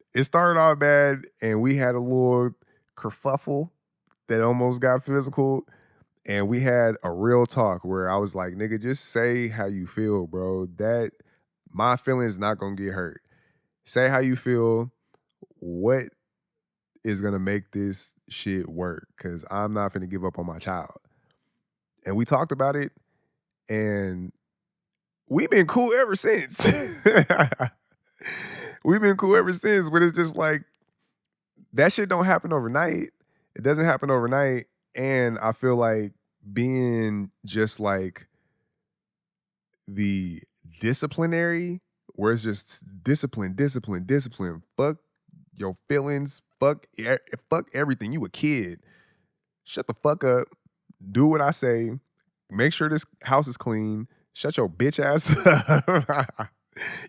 And we had a little kerfuffle that almost got physical. And we had a real talk where I was like, nigga, just say how you feel, bro. That my feelings not gonna get hurt. Say how you feel. What is gonna make this shit work? Cause I'm not gonna give up on my child. And we talked about it, and we've been cool ever since. We've been cool ever since, but it's just like that shit don't happen overnight. It doesn't happen overnight. And I feel like being just like the disciplinary, where it's just discipline. Fuck your feelings. Fuck everything. You a kid. Shut the fuck up. Do what I say. Make sure this house is clean. Shut your bitch ass up.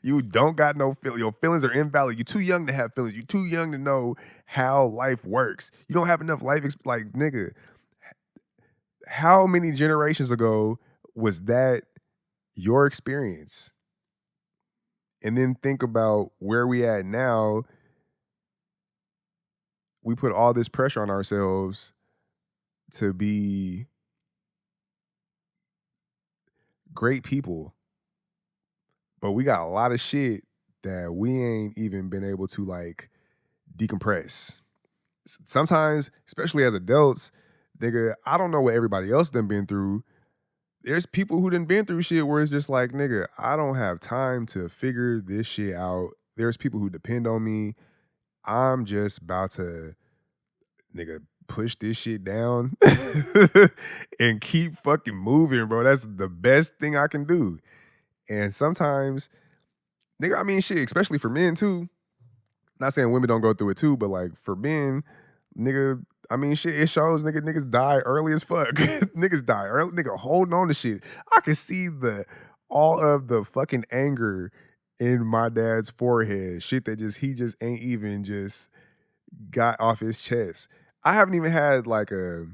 You don't got no feelings. Your feelings are invalid. You're too young to have feelings. You're too young to know how life works. You don't have enough like nigga. How many generations ago was that your experience? And then think about where we at now. We put all this pressure on ourselves to be great people, but we got a lot of shit that we ain't even been able to like decompress. Sometimes, especially as adults, nigga, I don't know what everybody else done been through. There's people who done been through shit where it's just like, nigga, I don't have time to figure this shit out. There's people who depend on me. I'm just about to, nigga, push this shit down and keep fucking moving, bro. That's the best thing I can do. And sometimes, nigga, I mean, shit, especially for men too. Not saying women don't go through it too, but like for men, nigga, I mean, shit, it shows, niggas die early as fuck. Niggas die early, nigga, holding on to shit. I can see all of the fucking anger in my dad's forehead. Shit that he just ain't even just got off his chest. I haven't even had like a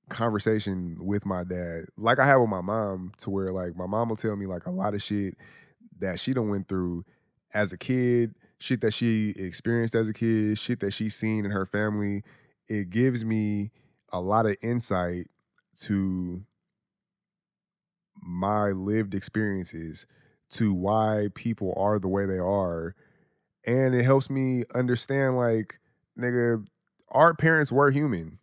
conversation with my dad like I had with my mom, to where like my mom will tell me like a lot of shit that she done went through as a kid, shit that she experienced as a kid, shit that she's seen in her family. It gives me a lot of insight to my lived experiences, to why people are the way they are. And it helps me understand, like, nigga, our parents were human.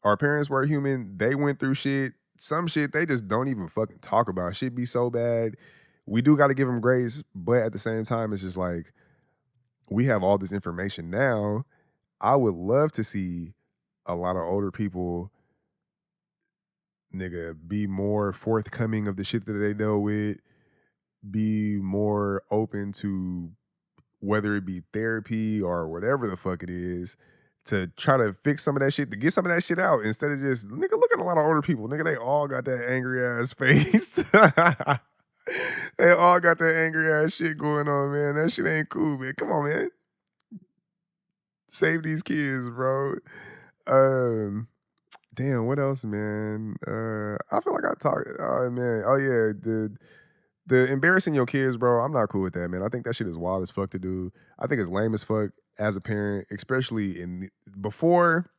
Our parents were human. They went through shit. Some shit they just don't even fucking talk about. Shit be so bad. We do got to give them grace, but at the same time, it's just like we have all this information now. I would love to see a lot of older people, nigga, be more forthcoming of the shit that they dealt with, be more open to whether it be therapy or whatever the fuck it is, to try to fix some of that shit, to get some of that shit out, instead of just, nigga, look at a lot of older people. Nigga, they all got that angry ass face. They all got that angry ass shit going on, man. That shit ain't cool, man. Come on, man. Save these kids, bro. Um, Damn, what else, man? I feel like I talked. Oh man, oh yeah, the embarrassing your kids, bro. I'm not cool with that, man. I think that shit is wild as fuck to do. I think it's lame as fuck as a parent, especially before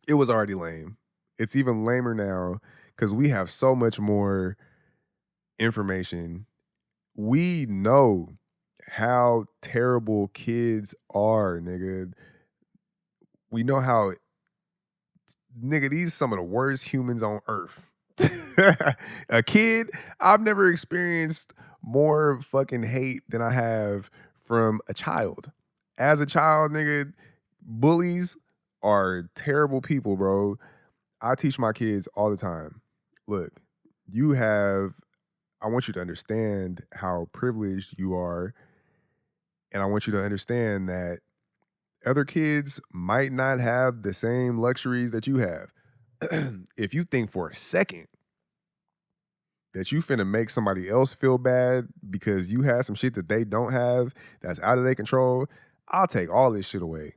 it was already lame. It's even lamer now because we have so much more information. We know how terrible kids are, nigga. We know how, nigga, these some of the worst humans on earth. A kid, I've never experienced more fucking hate than I have from a child. As a child, nigga, bullies are terrible people, bro. I teach my kids all the time. Look, you have, I want you to understand how privileged you are. And I want you to understand that other kids might not have the same luxuries that you have. If you think for a second that you finna make somebody else feel bad because you have some shit that they don't have that's out of their control, I'll take all this shit away.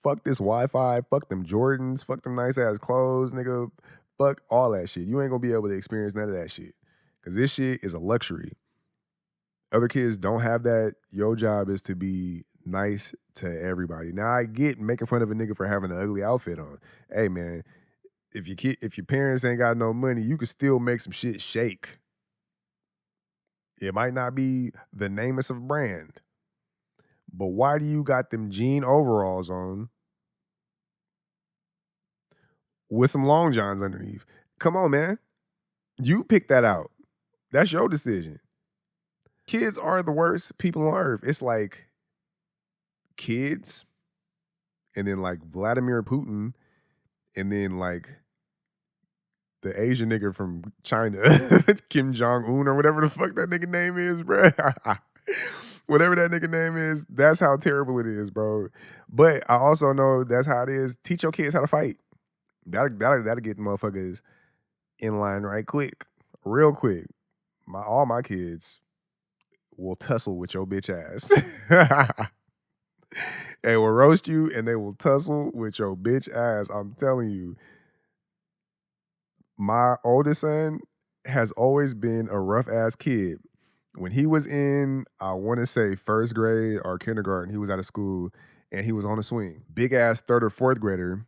Fuck this Wi-Fi, fuck them Jordans, fuck them nice ass clothes, nigga. Fuck all that shit. You ain't gonna be able to experience none of that shit. Cause this shit is a luxury. Other kids don't have that. Your job is to be nice to everybody. Now I get making fun of a nigga for having an ugly outfit on. Hey man, if your parents ain't got no money, you can still make some shit shake. It might not be the namest of brand, but why do you got them jean overalls on with some long johns underneath? Come on, man. You pick that out. That's your decision. Kids are the worst people on earth. It's like kids, and then like Vladimir Putin, and then like the Asian nigga from China, Kim Jong Un or whatever the fuck that nigga name is, bro. Whatever that nigga name is, that's how terrible it is, bro. But I also know that's how it is. Teach your kids how to fight. That'll get motherfuckers in line right quick, real quick. All my kids will tussle with your bitch ass. They will roast you and they will tussle with your bitch ass. I'm telling you. My oldest son has always been a rough ass kid. When he was in, I want to say first grade or kindergarten, he was out of school and he was on a swing. Big ass third or fourth grader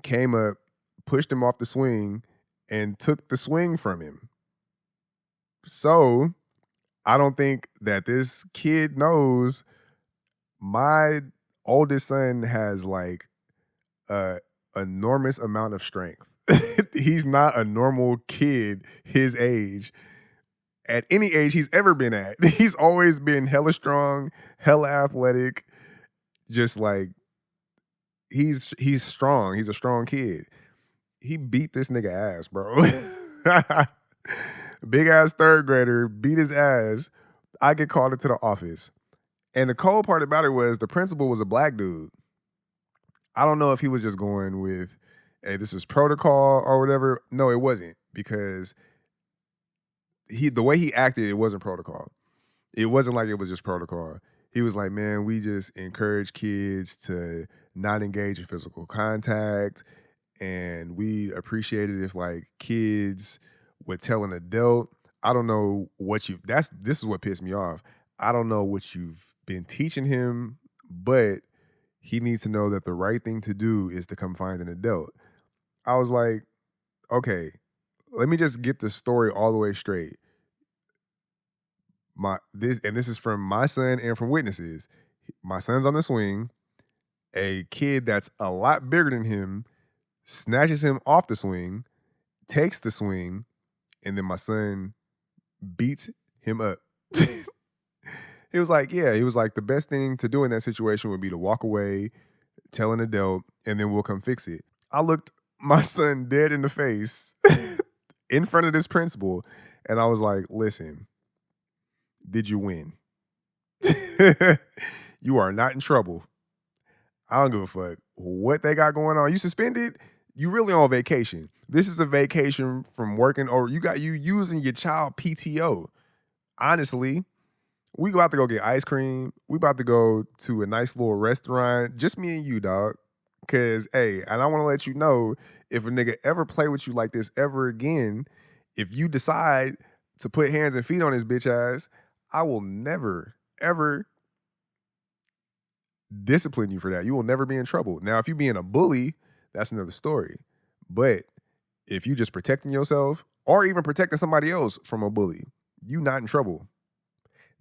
came up, pushed him off the swing, and took the swing from him. So I don't think that this kid knows my oldest son has like a enormous amount of strength. He's not a normal kid his age at any age he's ever been at. He's always been hella strong, hella athletic, just like he's strong. He's a strong kid. He beat this nigga ass, bro. Big ass third grader beat his ass. I get called into the office. And the cold part about it was the principal was a black dude. I don't know if he was just going with, hey, this is protocol or whatever. No, it wasn't because the way he acted, it wasn't protocol. It wasn't like it was just protocol. He was like, man, we just encourage kids to not engage in physical contact. And we appreciate it if like kids would tell an adult. I don't know what this is what pissed me off. I don't know what you've been teaching him, but he needs to know that the right thing to do is to come find an adult. I was like, okay, let me just get the story all the way straight. This is from my son and from witnesses. My son's on the swing. A kid that's a lot bigger than him snatches him off the swing, takes the swing, and then my son beats him up. He was like, yeah, he was like, the best thing to do in that situation would be to walk away, tell an adult, and then we'll come fix it. I looked my son dead in the face in front of this principal, and I was like, listen, did you win? You are not in trouble. I don't give a fuck what they got going on. You suspended, you really on vacation. This is a vacation from working, or you using your child PTO. Honestly, we about to go get ice cream. We about to go to a nice little restaurant. Just me and you, dog. Cause hey, and I want to let you know, if a nigga ever play with you like this ever again, if you decide to put hands and feet on his bitch ass, I will never, ever discipline you for that. You will never be in trouble. Now, if you being a bully, that's another story. But if you just protecting yourself or even protecting somebody else from a bully, you not in trouble.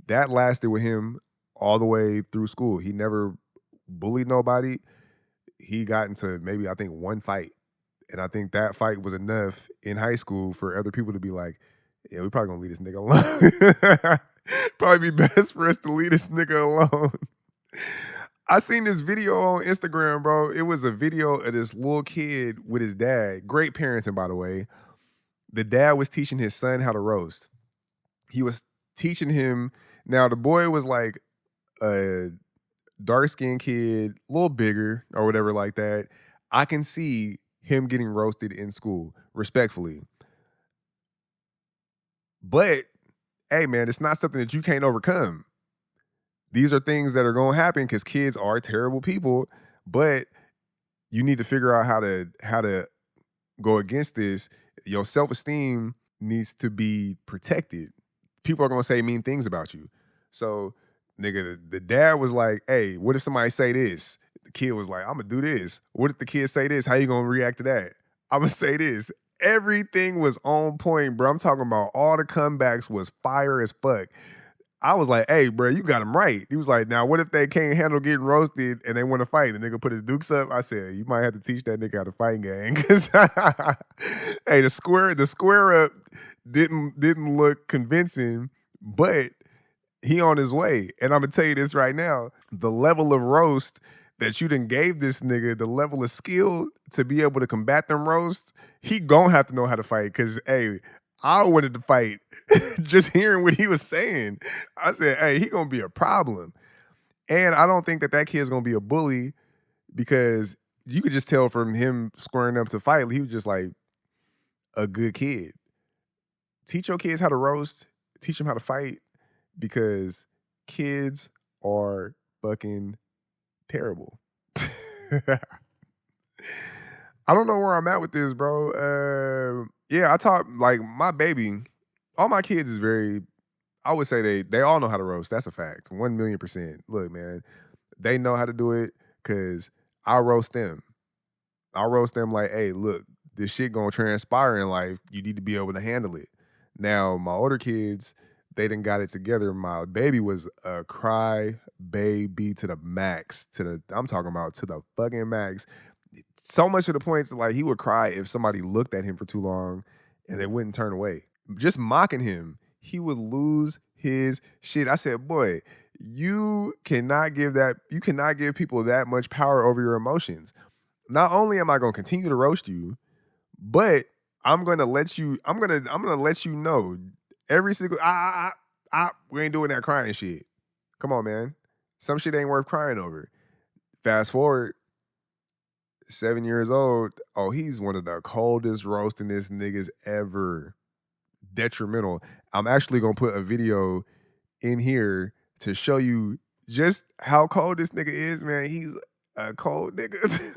That lasted with him all the way through school. He never bullied nobody. He got into maybe, I think, one fight. And I think that fight was enough in high school for other people to be like, yeah, we probably gonna leave this nigga alone. Probably be best for us to leave this nigga alone. I seen this video on Instagram, bro. It was a video of this little kid with his dad. Great parenting, by the way. The dad was teaching his son how to roast. He was teaching him. Now, the boy was like a dark-skinned kid, a little bigger or whatever like that. I can see him getting roasted in school, respectfully. But, hey, man, it's not something that you can't overcome. These are things that are going to happen because kids are terrible people, but you need to figure out how to go against this. Your self-esteem needs to be protected. People are going to say mean things about you. So, nigga, the dad was like, hey, what if somebody say this? The kid was like, I'm going to do this. What if the kid say this? How you going to react to that? I'm going to say this. Everything was on point, bro. I'm talking about all the comebacks was fire as fuck. I was like, hey, bro, you got him right. He was like, now, what if they can't handle getting roasted and they want to fight? The nigga put his dukes up. I said, you might have to teach that nigga how to fight, gang. Cause hey, the square up didn't look convincing, but he on his way. And I'm gonna tell you this right now: the level of roast that you done gave this nigga, the level of skill to be able to combat them roasts, he gonna have to know how to fight. Cause hey, I wanted to fight just hearing what he was saying. I said, hey, he gonna be a problem. And I don't think that kid's gonna be a bully because you could just tell from him squaring up to fight, he was just like a good kid. Teach your kids how to roast, teach them how to fight because kids are fucking terrible. I don't know where I'm at with this, bro. Yeah, I taught like my baby. All my kids is very. I would say they all know how to roast. That's a fact. 1,000,000%. Look, man, they know how to do it because I roast them. I roast them like, hey, look, this shit gonna transpire in life. You need to be able to handle it. Now, my older kids, they done got it together. My baby was a cry baby to the max. I'm talking about to the fucking max. So much to the point that, like, he would cry if somebody looked at him for too long and they wouldn't turn away. Just mocking him, he would lose his shit. I said, boy, you cannot give people that much power over your emotions. Not only am I gonna continue to roast you, but I'm gonna let you know every single we ain't doing that crying shit. Come on, man. Some shit ain't worth crying over. Fast forward 7 years old. Oh, he's one of the coldest roastingest niggas ever. Detrimental. I'm actually gonna put a video in here to show you just how cold this nigga is, man. He's a cold nigga.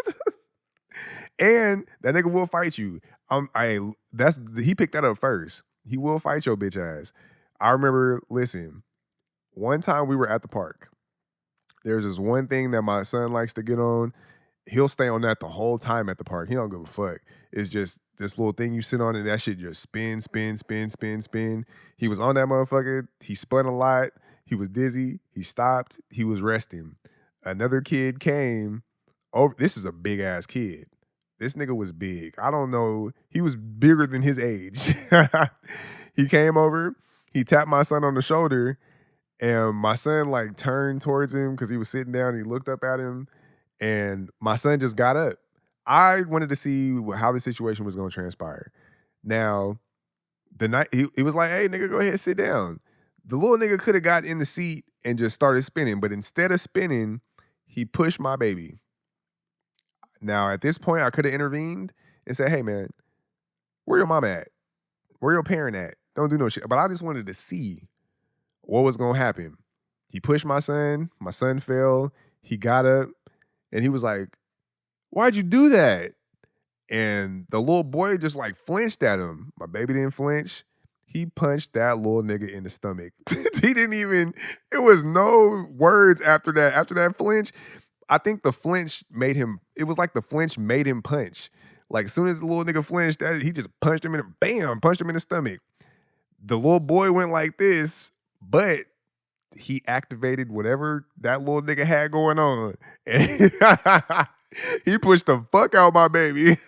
And that nigga will fight you. He picked that up first. He will fight your bitch ass. I remember, listen, one time we were at the park. There's this one thing that my son likes to get on. He'll stay on that the whole time at the park. He don't give a fuck. It's just this little thing you sit on and that shit just spin, spin, spin, spin, spin. He was on that motherfucker. He spun a lot. He was dizzy. He stopped. He was resting. Another kid came over. This is a big ass kid. This nigga was big. I don't know. He was bigger than his age. He came over. He tapped my son on the shoulder, and my son like turned towards him because he was sitting down. He looked up at him, and my son just got up. I wanted to see how the situation was going to transpire. Now, the night he was like, "Hey, nigga, go ahead, sit down." The little nigga could have got in the seat and just started spinning, but instead of spinning, he pushed my baby. Now, at this point, I could have intervened and said, "Hey, man, where your mom at? Where your parent at? Don't do no shit." But I just wanted to see what was gonna happen. He pushed my son. My son fell. He got up, and he was like, "Why'd you do that?" And the little boy just like flinched at him. My baby didn't flinch. He punched that little nigga in the stomach. He didn't even. It was no words after that. After that flinch, I think the flinch made him. It was like the flinch made him punch. Like as soon as the little nigga flinched, he just punched him bam, punched him in the stomach. The little boy went like this, but he activated whatever that little nigga had going on. And he pushed the fuck out my baby.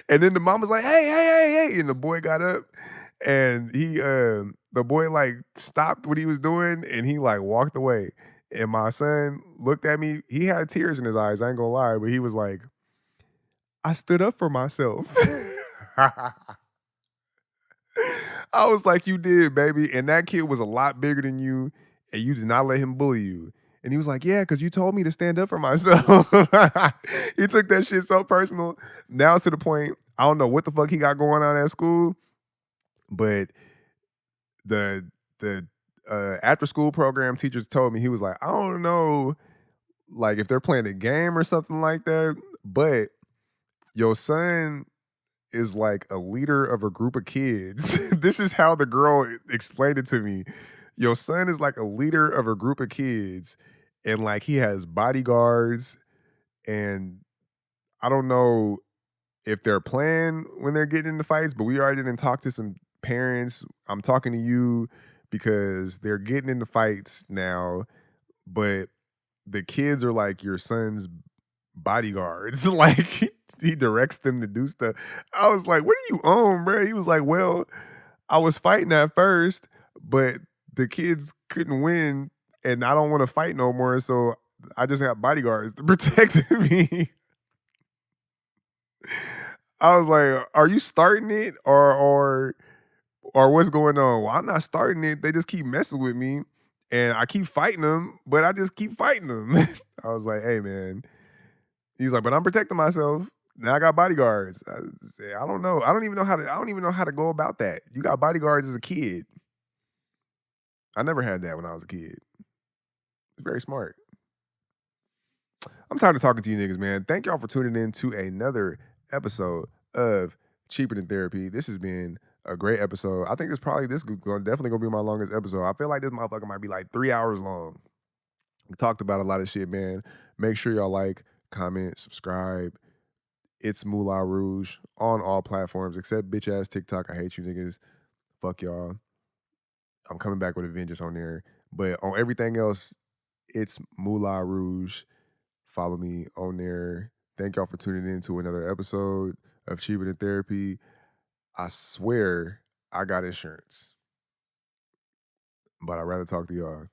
And then the mom was like, "Hey, hey, hey, hey." And the boy got up and the boy like stopped what he was doing and he like walked away. And my son looked at me. He had tears in his eyes. I ain't gonna lie, but he was like, "I stood up for myself." I was like, "You did, baby." And that kid was a lot bigger than you, and you did not let him bully you. And he was like, "Yeah, because you told me to stand up for myself." He took that shit so personal. Now it's to the point, I don't know what the fuck he got going on at school, but the after school program teachers told me, he was like, "I don't know, like if they're playing a game or something like that, but your son is like a leader of a group of kids." This is how the girl explained it to me. Your son is like a leader of a group of kids, and like he has bodyguards, and I don't know if they're playing when they're getting into fights, but we already didn't talk to some parents. I'm talking to you because they're getting into fights now, but the kids are like your son's bodyguards. Like he directs them to do stuff. I was like, "What are you on, bro?" He was like, "Well, I was fighting at first, but the kids couldn't win, and I don't want to fight no more, so I just have bodyguards to protect me." I was like, "Are you starting it or what's going on?" "Well, I'm not starting it. They just keep messing with me, and I keep fighting them, but I just keep fighting them." I was like, "Hey, man." He's like, "But I'm protecting myself. Now I got bodyguards." I said, "I don't know. I don't even know how to go about that. You got bodyguards as a kid." I never had that when I was a kid. It's very smart. I'm tired of talking to you niggas, man. Thank y'all for tuning in to another episode of Cheaper Than Therapy. This has been a great episode. I think definitely gonna be my longest episode. I feel like this motherfucker might be like 3 hours long. We talked about a lot of shit, man. Make sure y'all like, comment, subscribe. It's Moolah Rouge on all platforms except bitch ass TikTok. I hate you niggas. Fuck y'all. I'm coming back with a vengeance on there. But on everything else, it's Moolah Rouge. Follow me on there. Thank y'all for tuning in to another episode of Cheaper Than Therapy. I swear I got insurance, but I'd rather talk to y'all.